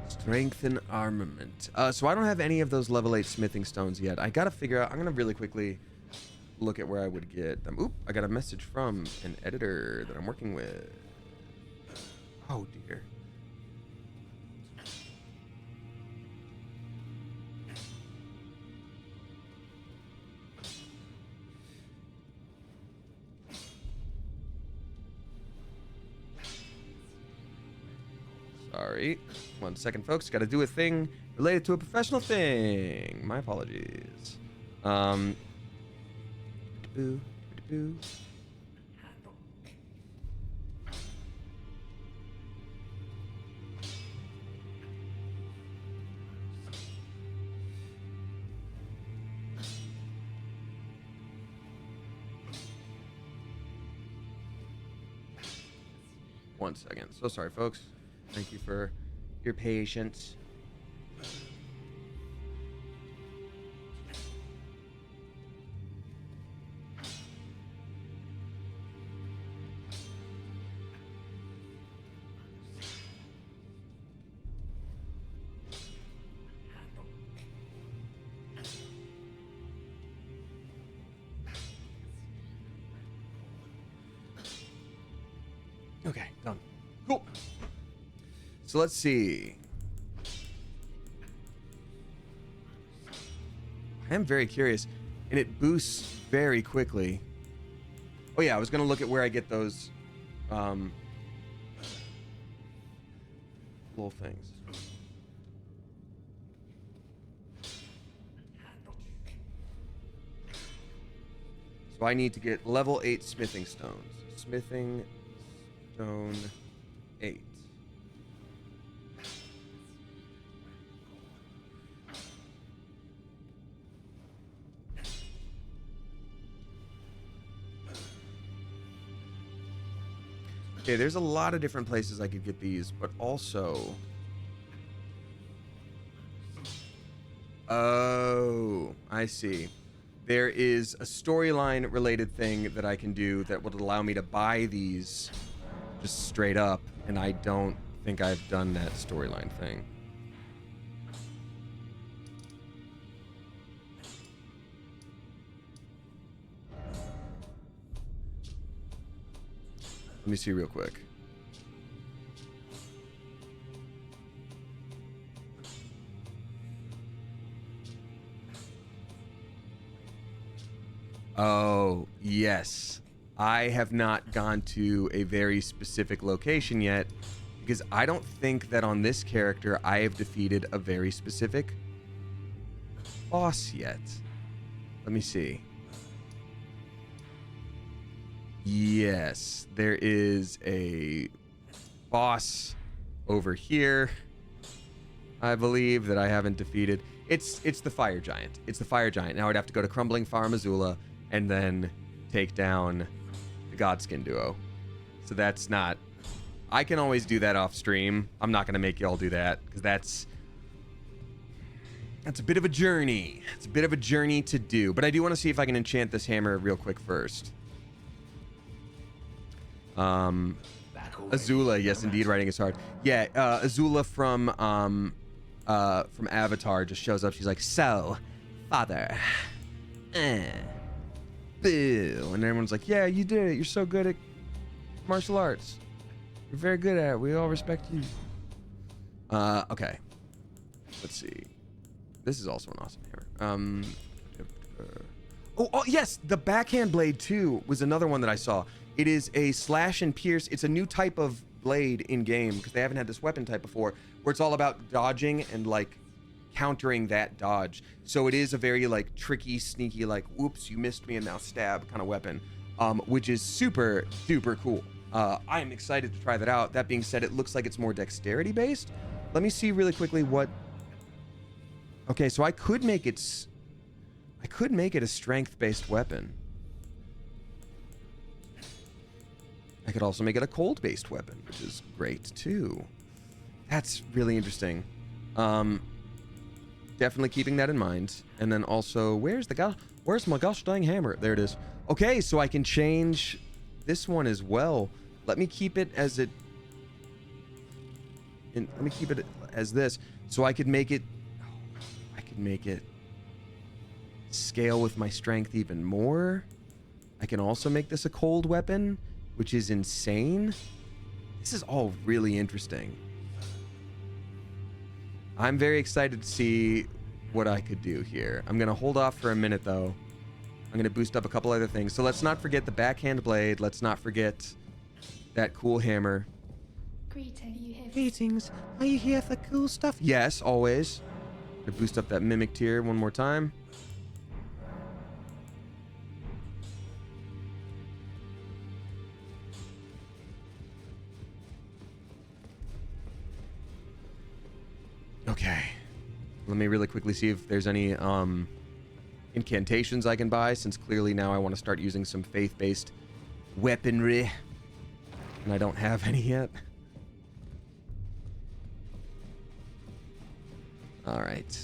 Strength and armament. So I don't have any of those level 8 smithing stones yet. I gotta figure out. I'm gonna really quickly look at where I would get them. Oop, I got a message from an editor that I'm working with. Oh dear. Sorry. 1 second, folks. Got to do a thing related to a professional thing. My apologies. Boo. Boo. One second. So sorry, folks. Thank you for your patience. Okay, done. Cool. So let's see. I am very curious, and it boosts very quickly. Oh yeah, I was gonna look at where I get those little things. So I need to get level 8 smithing stones. Smithing stone 8. Okay, there's a lot of different places I could get these, but also... Oh, I see. There is a storyline related thing that I can do that would allow me to buy these just straight up, and I don't think I've done that storyline thing. Let me see real quick. Oh, yes. I have not gone to a very specific location yet because I don't think that on this character I have defeated a very specific boss yet. Let me see. Yes, there is a boss over here, I believe, that I haven't defeated. It's the fire giant. It's the fire giant. Now I'd have to go to Crumbling Farm Azula and then take down the Godskin duo. So that's not... I can always do that off stream. I'm not going to make y'all do that because that's a bit of a journey. It's a bit of a journey to do. But I do want to see if I can enchant this hammer real quick first. Azula, yes, indeed, writing is hard. Yeah, Azula from Avatar just shows up. She's like, "So, father, boo," and everyone's like, "Yeah, you did it. You're so good at martial arts. You're very good at it. We all respect you." Okay. Let's see. This is also an awesome hammer. Oh, yes, the backhand blade too was another one that I saw. It is a slash and pierce. It's a new type of blade in game because they haven't had this weapon type before, where it's all about dodging and like countering that dodge. So it is a very like tricky, sneaky, like whoops, you missed me and now stab kind of weapon, which is super duper cool. I am excited to try that out. That being said, it looks like it's more dexterity based. Let me see really quickly what. Okay, so I could make it a strength based weapon. I could also make it a cold-based weapon, which is great, too. That's really interesting. Definitely keeping that in mind. And then also, where's my gosh dang hammer? There it is. Okay, so I can change this one as well. Let me keep it as it... let me keep it as this. So I could make it... I could make it scale with my strength even more. I can also make this a cold weapon, which is insane. This is all really interesting. I'm very excited to see what I could do here. I'm going to hold off for a minute, though. I'm going to boost up a couple other things. So let's not forget the backhand blade. Let's not forget that cool hammer. Greetings. Are you here for cool stuff? Yes, always. I'm going to boost up that mimic tier one more time. Okay, let me really quickly see if there's any incantations I can buy, since clearly now I want to start using some faith-based weaponry, and I don't have any yet. All right.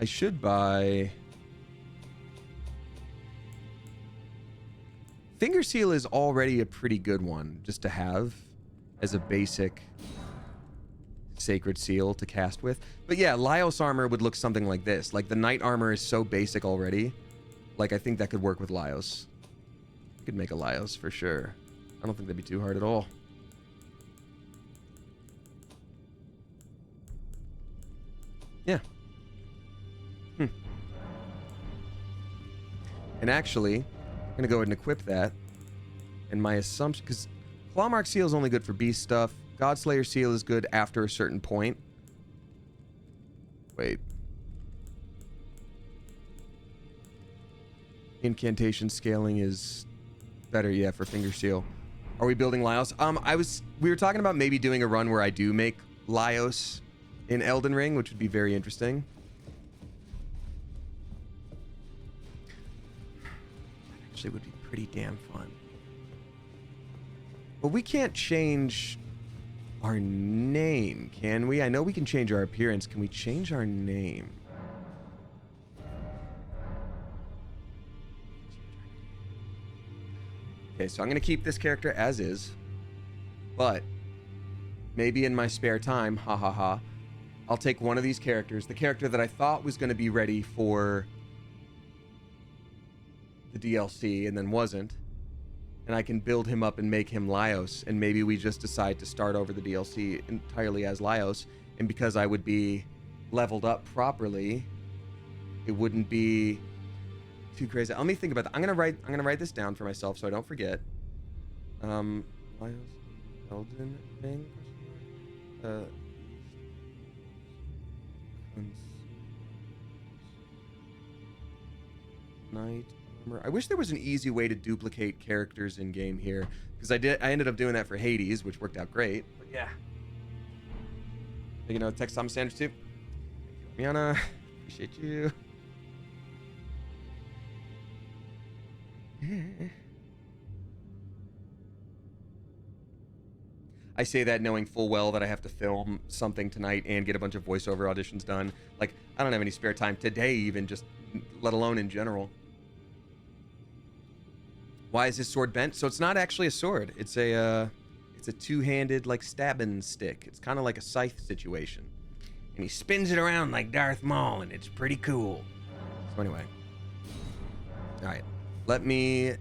I should buy... Finger Seal is already a pretty good one just to have as a basic sacred seal to cast with. But yeah, Laios armor would look something like this. Like the knight armor is so basic already. Like I think that could work with Laios. I could make a Laios for sure. I don't think that'd be too hard at all. Yeah. And actually, I'm gonna go ahead and equip that. And my assumption, because Clawmark Seal is only good for beast stuff. Godslayer Seal is good after a certain point. Wait. Incantation scaling is better, yeah, for Finger Seal. Are we building Laios? We were talking about maybe doing a run where I do make Laios in Elden Ring, which would be very interesting. Actually would be pretty damn fun. But we can't change our name, can we? I know we can change our appearance. Can we change our name? Okay, so I'm going to keep this character as is. But maybe in my spare time, I'll take one of these characters, the character that I thought was going to be ready for the DLC and then wasn't, and I can build him up and make him Laios, and maybe we just decide to start over the DLC entirely as Laios, and because I would be leveled up properly, it wouldn't be too crazy. Let me think about that. I'm gonna write this down for myself so I don't forget. Laios, Elden Ring, Knight armor. I wish there was an easy way to duplicate characters in game here, because I ended up doing that for Hades, which worked out great. But yeah, you know, text Thomas Sanders too. Thank you, Miana. Appreciate you. I say that knowing full well that I have to film something tonight and get a bunch of voiceover auditions done. Like, I don't have any spare time today, even, just let alone in general. Why is his sword bent? So it's not actually a sword. It's a two-handed, like, stabbing stick. It's kind of like a scythe situation. And he spins it around like Darth Maul, and it's pretty cool. So anyway. All right. Let me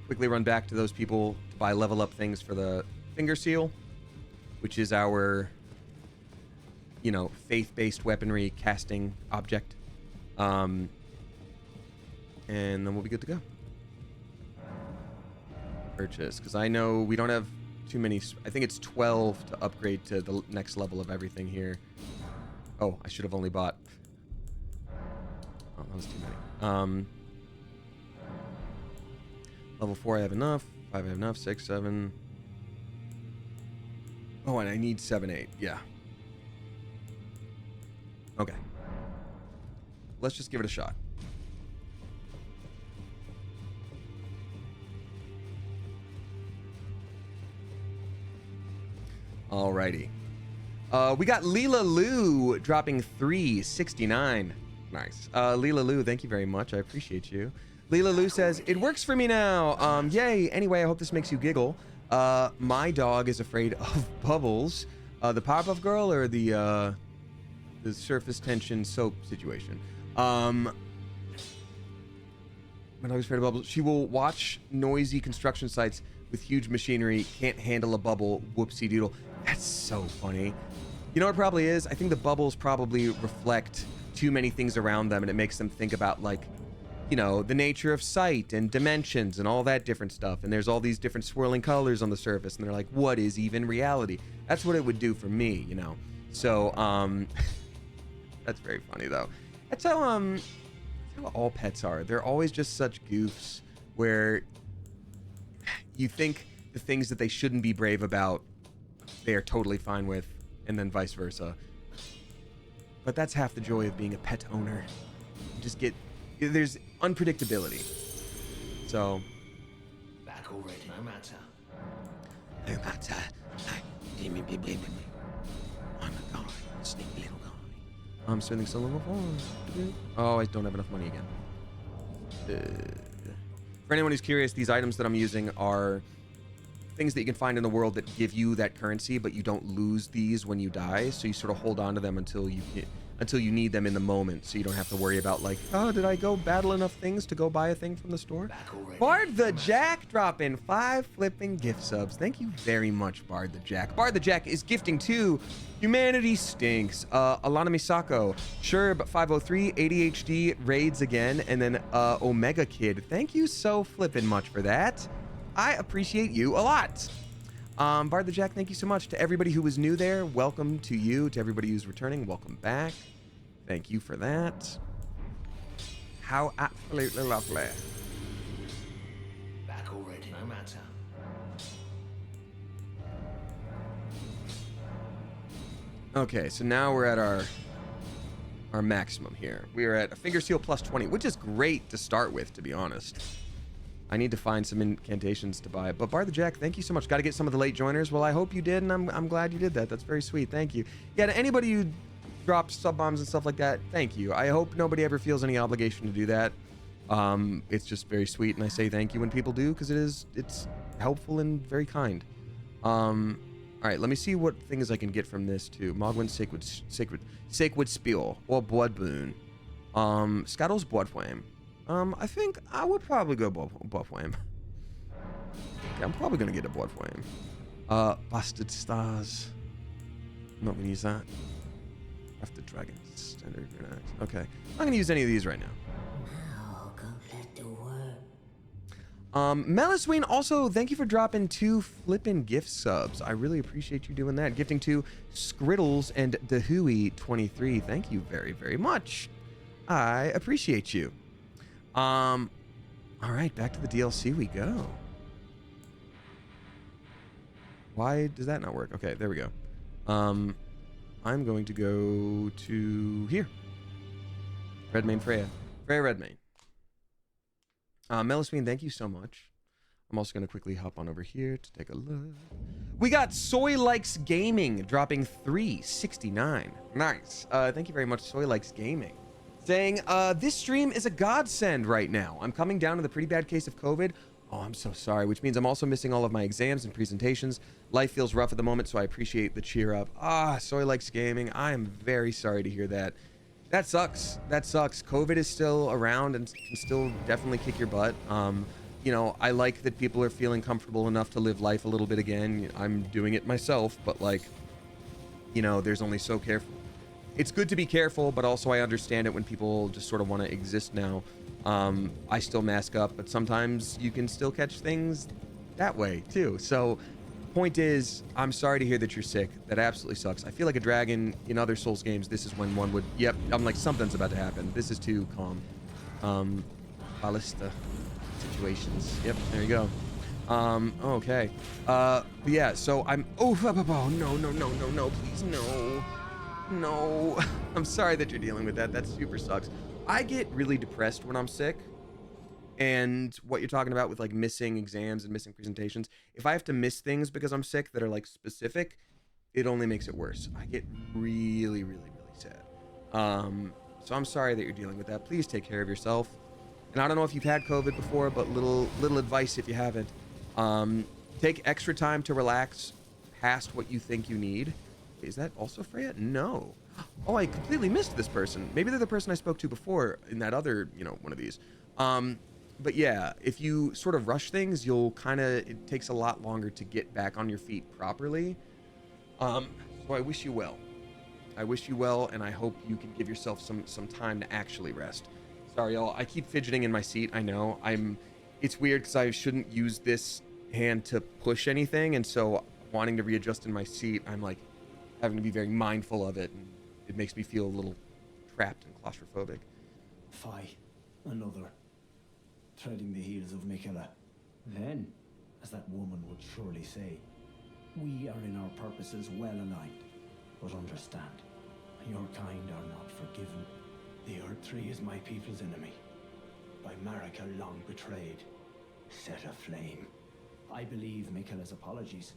quickly run back to those people to buy level up things for the Finger Seal, which is our, you know, faith-based weaponry casting object. And then we'll be good to go. Purchase, because I know we don't have too many. I think it's 12 to upgrade to the next level of everything here. Oh, I should have only bought. Oh, that was too many. Level 4 I have enough. 5 I have enough. 6, 7. Oh, and I need 7, 8. Yeah. Okay. Let's just give it a shot. Alrighty. We got Leela Lou dropping 369. Nice. Leela Lou, thank you very much. I appreciate you. Leela Lou says, it works for me now. Yay. Anyway, I hope this makes you giggle. My dog is afraid of bubbles. The Powerpuff Girl or the surface tension soap situation? My dog is afraid of bubbles. She will watch noisy construction sites with huge machinery, can't handle a bubble, whoopsie doodle. That's so funny. You know what it probably is? I think the bubbles probably reflect too many things around them, and it makes them think about, like, you know, the nature of sight and dimensions and all that different stuff. And there's all these different swirling colors on the surface, and they're like, what is even reality? That's what it would do for me, you know? So, that's very funny, though. That's how all pets are. They're always just such goofs where you think the things that they shouldn't be brave about, they are totally fine with, and then vice versa. But that's half the joy of being a pet owner. You just get... There's unpredictability. So... Back already. No matter. No matter. I'm a guy. Sneaky little guy. I'm spending so level 4. Oh, I don't have enough money again. For anyone who's curious, these items that I'm using are things that you can find in the world that give you that currency, but you don't lose these when you die. So you sort of hold on to them until you get, until you need them in the moment, so you don't have to worry about like, oh, did I go battle enough things to go buy a thing from the store? Bard the Jack dropping 5 flipping gift subs. Thank you very much, Bard the Jack. Bard the Jack is gifting to Humanity Stinks, Alana Misako, Sherb 503, ADHD raids again, and then Omega Kid. Thank you so flippin' much for that. I appreciate you a lot. Bard the Jack, thank you so much. To everybody who was new there, welcome to you. To everybody who's returning, welcome back. Thank you for that. How absolutely lovely. Back already, no matter. Okay, so now we're at our maximum here. We are at a finger seal plus 20, which is great to start with, to be honest. I need to find some incantations to buy. But Bard the Jack, thank you so much. Got to get some of the late joiners. Well, I hope you did, and I'm glad you did that. That's very sweet. Thank you. Yeah, to anybody who dropped sub bombs and stuff like that, thank you. I hope nobody ever feels any obligation to do that. It's just very sweet, and I say thank you when people do, because it's helpful and very kind. All right, let me see what things I can get from this too. Mogwin's Sacred Spiel or Blood Boon. Scuttle's Blood Flame. I think I would probably go Blood Flame. Okay, I'm probably gonna get a Blood Flame. Bastard Stars. I'm not gonna use that. After Dragon Standard Grenade. Okay, I'm not gonna use any of these right now. Now go let the work. Melisween, also, thank you for dropping 2 flippin' gift subs. I really appreciate you doing that. Gifting to Skriddles and Dahui23. Thank you very, very much. I appreciate you. All right, back to the DLC we go. Why does that not work? Okay, there we go. I'm going to go to here. Redmane Freya. Freya Redmane. Melisween, thank you so much. I'm also going to quickly hop on over here to take a look. We got Soy Likes Gaming dropping 369. Nice. Thank you very much, Soy Likes Gaming. Saying, this stream is a godsend right now. I'm coming down with a pretty bad case of COVID. Oh, I'm so sorry, which means I'm also missing all of my exams and presentations. Life feels rough at the moment, so I appreciate the cheer up. Soy Likes Gaming. I am very sorry to hear that. That sucks. That sucks. COVID is still around and can still definitely kick your butt. You know, I like that people are feeling comfortable enough to live life a little bit again. I'm doing it myself, but like, you know, there's only so careful. It's good to be careful, but also I understand it when people just sort of want to exist now. I still mask up, but sometimes you can still catch things that way too. So point is, I'm sorry to hear that you're sick. That absolutely sucks. I feel like a dragon in other Souls games. This is when one would, yep, I'm like, something's about to happen. This is too calm. Ballista situations. Yep, there you go. Okay. Yeah, so I'm, oh, no, please, no. I'm sorry that you're dealing with that. That super sucks. I get really depressed when I'm sick. And what you're talking about with like missing exams and missing presentations, if I have to miss things because I'm sick that are like specific, it only makes it worse. I get really, really, really sad. So I'm sorry that you're dealing with that. Please take care of yourself. And I don't know if you've had COVID before, but little advice if you haven't. Take extra time to relax past what you think you need. Is that also Freya? No. Oh, I completely missed this person. Maybe they're the person I spoke to before in that other, you know, one of these. But yeah, if you sort of rush things, you'll kind of, it takes a lot longer to get back on your feet properly. So I wish you well. I wish you well, and I hope you can give yourself some time to actually rest. Sorry, y'all. I keep fidgeting in my seat. I know. It's weird because I shouldn't use this hand to push anything, and so wanting to readjust in my seat, I'm like having to be very mindful of it, and it makes me feel a little trapped and claustrophobic. Fie, another. Treading the heels of Miquella. Then, as that woman would surely say, we are in our purposes well aligned. But understand, your kind are not forgiven. The Earth Tree is my people's enemy. By Marika long betrayed, set aflame. I believe Miquella's apologies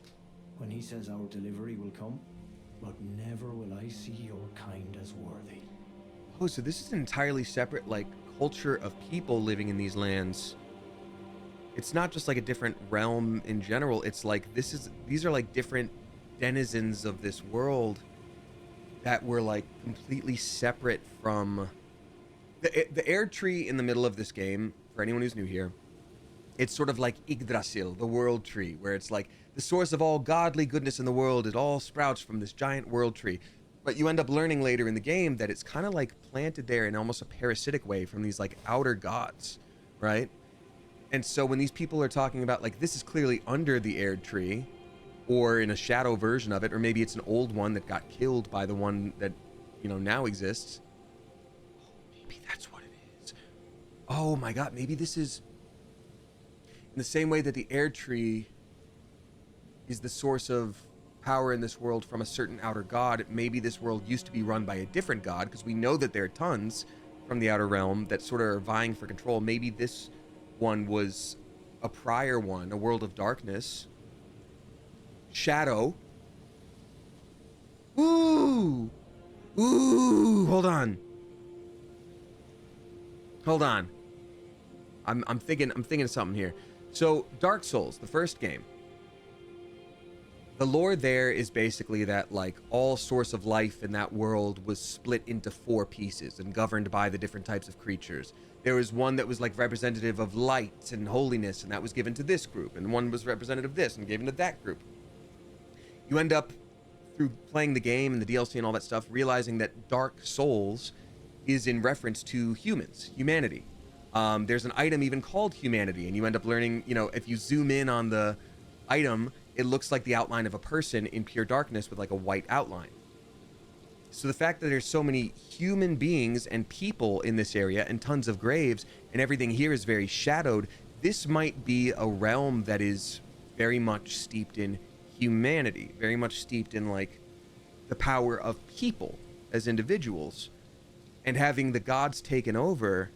when he says our delivery will come, but never will I see your kind as worthy. Oh, so this is an entirely separate, like, culture of people living in these lands. It's not just like a different realm in general. It's like these are like different denizens of this world. that were like completely separate from the air tree in the middle of this game. For anyone who's new here, it's sort of like Yggdrasil, the world tree, where it's like the source of all godly goodness in the world. It all sprouts from this giant world tree. But you end up learning later in the game that it's kind of like planted there in almost a parasitic way from these like outer gods, right? And so when these people are talking about like this is clearly under the air tree, or in a shadow version of it, or maybe it's an old one that got killed by the one that, you know, now exists. Oh, maybe that's what it is. Oh my God, maybe this is in the same way that the air tree is the source of power in this world from a certain outer god. Maybe this world used to be run by a different god, because we know that there are tons from the outer realm that sort of are vying for control. Maybe this one was a prior one, a world of darkness. Shadow. Ooh. Ooh, hold on. I'm thinking of something here. So, Dark Souls, the first game. The lore there is basically that like all source of life in that world was split into 4 pieces and governed by the different types of creatures. There was one that was like representative of light and holiness, and that was given to this group, and one was representative of this and given to that group. You end up, through playing the game and the DLC and all that stuff, realizing that Dark Souls is in reference to humans, humanity. There's an item even called humanity, and you end up learning, you know, if you zoom in on the item, it looks like the outline of a person in pure darkness with like a white outline. So the fact that there's so many human beings and people in this area and tons of graves and everything here is very shadowed, this might be a realm that is very much steeped in humanity, very much steeped in like the power of people as individuals, and having the gods taken over.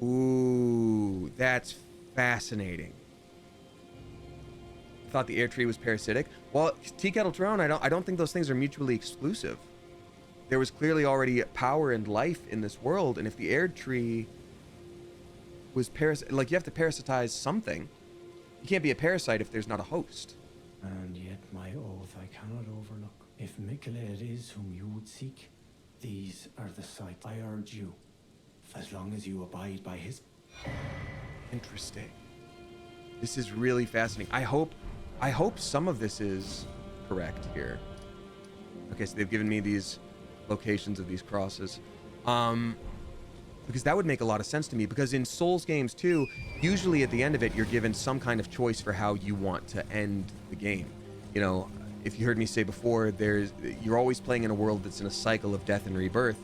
Ooh, that's fascinating. I thought the air tree was parasitic. Well, Tea Kettle Throne, I don't think those things are mutually exclusive. There was clearly already power and life in this world, and if the air tree was like, you have to parasitize something. You can't be a parasite if there's not a host. And yet my oath I cannot overlook. If Miquella it is whom you would seek, these are the sights I urge you, as long as you abide by his... Interesting. This is really fascinating. I hope some of this is correct here. Okay, so they've given me these locations of these crosses. Because that would make a lot of sense to me, because in Souls games too, usually at the end of it, you're given some kind of choice for how you want to end the game. You know, if you heard me say before, you're always playing in a world that's in a cycle of death and rebirth.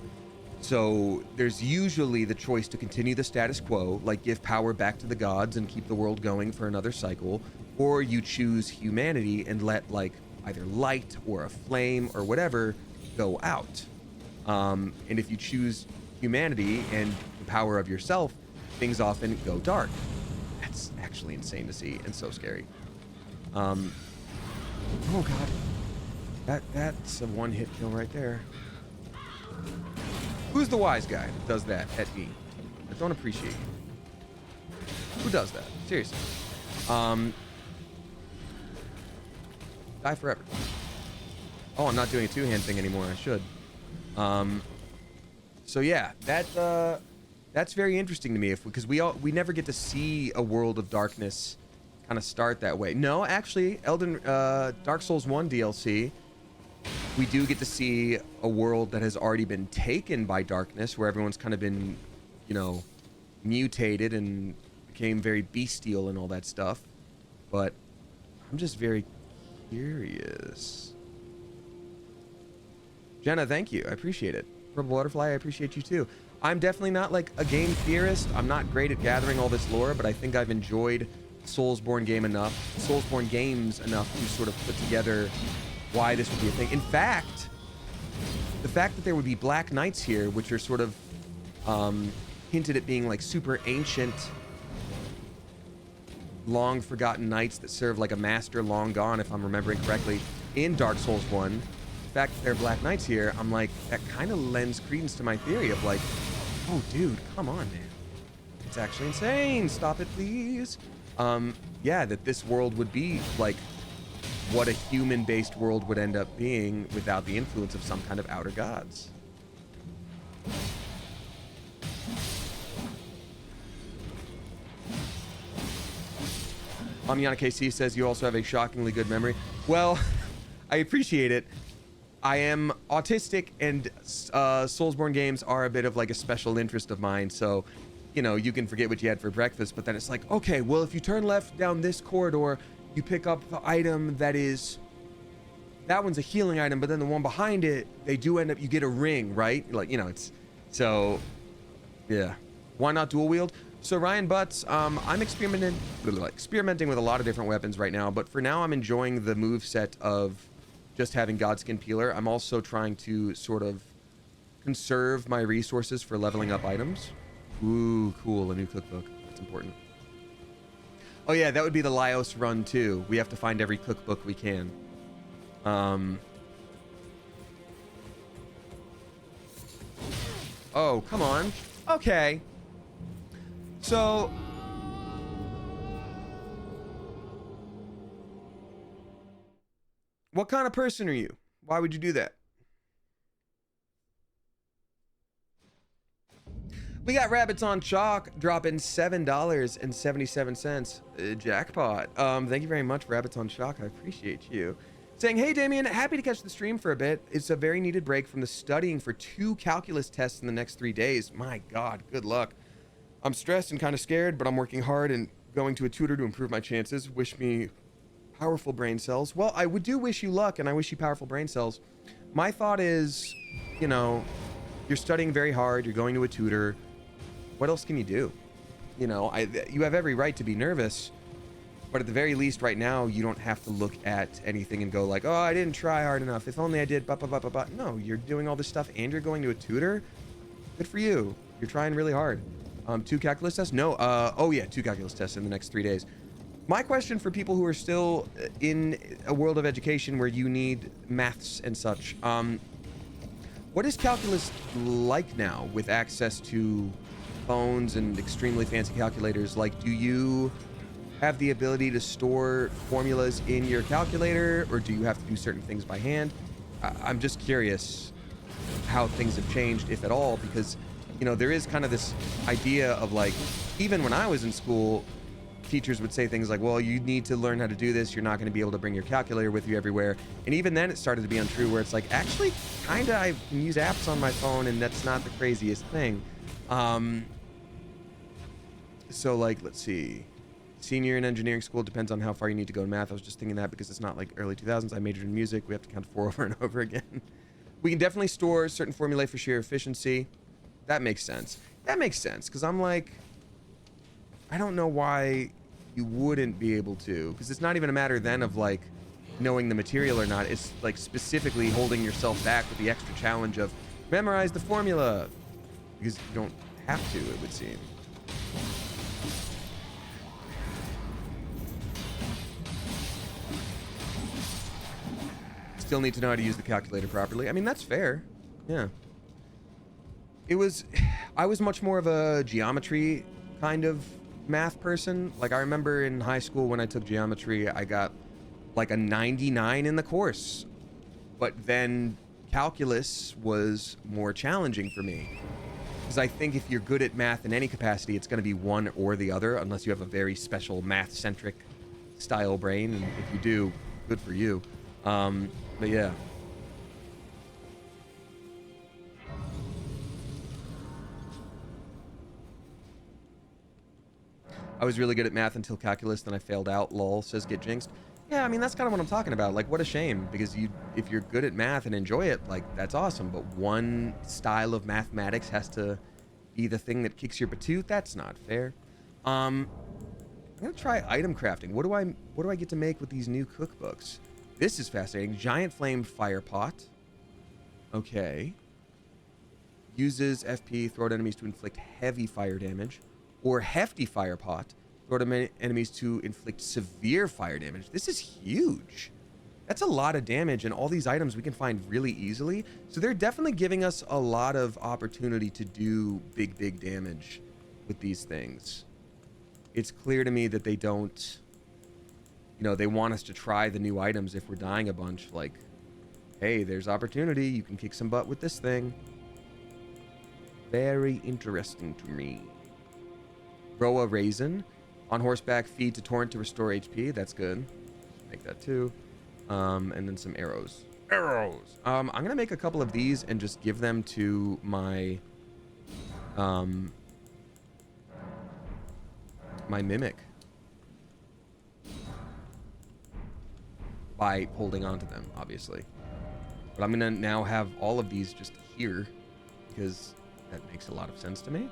So there's usually the choice to continue the status quo, like give power back to the gods and keep the world going for another cycle, or you choose humanity and let like either light or a flame or whatever go out. And if you choose humanity and the power of yourself, things often go dark. That's actually insane to see and so scary. Oh god, that's a one-hit kill right there. Who's the wise guy that does that at me? I don't appreciate you. Who does that? Seriously. Die forever. Oh, I'm not doing a two-hand thing anymore. I should. So yeah, that's very interesting to me, because we never get to see a world of darkness kind of start that way. No, actually, Dark Souls 1 DLC, we do get to see a world that has already been taken by darkness, where everyone's kind of been, you know, mutated and became very bestial and all that stuff. But I'm just very curious. Jenna, thank you. I appreciate it. Purple Butterfly, I appreciate you too. I'm definitely not like a game theorist. I'm not great at gathering all this lore, but I think I've enjoyed Soulsborne games enough to sort of put together why this would be a thing. In fact, the fact that there would be Black Knights here, which are sort of hinted at being like super ancient, long forgotten knights that serve like a master long gone, if I'm remembering correctly, in Dark Souls 1. The fact that there are Black Knights here, I'm like, that kind of lends credence to my theory of like, oh dude, come on, man. It's actually insane. Stop it, please. Yeah, that this world would be like what a human-based world would end up being without the influence of some kind of outer gods. Amiana KC says you also have a shockingly good memory. Well, I appreciate it. I am autistic, and Soulsborne games are a bit of like a special interest of mine. So, you know, you can forget what you had for breakfast, but then it's like, okay, well, if you turn left down this corridor, you pick up the item that one's a healing item, but then the one behind it, they do end up, you get a ring, right? Like, you know, it's, so, yeah. Why not dual wield? So Ryan Butts, I'm experimenting with a lot of different weapons right now, but for now I'm enjoying the move set of just having Godskin Peeler. I'm also trying to sort of conserve my resources for leveling up items. Ooh, cool, a new cookbook. That's important. Oh yeah, that would be the Lyos run too. We have to find every cookbook we can. Oh, come on. Okay. So, what kind of person are you? Why would you do that? We got Rabbits on Chalk dropping $7.77. Jackpot. Thank you very much, Rabbits on Chalk. I appreciate you. Saying, hey, Damien, happy to catch the stream for a bit. It's a very needed break from the studying for 2 calculus tests in the next 3 days. My God, good luck. I'm stressed and kind of scared, but I'm working hard and going to a tutor to improve my chances. Wish me powerful brain cells. Well, I do wish you luck, and I wish you powerful brain cells. My thought is, you know, you're studying very hard. You're going to a tutor. What else can you do? You know, you have every right to be nervous, but at the very least right now, you don't have to look at anything and go like, oh, I didn't try hard enough. If only I did, No, you're doing all this stuff and you're going to a tutor. Good for you. You're trying really hard. 2 calculus tests? No. Oh yeah, 2 calculus tests in the next 3 days. My question for people who are still in a world of education where you need maths and such, what is calculus like now with access to phones and extremely fancy calculators? Like, do you have the ability to store formulas in your calculator, or do you have to do certain things by hand? I'm just curious how things have changed, if at all, because, you know, there is kind of this idea of like, even when I was in school, teachers would say things like, well, you need to learn how to do this. You're not going to be able to bring your calculator with you everywhere. And even then it started to be untrue, where it's like, actually, kind of, I can use apps on my phone and that's not the craziest thing. So like, let's see. Senior in engineering school depends on how far you need to go in math. I was just thinking that because it's not like early 2000s. I majored in music. We have to count 4 over and over again. We can definitely store certain formulae for sheer efficiency. That makes sense. That makes sense, because I'm like, I don't know why you wouldn't be able to, because it's not even a matter then of like knowing the material or not. It's like specifically holding yourself back with the extra challenge of memorize the formula, because you don't have to, it would seem. Still need to know how to use the calculator properly. I mean, that's fair. Yeah. I was much more of a geometry kind of math person. Like, I remember in high school when I took geometry, I got like a 99 in the course. But then calculus was more challenging for me, because I think if you're good at math in any capacity, it's going to be one or the other, unless you have a very special math-centric style brain. And if you do, good for you. But yeah. I was really good at math until calculus, then I failed out. Lol, says Get Jinxed. Yeah, I mean, that's kind of what I'm talking about. Like, what a shame, because if you're good at math and enjoy it, like, that's awesome. But one style of mathematics has to be the thing that kicks your patoot. That's not fair. I'm gonna try item crafting. What do I get to make with these new cookbooks? This is fascinating. Giant flame fire pot. Okay. Uses FP, throw at enemies to inflict heavy fire damage. Or hefty fire pot. Throw at enemies to inflict severe fire damage. This is huge. That's a lot of damage, and all these items we can find really easily. So they're definitely giving us a lot of opportunity to do big damage with these things. It's clear to me that they don't you know, they want us to try the new items if we're dying a bunch. Like, hey, there's opportunity. You can kick some butt with this thing. Very interesting to me. Grow a raisin. On horseback, feed to torrent to restore HP. That's good. Make that too. And then some arrows. Arrows! I'm going to make a couple of these and just give them to my... my mimic. By holding on to them, obviously. But I'm going to now have all of these just here. Because that makes a lot of sense to me.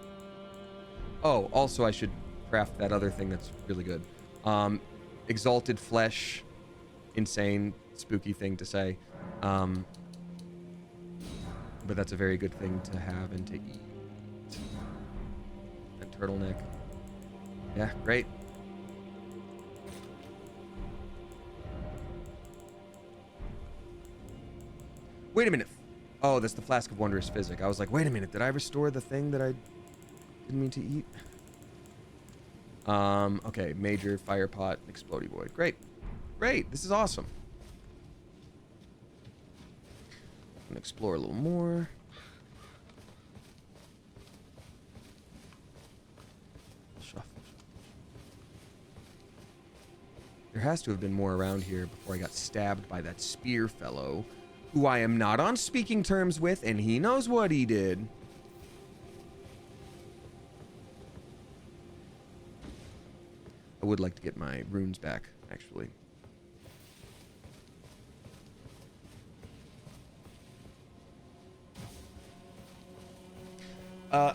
Oh, also I should craft that other thing that's really good. Exalted flesh. Insane, spooky thing to say. But that's a very good thing to have and to eat. And turtleneck. Yeah, great. Wait a minute. Oh, that's the Flask of Wondrous Physic. I was like, wait a minute. Did I restore the thing that I didn't mean to eat? Okay. Major, Fire Pot, Explodey Void. Great. Great. This is awesome. I'm going to explore a little more. Shuffle. There has to have been more around here before I got stabbed by that spear fellow, who I am not on speaking terms with, and he knows what he did. I would like to get my runes back, actually.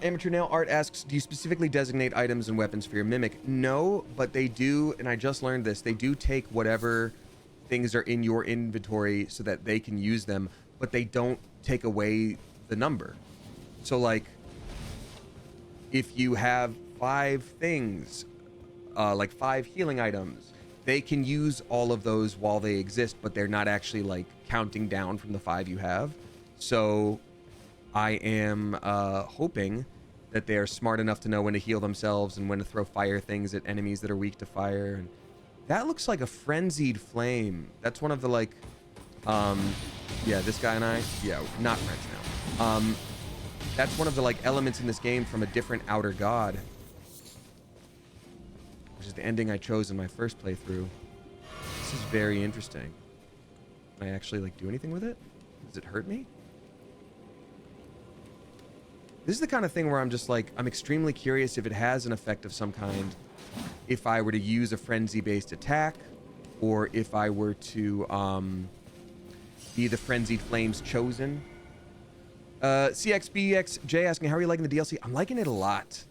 Amateur Nail Art asks, do you specifically designate items and weapons for your mimic? No, but they do, and I just learned this, they do take whatever things are in your inventory so that they can use them, but they don't take away the number. So, like, if you have 5 things, like 5 healing items, they can use all of those while they exist, but they're not actually, like, counting down from the 5 you have. So I am hoping that they are smart enough to know when to heal themselves and when to throw fire things at enemies that are weak to fire. And that looks like a frenzied flame. That's one of the, like, yeah, this guy and I, yeah, not friends now. That's one of the, like, elements in this game from a different outer god, which is the ending I chose in my first playthrough. This is very interesting. Can I actually, like, do anything with it? Does it hurt me? This is the kind of thing where I'm just like, I'm extremely curious if it has an effect of some kind, if I were to use a frenzy-based attack, or if I were to be the Frenzied Flames chosen. CXBXJ asking, how are you liking the DLC? I'm liking it a lot.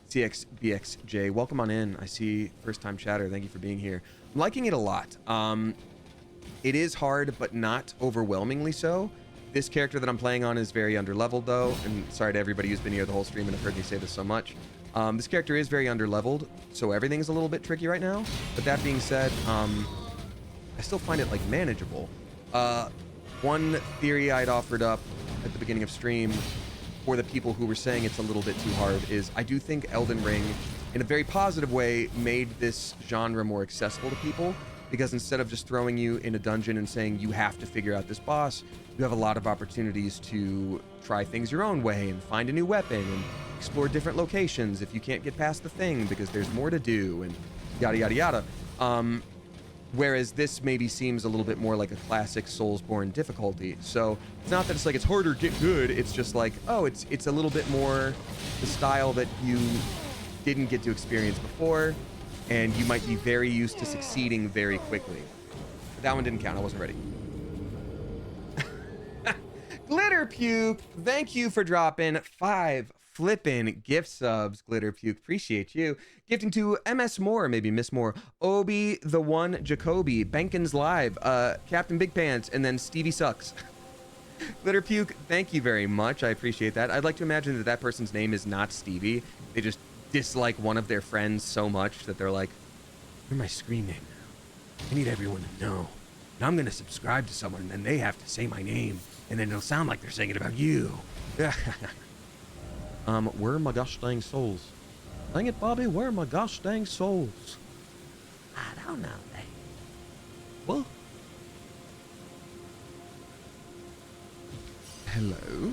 CXBXJ, welcome on in. I see first-time chatter. Thank you for being here. I'm liking it a lot. It is hard, but not overwhelmingly so. This character that I'm playing on is very underleveled, though, and sorry to everybody who's been here the whole stream and have heard me say this so much. This character is very underleveled, so everything's a little bit tricky right now. But that being said, I still find it, like, manageable. One theory I'd offered up at the beginning of stream for the people who were saying it's a little bit too hard is I do think Elden Ring, in a very positive way, made this genre more accessible to people, because instead of just throwing you in a dungeon and saying you have to figure out this boss, you have a lot of opportunities to try things your own way and find a new weapon and explore different locations if you can't get past the thing because there's more to do and yada yada yada. Whereas this maybe seems a little bit more like a classic Soulsborne difficulty. So it's not that it's like it's harder, get good. It's just like, oh, it's a little bit more the style that you didn't get to experience before, and you might be very used to succeeding very quickly. But that one didn't count. I wasn't ready. Glitter Puke, thank you for dropping 5 flippin' gift subs. Glitter Puke, appreciate you. Gifting to MS Moore, maybe Miss Moore, Obi the One Jacoby, Bankins Live, Captain Big Pants, and then Stevie Sucks. Glitter Puke, thank you very much. I appreciate that. I'd like to imagine that that person's name is not Stevie. They just dislike one of their friends so much that they're like, you're my screen name now. I need everyone to know. And I'm going to subscribe to someone, and then they have to say my name, and then it'll sound like they're saying it about you. Where are my gosh dang souls? Dang it, Bobby, where are my gosh dang souls? I don't know, man. Hello?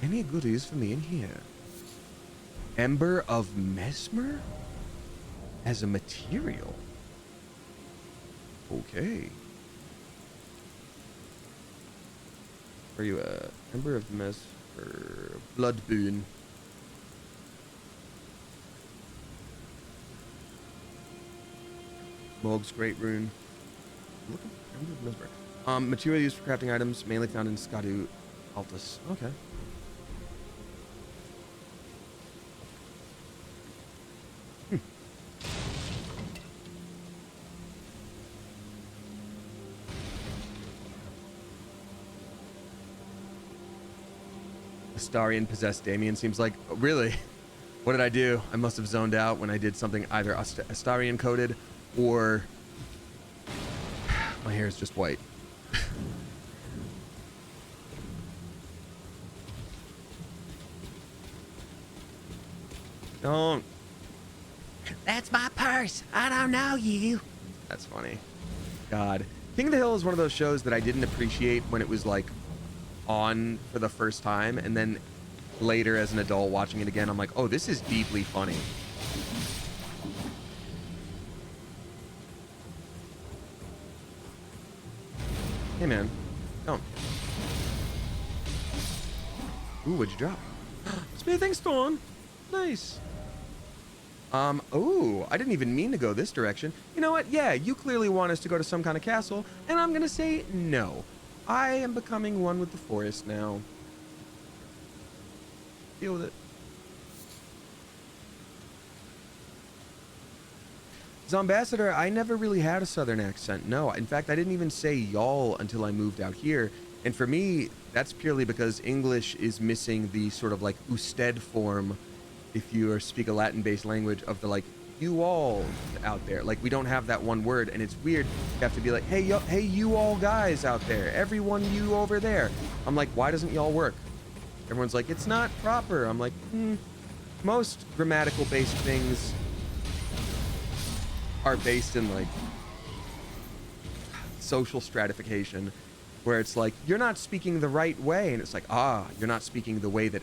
Any goodies for me in here? Ember of Mesmer? As a material? Okay. Where are you at? Ember of Mesmer. Blood boon. Mog's Great Rune. Look at Ember of Mesmer. Material used for crafting items, mainly found in Skadu Altus. Okay. Astarian possessed Damien seems like. Oh, really? What did I do? I must have zoned out when I did something either Astarian coded or my hair is just white. Don't. That's my purse. I don't know you. That's funny. God. King of the Hill is one of those shows that I didn't appreciate when it was like on for the first time, and then later as an adult watching it again, I'm like, oh, this is deeply funny. Hey man, don't. Ooh, what'd you drop? Smithing stone. Nice. Oh, I didn't even mean to go this direction. You know what? Yeah, you clearly want us to go to some kind of castle, and I'm gonna say no. I am becoming one with the forest now. Deal with it. Zombassador, I never really had a southern accent. No, in fact, I didn't even say y'all until I moved out here. And for me, that's purely because English is missing the sort of like usted form, if you speak a Latin-based language, of the like you all out there. Like we don't have that one word, and it's weird. You have to be like, hey, hey, you all guys out there, everyone you over there. I'm like, why doesn't y'all work? Everyone's like, it's not proper. I'm like, most grammatical based things are based in like social stratification, where it's like, you're not speaking the right way, and it's like, you're not speaking the way that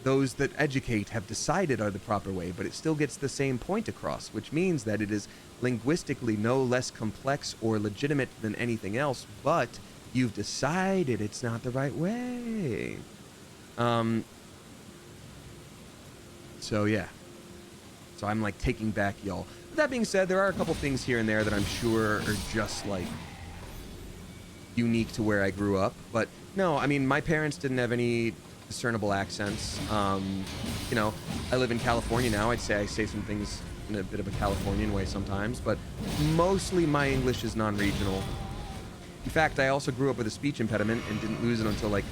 those that educate have decided are the proper way, but it still gets the same point across, which means that it is linguistically no less complex or legitimate than anything else, but you've decided it's not the right way. So yeah. So I'm like taking back y'all. With that being said, there are a couple things here and there that I'm sure are just like unique to where I grew up, but no, I mean, my parents didn't have any discernible accents. You know, I live in California now. I'd say I say some things in a bit of a Californian way sometimes, but mostly my English is non-regional. In fact, I also grew up with a speech impediment and didn't lose it until like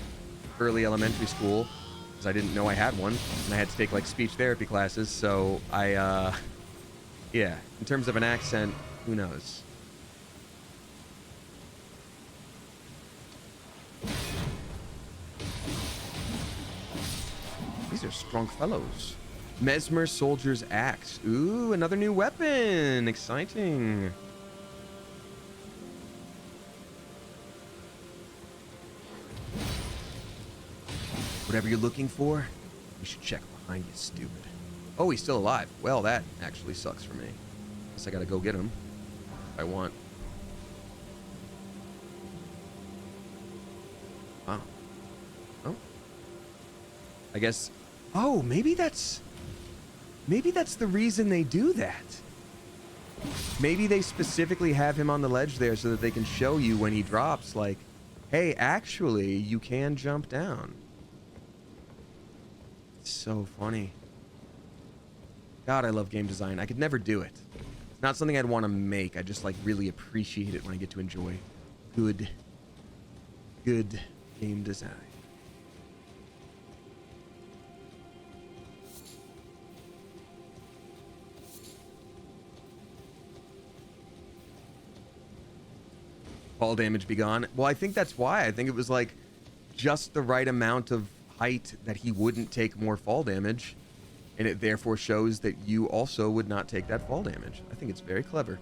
early elementary school, because I didn't know I had one, and I had to take like speech therapy classes. So I, yeah, in terms of an accent, who knows? These are strong fellows. Mesmer Soldier's Axe. Ooh, another new weapon. Exciting. Whatever you're looking for, you should check behind you, stupid. Oh, he's still alive. Well, that actually sucks for me. Guess I gotta go get him if I want. Wow. Oh. I guess... Oh, maybe that's the reason they do that. Maybe they specifically have him on the ledge there so that they can show you when he drops, like, hey, actually, you can jump down. It's so funny. God, I love game design. I could never do it. It's not something I'd want to make. I just, like, really appreciate it when I get to enjoy good game design. Fall damage be gone. Well, I think that's why. I think it was like just the right amount of height that he wouldn't take more fall damage, and it therefore shows that you also would not take that fall damage. I think it's very clever.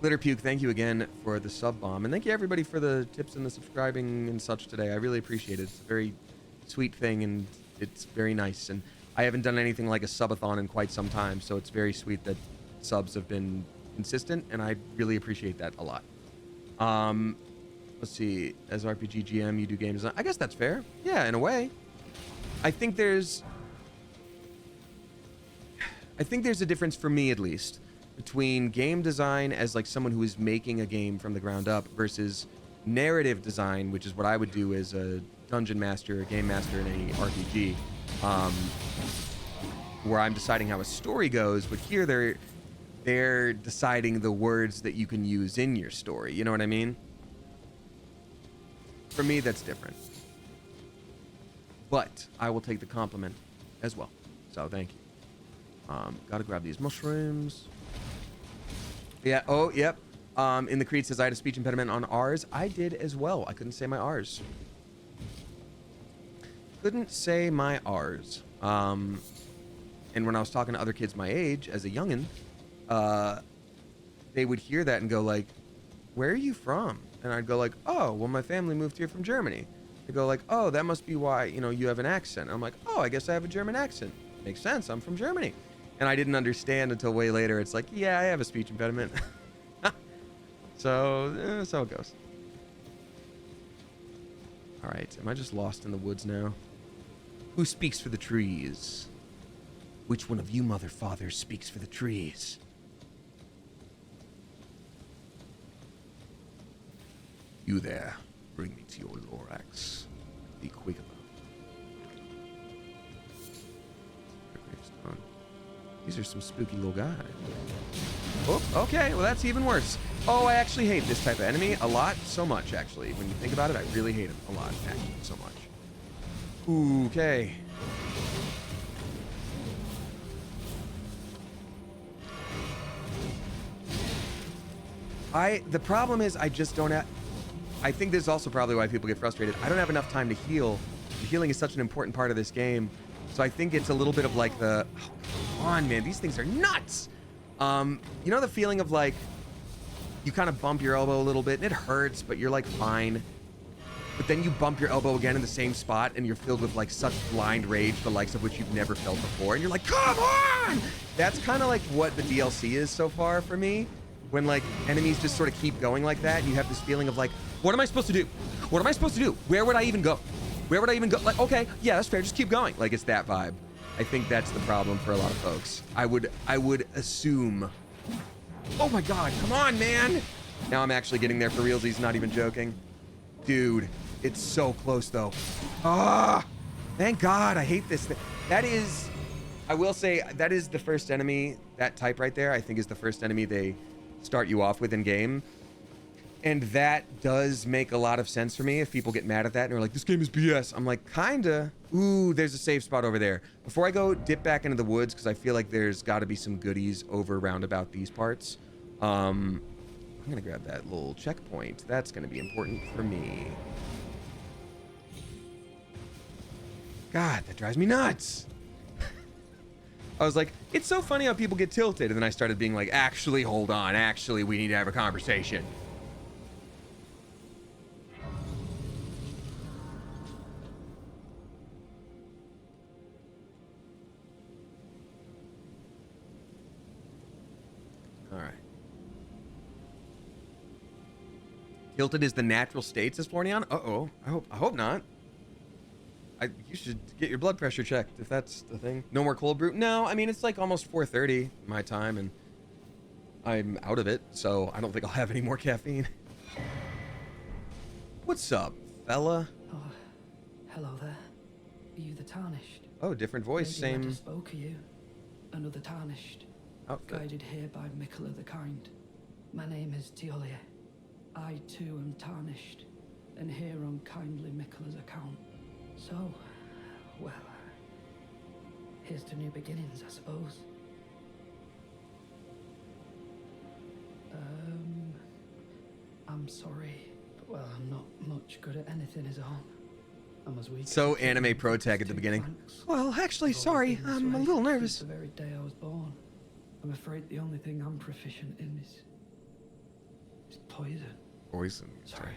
Glitter Puke, thank you again for the sub bomb. And thank you everybody for the tips and the subscribing and such today. I really appreciate it. It's a very sweet thing and it's very nice. And I haven't done anything like a subathon in quite some time, so it's very sweet that subs have been consistent, and I really appreciate that a lot. Let's see. As RPG GM, you do game design. I guess that's fair. Yeah, in a way. I think there's a difference for me, at least, between game design as like someone who is making a game from the ground up versus narrative design, which is what I would do as a dungeon master, a game master in any RPG, where I'm deciding how a story goes. But here they're deciding the words that you can use in your story. You know what I mean? For me, that's different. But I will take the compliment as well. So thank you. Gotta grab these mushrooms. Yeah. Oh, yep. In the creed says I had a speech impediment on R's. I did as well. I couldn't say my R's. Couldn't say my R's. And when I was talking to other kids my age as a youngin', they would hear that and go like, "Where are you from?" And I'd go like, "Oh, well, my family moved here from Germany." They go like, "Oh, that must be why, you know, you have an accent." I'm like, "Oh, I guess I have a German accent. Makes sense. I'm from Germany." And I didn't understand until way later. It's like, yeah, I have a speech impediment. So it goes. All right. Am I just lost in the woods now? Who speaks for the trees? Which one of you mother fathers speaks for the trees? You there, bring me to your Lorax. Be quick about it. These are some spooky little guys. Oh, okay, well that's even worse. Oh, I actually hate this type of enemy a lot, so much actually. When you think about it, I really hate him a lot, actually, so much. Okay. The problem is I just don't have, I think this is also probably why people get frustrated. I don't have enough time to heal. The healing is such an important part of this game. So I think it's a little bit of like the, oh, come on, man, these things are nuts. You know the feeling of like, you kind of bump your elbow a little bit and it hurts, but you're like fine. But then you bump your elbow again in the same spot and you're filled with like such blind rage, the likes of which you've never felt before. And you're like, come on! That's kind of like what the DLC is so far for me. When like enemies just sort of keep going like that, and you have this feeling of like, what am I supposed to do? What am I supposed to do? Where would I even go? Where would I even go? Like, okay, yeah, that's fair. Just keep going. Like, it's that vibe. I think that's the problem for a lot of folks. I would assume. Oh my God, come on, man. Now I'm actually getting there for realsies, not even joking. Dude, it's so close though. Ah, thank God. I hate this thing. That is, I will say, that is the first enemy, that type right there, I think is the first enemy they start you off with in game. And that does make a lot of sense for me if people get mad at that and are like, this game is BS. I'm like, kinda. Ooh, there's a safe spot over there. Before I go dip back into the woods, because I feel like there's got to be some goodies over roundabout these parts. I'm going to grab that little checkpoint. That's going to be important for me. God, that drives me nuts. I was like, it's so funny how people get tilted. And then I started being like, actually, hold on. Actually, we need to have a conversation. All right. Tilted is the natural state, says Florian. Uh-oh. I hope not. You should get your blood pressure checked if that's the thing. No more cold brew? No, I mean, it's like almost 4:30 my time, and I'm out of it, so I don't think I'll have any more caffeine. What's up, fella? Oh, hello there. Are you the Tarnished? Oh, different voice, Lady same. Leda spoke of you. Another Tarnished. Outfit. Guided here by Mikola the Kind. My name is Teolia. I too am Tarnished, and here on kindly Mikola's account. So, well, here's to new beginnings, I suppose. I'm sorry, but well, I'm not much good at anything, is all. I'm as weak. So anime pro tag at the beginning. Thanks. Well, actually, I've always sorry, been this I'm a way little since nervous. The very day I was born. I'm afraid the only thing I'm proficient in is poison. Poison. Sorry.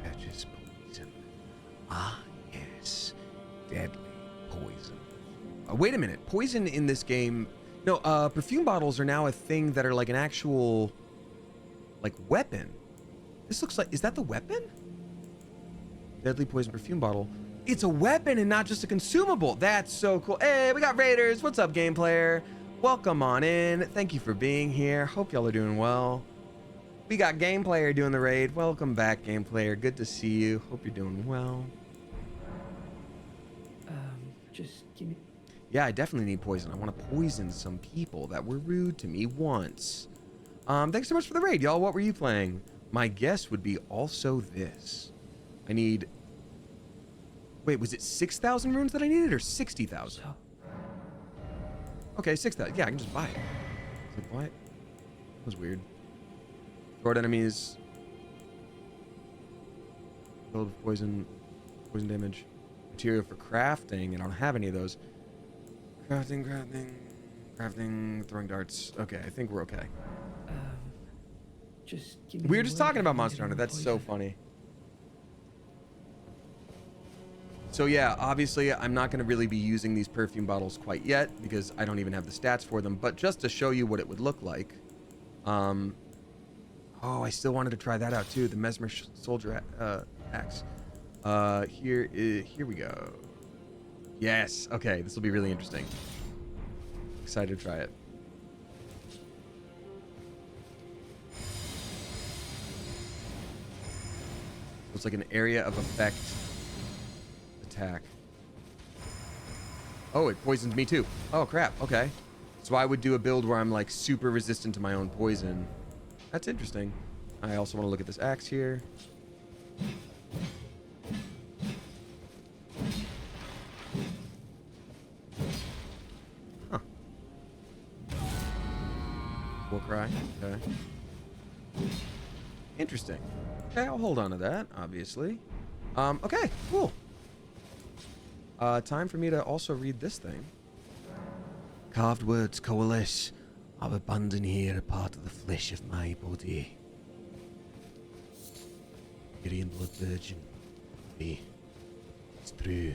Purchase poison. Ah, yes. Deadly poison. Wait a minute. Poison in this game... No, perfume bottles are now a thing that are like an actual... like, weapon. This looks like... Is that the weapon? Deadly poison perfume bottle. It's a weapon and not just a consumable. That's so cool. Hey, we got raiders. What's up, game player? Welcome on in. Thank you for being here. Hope y'all are doing well. We got game player doing the raid. Welcome back, game player. Good to see you. Hope you're doing well. Just give me... Yeah, I definitely need poison. I want to poison some people that were rude to me once. Thanks so much for the raid, y'all. What were you playing? My guess would be also this. I need... Wait, was it 6,000 runes that I needed or 60,000? So, Okay, 6,000. Yeah, I can just buy it. It's like, what? That was weird. Short enemies. Build with poison. Poison damage. Material for crafting. I don't have any of those. Crafting. Throwing darts. Okay, I think we're okay. just give me... We were the just word talking if about you Monster need Hunter. any That's so poison. funny. So yeah, obviously I'm not going to really be using these perfume bottles quite yet because I don't even have the stats for them. But just to show you what it would look like. Oh, I still wanted to try that out too. The Mesmer Soldier axe. Here we go. Yes. Okay, this will be really interesting. Excited to try it. It's like an area of effect attack. Oh, it poisons me too. Oh, crap. Okay. So I would do a build where I'm like super resistant to my own poison. That's interesting. I also want to look at this axe here. Huh. War cry. Okay. Interesting. Okay, I'll hold on to that, obviously. Okay, cool. Time for me to also read this thing. Carved words coalesce. I've abandoned here a part of the flesh of my body. Syrian blood virgin. Me. It's true.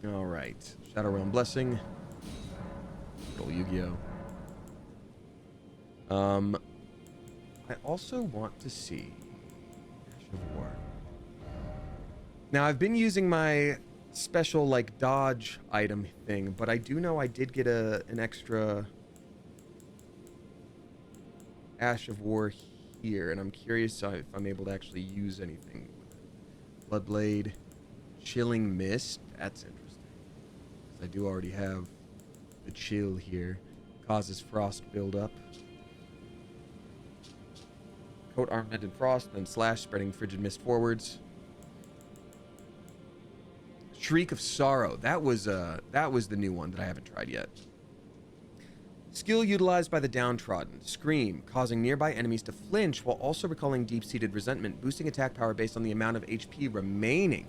All right. Shadow Realm Blessing. Good old Yu-Gi-Oh. I also want to see Ash of War. Now, I've been using my special, like, dodge item thing, but I do know I did get an extra Ash of War here, and I'm curious if I'm able to actually use anything with it. Bloodblade, Chilling Mist, that's interesting. 'Cause I do already have the chill here. Causes frost buildup. Coat armament and frost, then slash, spreading frigid mist forwards. Shriek of Sorrow. That was the new one that I haven't tried yet. Skill utilized by the downtrodden. Scream, causing nearby enemies to flinch while also recalling deep-seated resentment, boosting attack power based on the amount of HP remaining.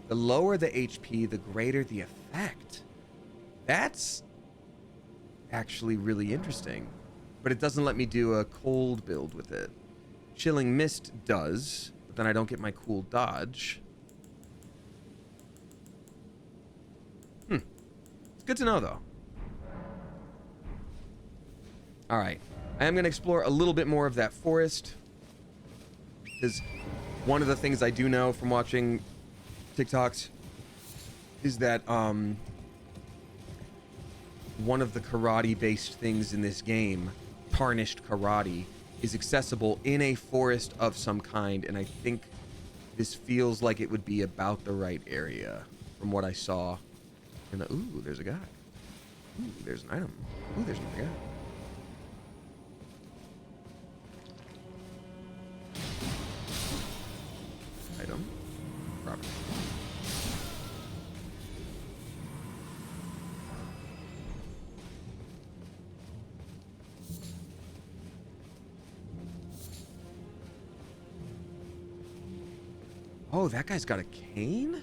The lower the HP, the greater the effect. That's actually really interesting, but it doesn't let me do a cold build with it. Chilling Mist does, but then I don't get my cool dodge. It's good to know, though. All right. I am going to explore a little bit more of that forest, because one of the things I do know from watching TikToks is that one of the karate-based things in this game, Tarnished Karate, is accessible in a forest of some kind, and I think this feels like it would be about the right area from what I saw. In the, ooh, there's a guy. Ooh, there's an item. Ooh, there's another guy. Item. Property. Oh, that guy's got a cane?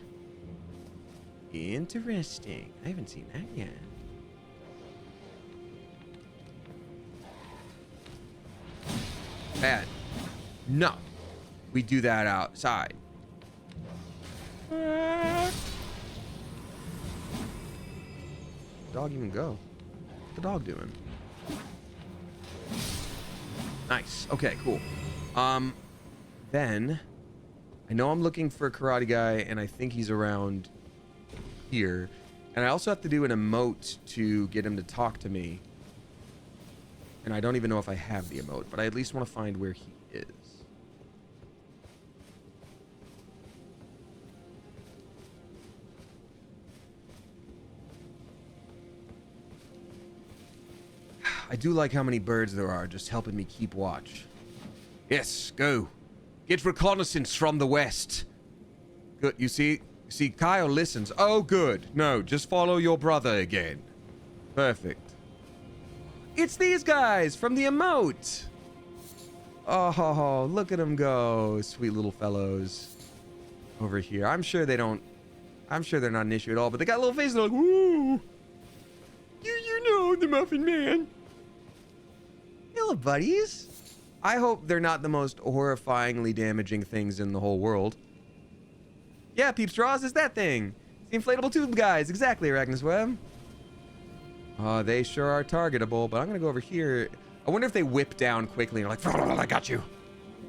Interesting. I haven't seen that yet. Bad. No. We do that outside. Dog even go? What's the dog doing? Nice. Okay, cool. Then I know I'm looking for a karate guy, and I think he's around here. And I also have to do an emote to get him to talk to me. And I don't even know if I have the emote, but I at least want to find where he is. I do like how many birds there are, just helping me keep watch. Yes, go. Get reconnaissance from the west. Good, you see, Kyle listens. Oh, good. No, just follow your brother again. Perfect. It's these guys from the emote. Oh, look at them go. Sweet little fellows over here. I'm sure they're not an issue at all, but they got little faces. They're like, woo. You know the Muffin Man. Hello, buddies. I hope they're not the most horrifyingly damaging things in the whole world. Yeah, Peep Straws is that thing. The inflatable tube guys. Exactly, Arachnus Web. They sure are targetable, but I'm going to go over here. I wonder if they whip down quickly and are like, I got you.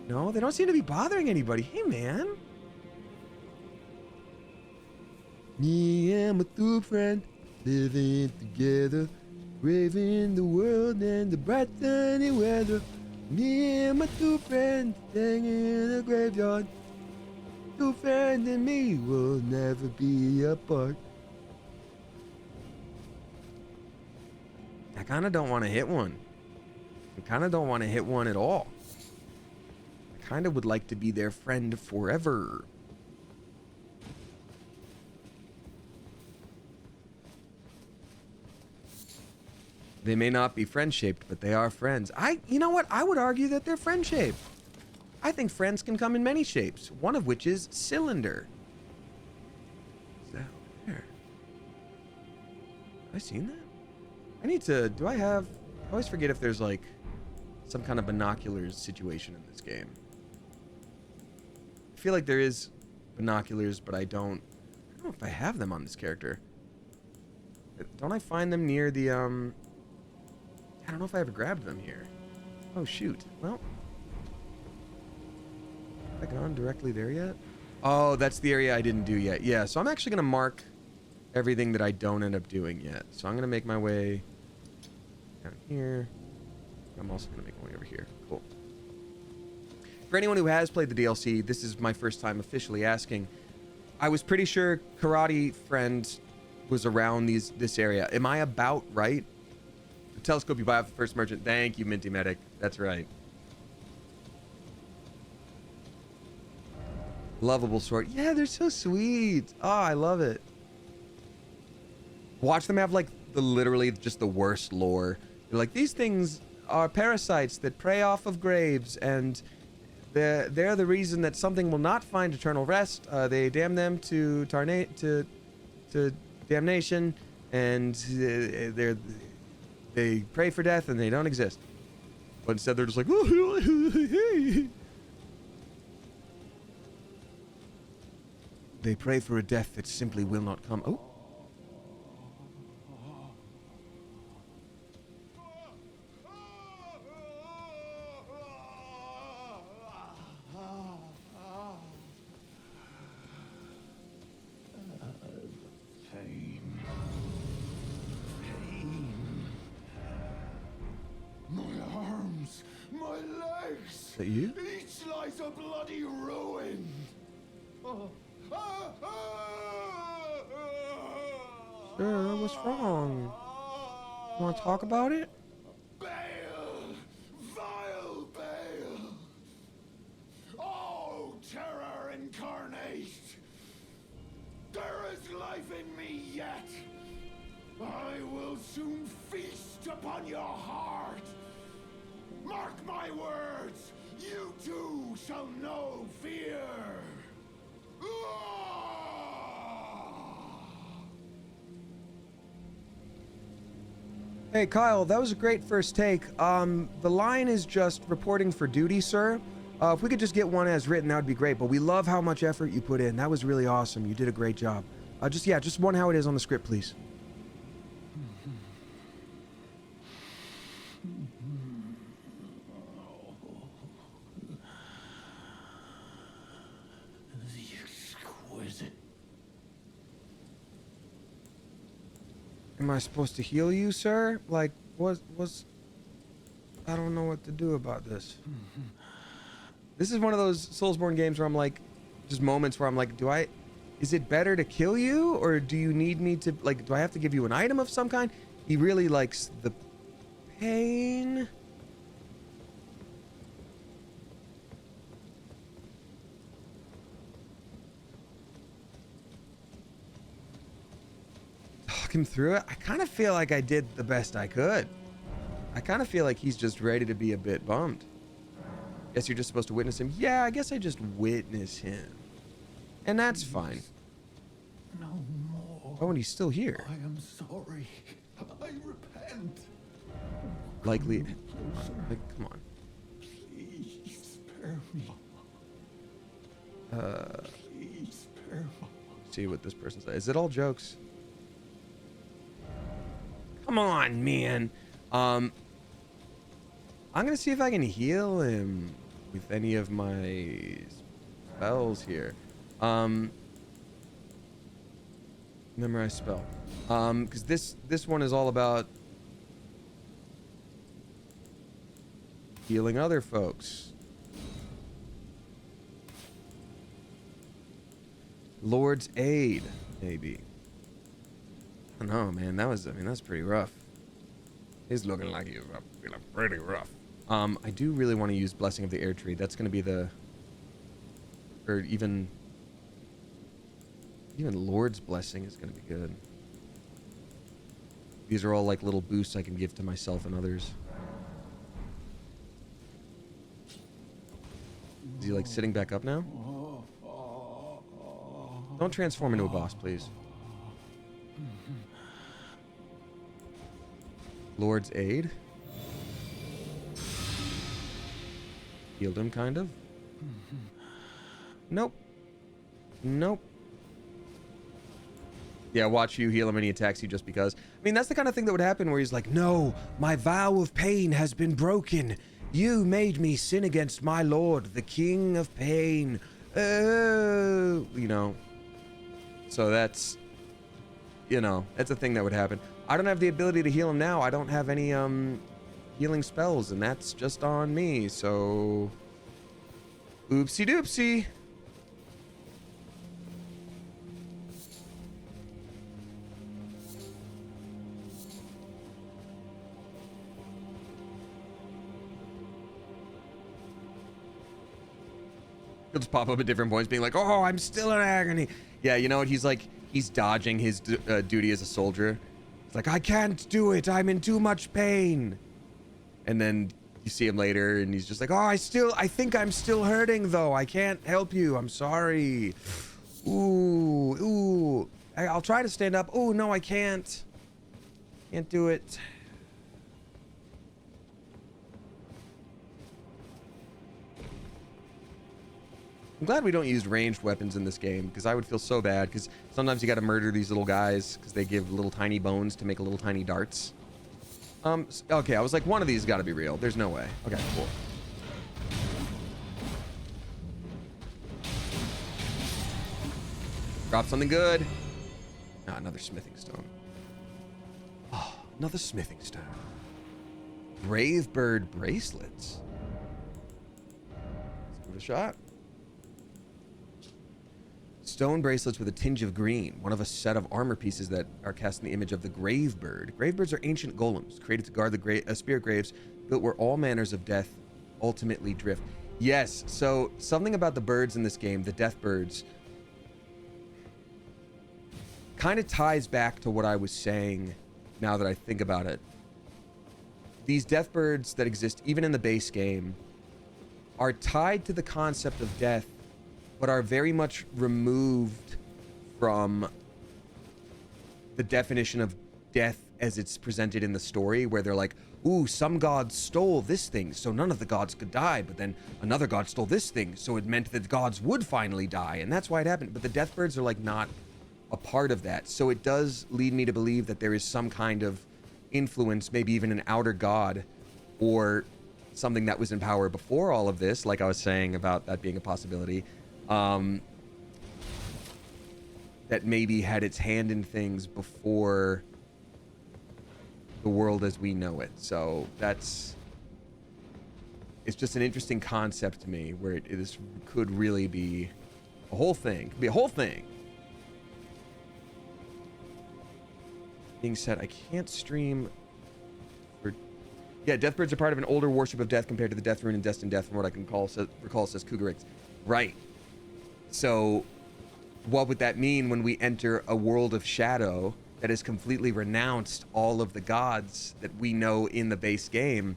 No, they don't seem to be bothering anybody. Hey, man. Me and my two friends living together, braving the world and the bright sunny weather. Me and my two friends staying in a graveyard. Two friends and me will never be apart. I kind of don't want to hit one. I kind of don't want to hit one at all. I kind of would like to be their friend forever. They may not be friend-shaped, but they are friends. You know what? I would argue that they're friend-shaped. I think friends can come in many shapes, one of which is cylinder. Is that over there? Have I seen that? I need to, I always forget if there's like some kind of binoculars situation in this game. I feel like there is binoculars, but I don't know if I have them on this character. Don't I find them near the, I don't know if I ever grabbed them here. Oh, shoot. Well, have I gone directly there yet? Oh, that's the area I didn't do yet. Yeah, so I'm actually going to mark everything that I don't end up doing yet. So I'm going to make my way down here. I'm also going to make my way over here. Cool. For anyone who has played the DLC, this is my first time officially asking. I was pretty sure Karate Friend was around this area. Am I about right? The telescope you buy off the first merchant. Thank you, Minty Medic. That's right. Lovable sword. Yeah, they're so sweet. Oh, I love it. Watch them have like literally just the worst lore. They're like, these things are parasites that prey off of graves, and they're the reason that something will not find eternal rest. They damn them to damnation, and they pray for death, and they don't exist. But instead, they're just like, they pray for a death that simply will not come. Oh. Is that you? Each lies a bloody ruin. Sir, what's wrong? You want to talk about it? Bale! Vile Bale! Oh, terror incarnate! There is life in me yet! I will soon feast upon your heart! Mark my words! You too shall know fear! Hey, Kyle, that was a great first take. The line is just reporting for duty, sir. If we could just get one as written, that would be great. But we love how much effort you put in. That was really awesome. You did a great job. Just one how it is on the script, please. Exquisite. Am I supposed to heal you, sir? Like, I don't know what to do about this. This is one of those Soulsborne games where I'm like, just moments where I'm like, is it better to kill you? Or do you need me to, like, do I have to give you an item of some kind? He really likes the pain. Talk him through it. I kind of feel like I did the best I could. I kind of feel like he's just ready to be a bit bummed. Guess you're just supposed to witness him. Yeah, I guess I just witness him. And that's fine. No more. Oh, and he's still here. I am sorry. I repent. Likely. Like, come on. Please spare me. Please spare me. See what this person says. Is it all jokes? Come on, man. I'm gonna see if I can heal him with any of my spells here. Memorize spell. Because this one is all about healing other folks. Lord's Aid, maybe. I don't know, man. That's pretty rough. He's looking like he's feeling pretty rough. I do really want to use Blessing of the Air Tree. That's going to be or even Lord's Blessing is going to be good. These are all like little boosts I can give to myself and others. Is he like sitting back up now? Don't transform into a boss, please. Lord's Aid. Healed him, kind of. Nope. Nope. Yeah, watch you heal him and he attacks you just because. I mean, that's the kind of thing that would happen where he's like, no, my vow of pain has been broken. You made me sin against my lord, the king of pain. Oh, you know. So that's a thing that would happen. I don't have the ability to heal him now. I don't have any healing spells, and that's just on me. So, oopsie doopsie. He'll just pop up at different points being like, oh, I'm still in agony. Yeah, you know what? He's dodging his duty as a soldier. It's like, I can't do it. I'm in too much pain. And then you see him later and he's just like, oh, I think I'm still hurting though. I can't help you. I'm sorry. Ooh. I'll try to stand up. Oh, no, I can't. Can't do it. I'm glad we don't use ranged weapons in this game, because I would feel so bad, because sometimes you got to murder these little guys because they give little tiny bones to make little tiny darts. Okay, I was like, one of these got to be real. There's no way. Okay, cool. Drop something good. Ah, another smithing stone. Oh, another smithing stone. Brave bird bracelets. Let's give it a shot. Stone bracelets with a tinge of green, one of a set of armor pieces that are cast in the image of the grave bird. Grave birds are ancient golems created to guard the spirit graves built where all manners of death ultimately drift. Yes, so something about the birds in this game, the death birds, kind of ties back to what I was saying now that I think about it. These death birds that exist even in the base game are tied to the concept of death, but are very much removed from the definition of death as it's presented in the story, where they're like, ooh, some gods stole this thing, so none of the gods could die, but then another god stole this thing, so it meant that the gods would finally die, and that's why it happened. But the Deathbirds are like not a part of that, so it does lead me to believe that there is some kind of influence, maybe even an outer god, or something that was in power before all of this, like I was saying about that being a possibility, that maybe had its hand in things before the world as we know it. So it's just an interesting concept to me, where this could really be a whole thing. Could be a whole thing. Being said, I can't stream for... Yeah, Deathbirds are part of an older worship of death compared to the Death Rune and Destined Death, from what I can recall, says Cougarix. Right. So what would that mean when we enter a world of shadow that has completely renounced all of the gods that we know in the base game,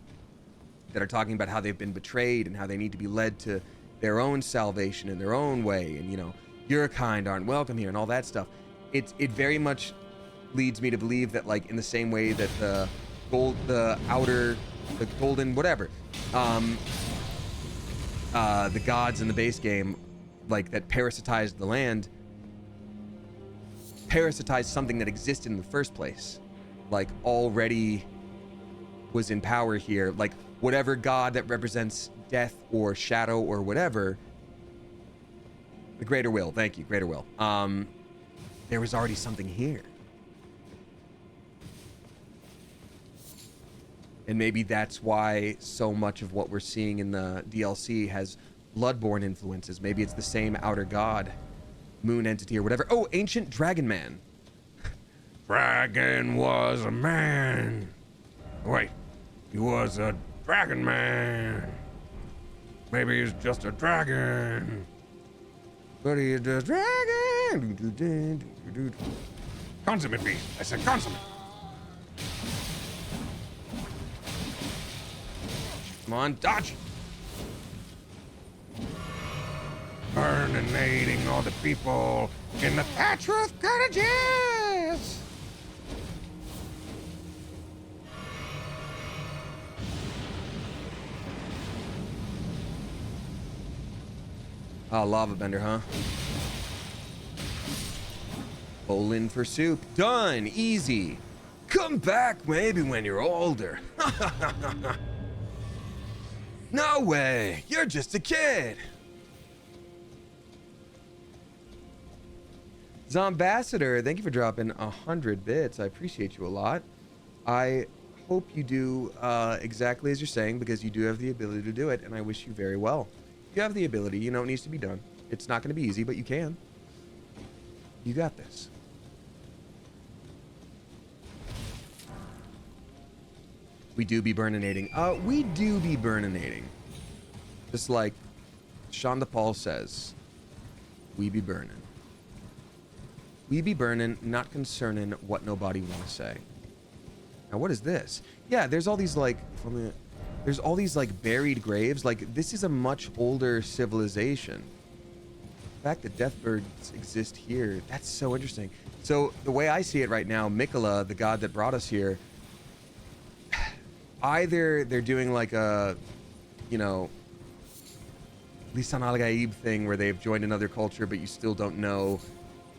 that are talking about how they've been betrayed and how they need to be led to their own salvation in their own way, and, you know, your kind aren't welcome here and all that stuff. It very much leads me to believe that, like, in the same way that the golden whatever, the gods in the base game, like, that parasitized the land, parasitized something that existed in the first place, like already was in power here, like whatever god that represents death or shadow or whatever, the greater will, thank you, greater will, there was already something here. And maybe that's why so much of what we're seeing in the DLC has Bloodborne influences. Maybe it's the same outer god, moon entity or whatever. Oh, ancient dragon man. Dragon was a man. Wait, he was a dragon man. Maybe he's just a dragon. But he's a dragon. Consummate beast. I said consummate. Come on, dodge. Burninating all the people in the thatch roof cottages. Oh, lava bender, huh? Bowling for soup. Done. Easy. Come back maybe when you're older. No way. You're just a kid. Zombassador, thank you for dropping 100 bits. I appreciate you a lot. I hope you do exactly as you're saying, because you do have the ability to do it, and I wish you very well. You have the ability. You know it needs to be done. It's not going to be easy, but you can. You got this. We do be burninating. We do be burninating. Just like Shonda Paul says, we be burning. We be burning, not concerning what nobody want to say. Now, what is this? Yeah, there's all these, like, there's all these, like, buried graves. Like, this is a much older civilization. The fact that Deathbirds exist here, that's so interesting. So, the way I see it right now, Mikola, the god that brought us here, either they're doing, like, a, you know, Lisan al-Gaib thing where they've joined another culture, but you still don't know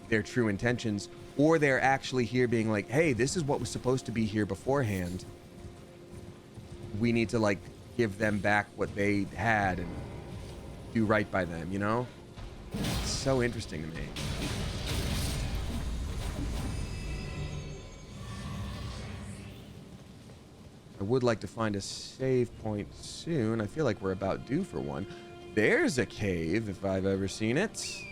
their true intentions, or they're actually here being like, hey, this is what was supposed to be here beforehand. We need to, like, give them back what they had and do right by them, you know? It's so interesting to me. I would like to find a save point soon. I feel like we're about due for one. There's a cave, if I've ever seen it.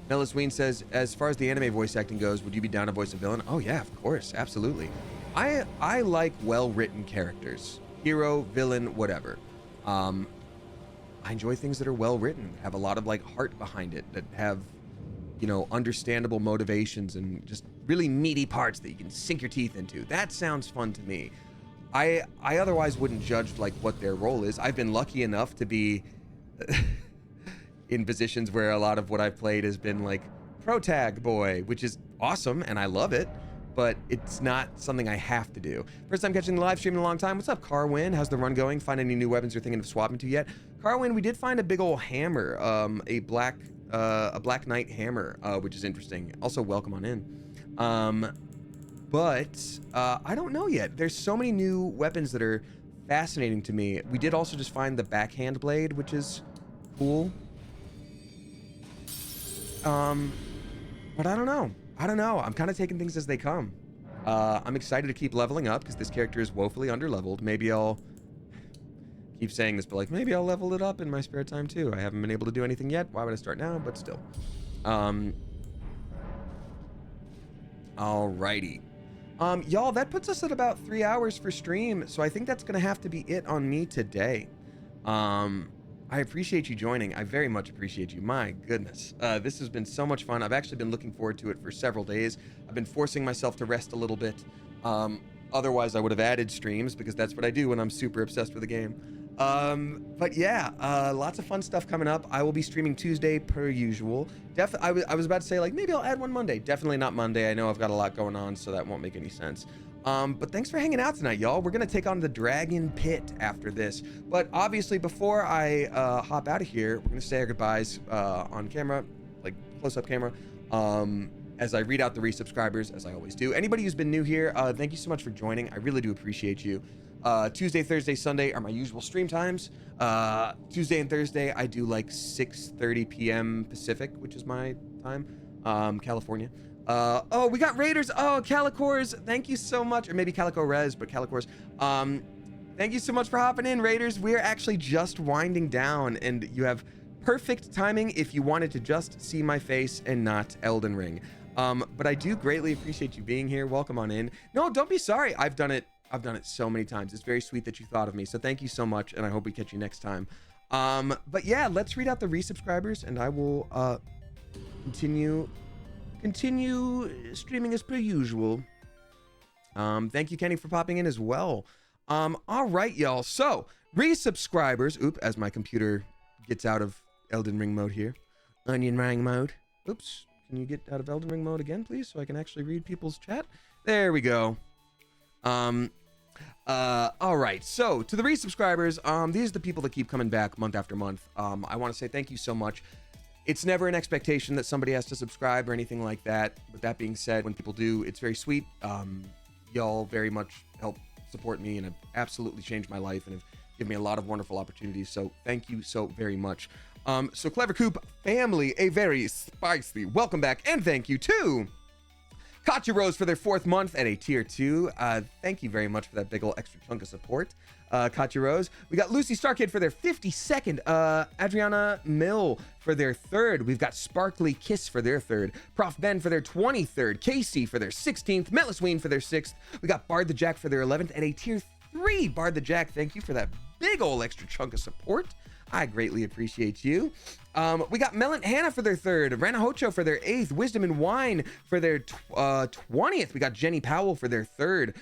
Nellis Ween says, as far as the anime voice acting goes, would you be down to voice a villain? Oh yeah, of course, absolutely. I like well-written characters. Hero, villain, whatever. I enjoy things that are well-written, have a lot of, like, heart behind it, that have, you know, understandable motivations and just really meaty parts that you can sink your teeth into. That sounds fun to me. I otherwise wouldn't judge like what their role is. I've been lucky enough to be in positions where a lot of what I've played has been like pro tag boy, which is awesome and I love it, but it's not something I have to do. First time catching the live stream in a long time. What's up, Carwin? How's the run going? Find any new weapons you're thinking of swapping to yet? Carwin, we did find a big old hammer, a black knight hammer, which is interesting. Also, welcome on in. But I don't know yet. There's so many new weapons that are fascinating to me. We did also just find the backhand blade, which is cool. But I don't know. I'm kind of taking things as they come. I'm excited to keep leveling up because this character is woefully underleveled. Maybe I'll keep saying this, but like maybe I'll level it up in my spare time too. I haven't been able to do anything yet. Why would I start now? But still. Alrighty. Y'all, that puts us at about 3 hours for stream, so I think that's gonna have to be it on me today. I appreciate you joining. I very much appreciate you. My goodness. This has been so much fun. I've actually been looking forward to it for several days. I've been forcing myself to rest a little bit. Otherwise, I would have added streams because that's what I do when I'm super obsessed with a game. But yeah, lots of fun stuff coming up. I will be streaming Tuesday per usual. I was about to say like maybe I'll add one Monday. Definitely not Monday. I know I've got a lot going on, so that won't make any sense. But thanks for hanging out tonight, y'all. We're gonna take on the Dragon Pit after this. But obviously, before I hop out of here, we're gonna say our goodbyes on camera, like close-up camera. As I read out the resubscribers, as I always do. Anybody who's been new here, thank you so much for joining. I really do appreciate you. Tuesday, Thursday, Sunday are my usual stream times. Tuesday and Thursday, I do like 6:30 p.m. Pacific, which is my time, California. Oh, we got Raiders. Oh, Calicores, thank you so much. Or maybe Calico Res, but Calicores. Thank you so much for hopping in, Raiders. We're actually just winding down, and you have perfect timing if you wanted to just see my face and not Elden Ring. But I do greatly appreciate you being here. Welcome on in. No, don't be sorry. I've done it so many times. It's very sweet that you thought of me. So thank you so much, and I hope we catch you next time. But yeah, let's read out the resubscribers, and I will continue streaming as per usual. Thank you, Kenny, for popping in as well. All right, y'all. So resubscribers. Oop, as my computer gets out of Elden Ring mode here. Onion ring mode. Oops. Can you get out of Elden Ring mode again, please, so I can actually read people's chat? There we go. All right, so to the resubscribers, these are the people that keep coming back month after month. I want to say thank you so much. It's never an expectation that somebody has to subscribe or anything like that. But that being said, when people do, it's very sweet. Y'all very much help support me and have absolutely changed my life and have given me a lot of wonderful opportunities. So thank you so very much. So Clever Coop family, a very spicy welcome back, and thank you to Katya Rose for their 4th month at a tier 2. Thank you very much for that big ol' extra chunk of support, Katya Rose. We got Lucy Starkid for their 52nd, Adriana Mill for their 3rd. We've got Sparkly Kiss for their 3rd, Prof Ben for their 23rd, Casey for their 16th, Metless Ween for their 6th. We got Bard the Jack for their 11th at a tier 3. Bard the Jack, thank you for that big ol' extra chunk of support. I greatly appreciate you. We got Melon Hannah for their 3rd, Ranahocho for their 8th, Wisdom and Wine for their 20th. We got Jenny Powell for their 3rd,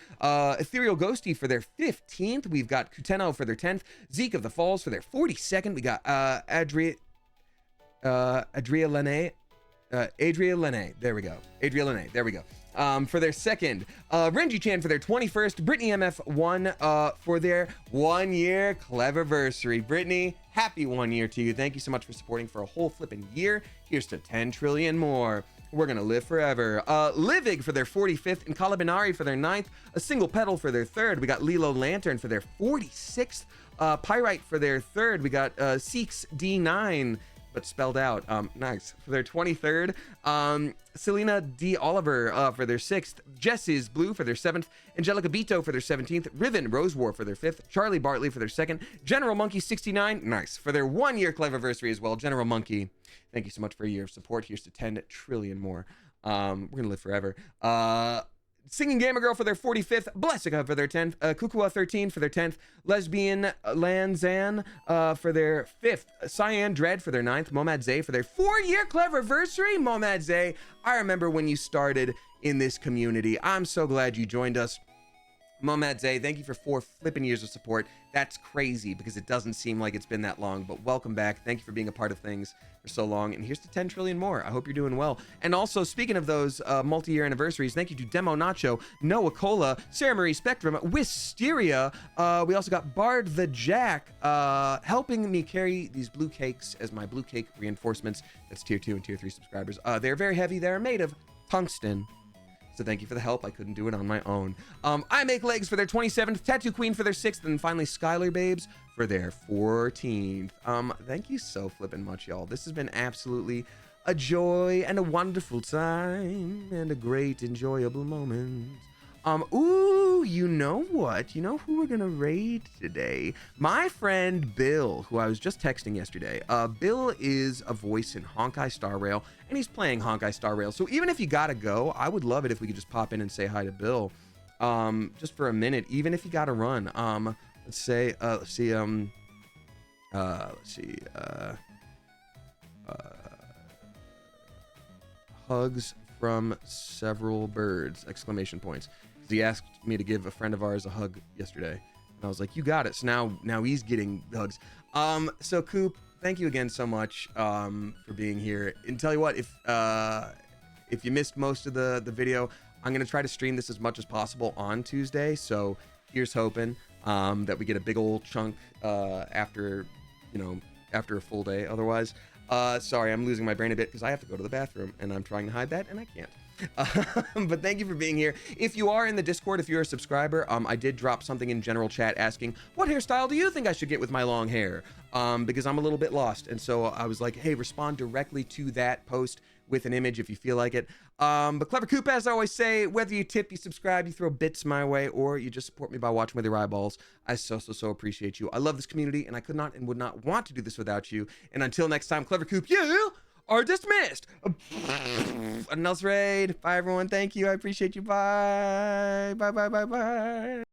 Ethereal Ghosty for their 15th. We've got Kuteno for their 10th, Zeke of the Falls for their 42nd. We got Adria Lene. There we go. For their 2nd, Renji Chan for their 21st, Brittany MF1 for their 1 year Cleverversary. Brittany, happy 1 year to you. Thank you so much for supporting for a whole flipping year. Here's to 10 trillion more. We're gonna live forever. Livig for their 45th, and Kalabinari for their 9th, A Single Petal for their 3rd. We got Lilo Lantern for their 46th, Pyrite for their 3rd. We got Seeks D9, but spelled out. Nice. For their 23rd, Selena D. Oliver for their 6th, Jess's Blue for their 7th, Angelica Bito for their 17th, Riven Rose War for their 5th, Charlie Bartley for their 2nd, General Monkey 69, nice, for their 1 year Cleverversary as well. General Monkey, thank you so much for a year of support. Here's to 10 trillion more. We're gonna live forever. Singing Gamer Girl for their 45th, Blessica for their 10th, Kukua 13 for their 10th, Lesbian Lanzan for their 5th, Cyan Dread for their 9th, Momad Zay for their 4 year Cleverversary. Momad Zay, I remember when you started in this community. I'm so glad you joined us. Momadze, thank you for 4 flipping years of support. That's crazy because it doesn't seem like it's been that long, but welcome back. Thank you for being a part of things for so long. And here's to 10 trillion more. I hope you're doing well. And also, speaking of those multi-year anniversaries, thank you to Demo Nacho, Noah Cola, Sarah Marie Spectrum, Wisteria. We also got Bard the Jack helping me carry these blue cakes as my blue cake reinforcements. That's tier 2 and tier 3 subscribers. They're very heavy. They're made of tungsten. So thank you for the help. I couldn't do it on my own. I Make Legs for their 27th, Tattoo Queen for their 6th, and finally Skylar Babes for their 14th. Thank you so flippin' much, y'all. This has been absolutely a joy and a wonderful time and a great enjoyable moment. Ooh, you know what? You know who we're gonna raid today? My friend Bill, who I was just texting yesterday. Bill is a voice in Honkai Star Rail, and he's playing Honkai Star Rail. So even if you gotta go, I would love it if we could just pop in and say hi to Bill, just for a minute, even if you gotta run. Hugs from several birds! Exclamation points. He asked me to give a friend of ours a hug yesterday, and I was like, you got it. So now he's getting hugs. So Coop, thank you again so much for being here. And tell you what, if you missed most of the video, I'm gonna try to stream this as much as possible on Tuesday. So here's hoping that we get a big old chunk after a full day. Otherwise, sorry, I'm losing my brain a bit because I have to go to the bathroom and I'm trying to hide that and I can't. But thank you for being here. If you are in the Discord, if you're a subscriber, I did drop something in general chat asking, what hairstyle do you think I should get with my long hair? Because I'm a little bit lost. And so I was like, hey, respond directly to that post with an image if you feel like it. But Clever Coop, as I always say, whether you tip, you subscribe, you throw bits my way, or you just support me by watching with your eyeballs, I so appreciate you. I love this community, and I could not and would not want to do this without you. And until next time, Clever Coop, you are dismissed. Another raid. Bye, everyone. Thank you. I appreciate you. Bye. Bye.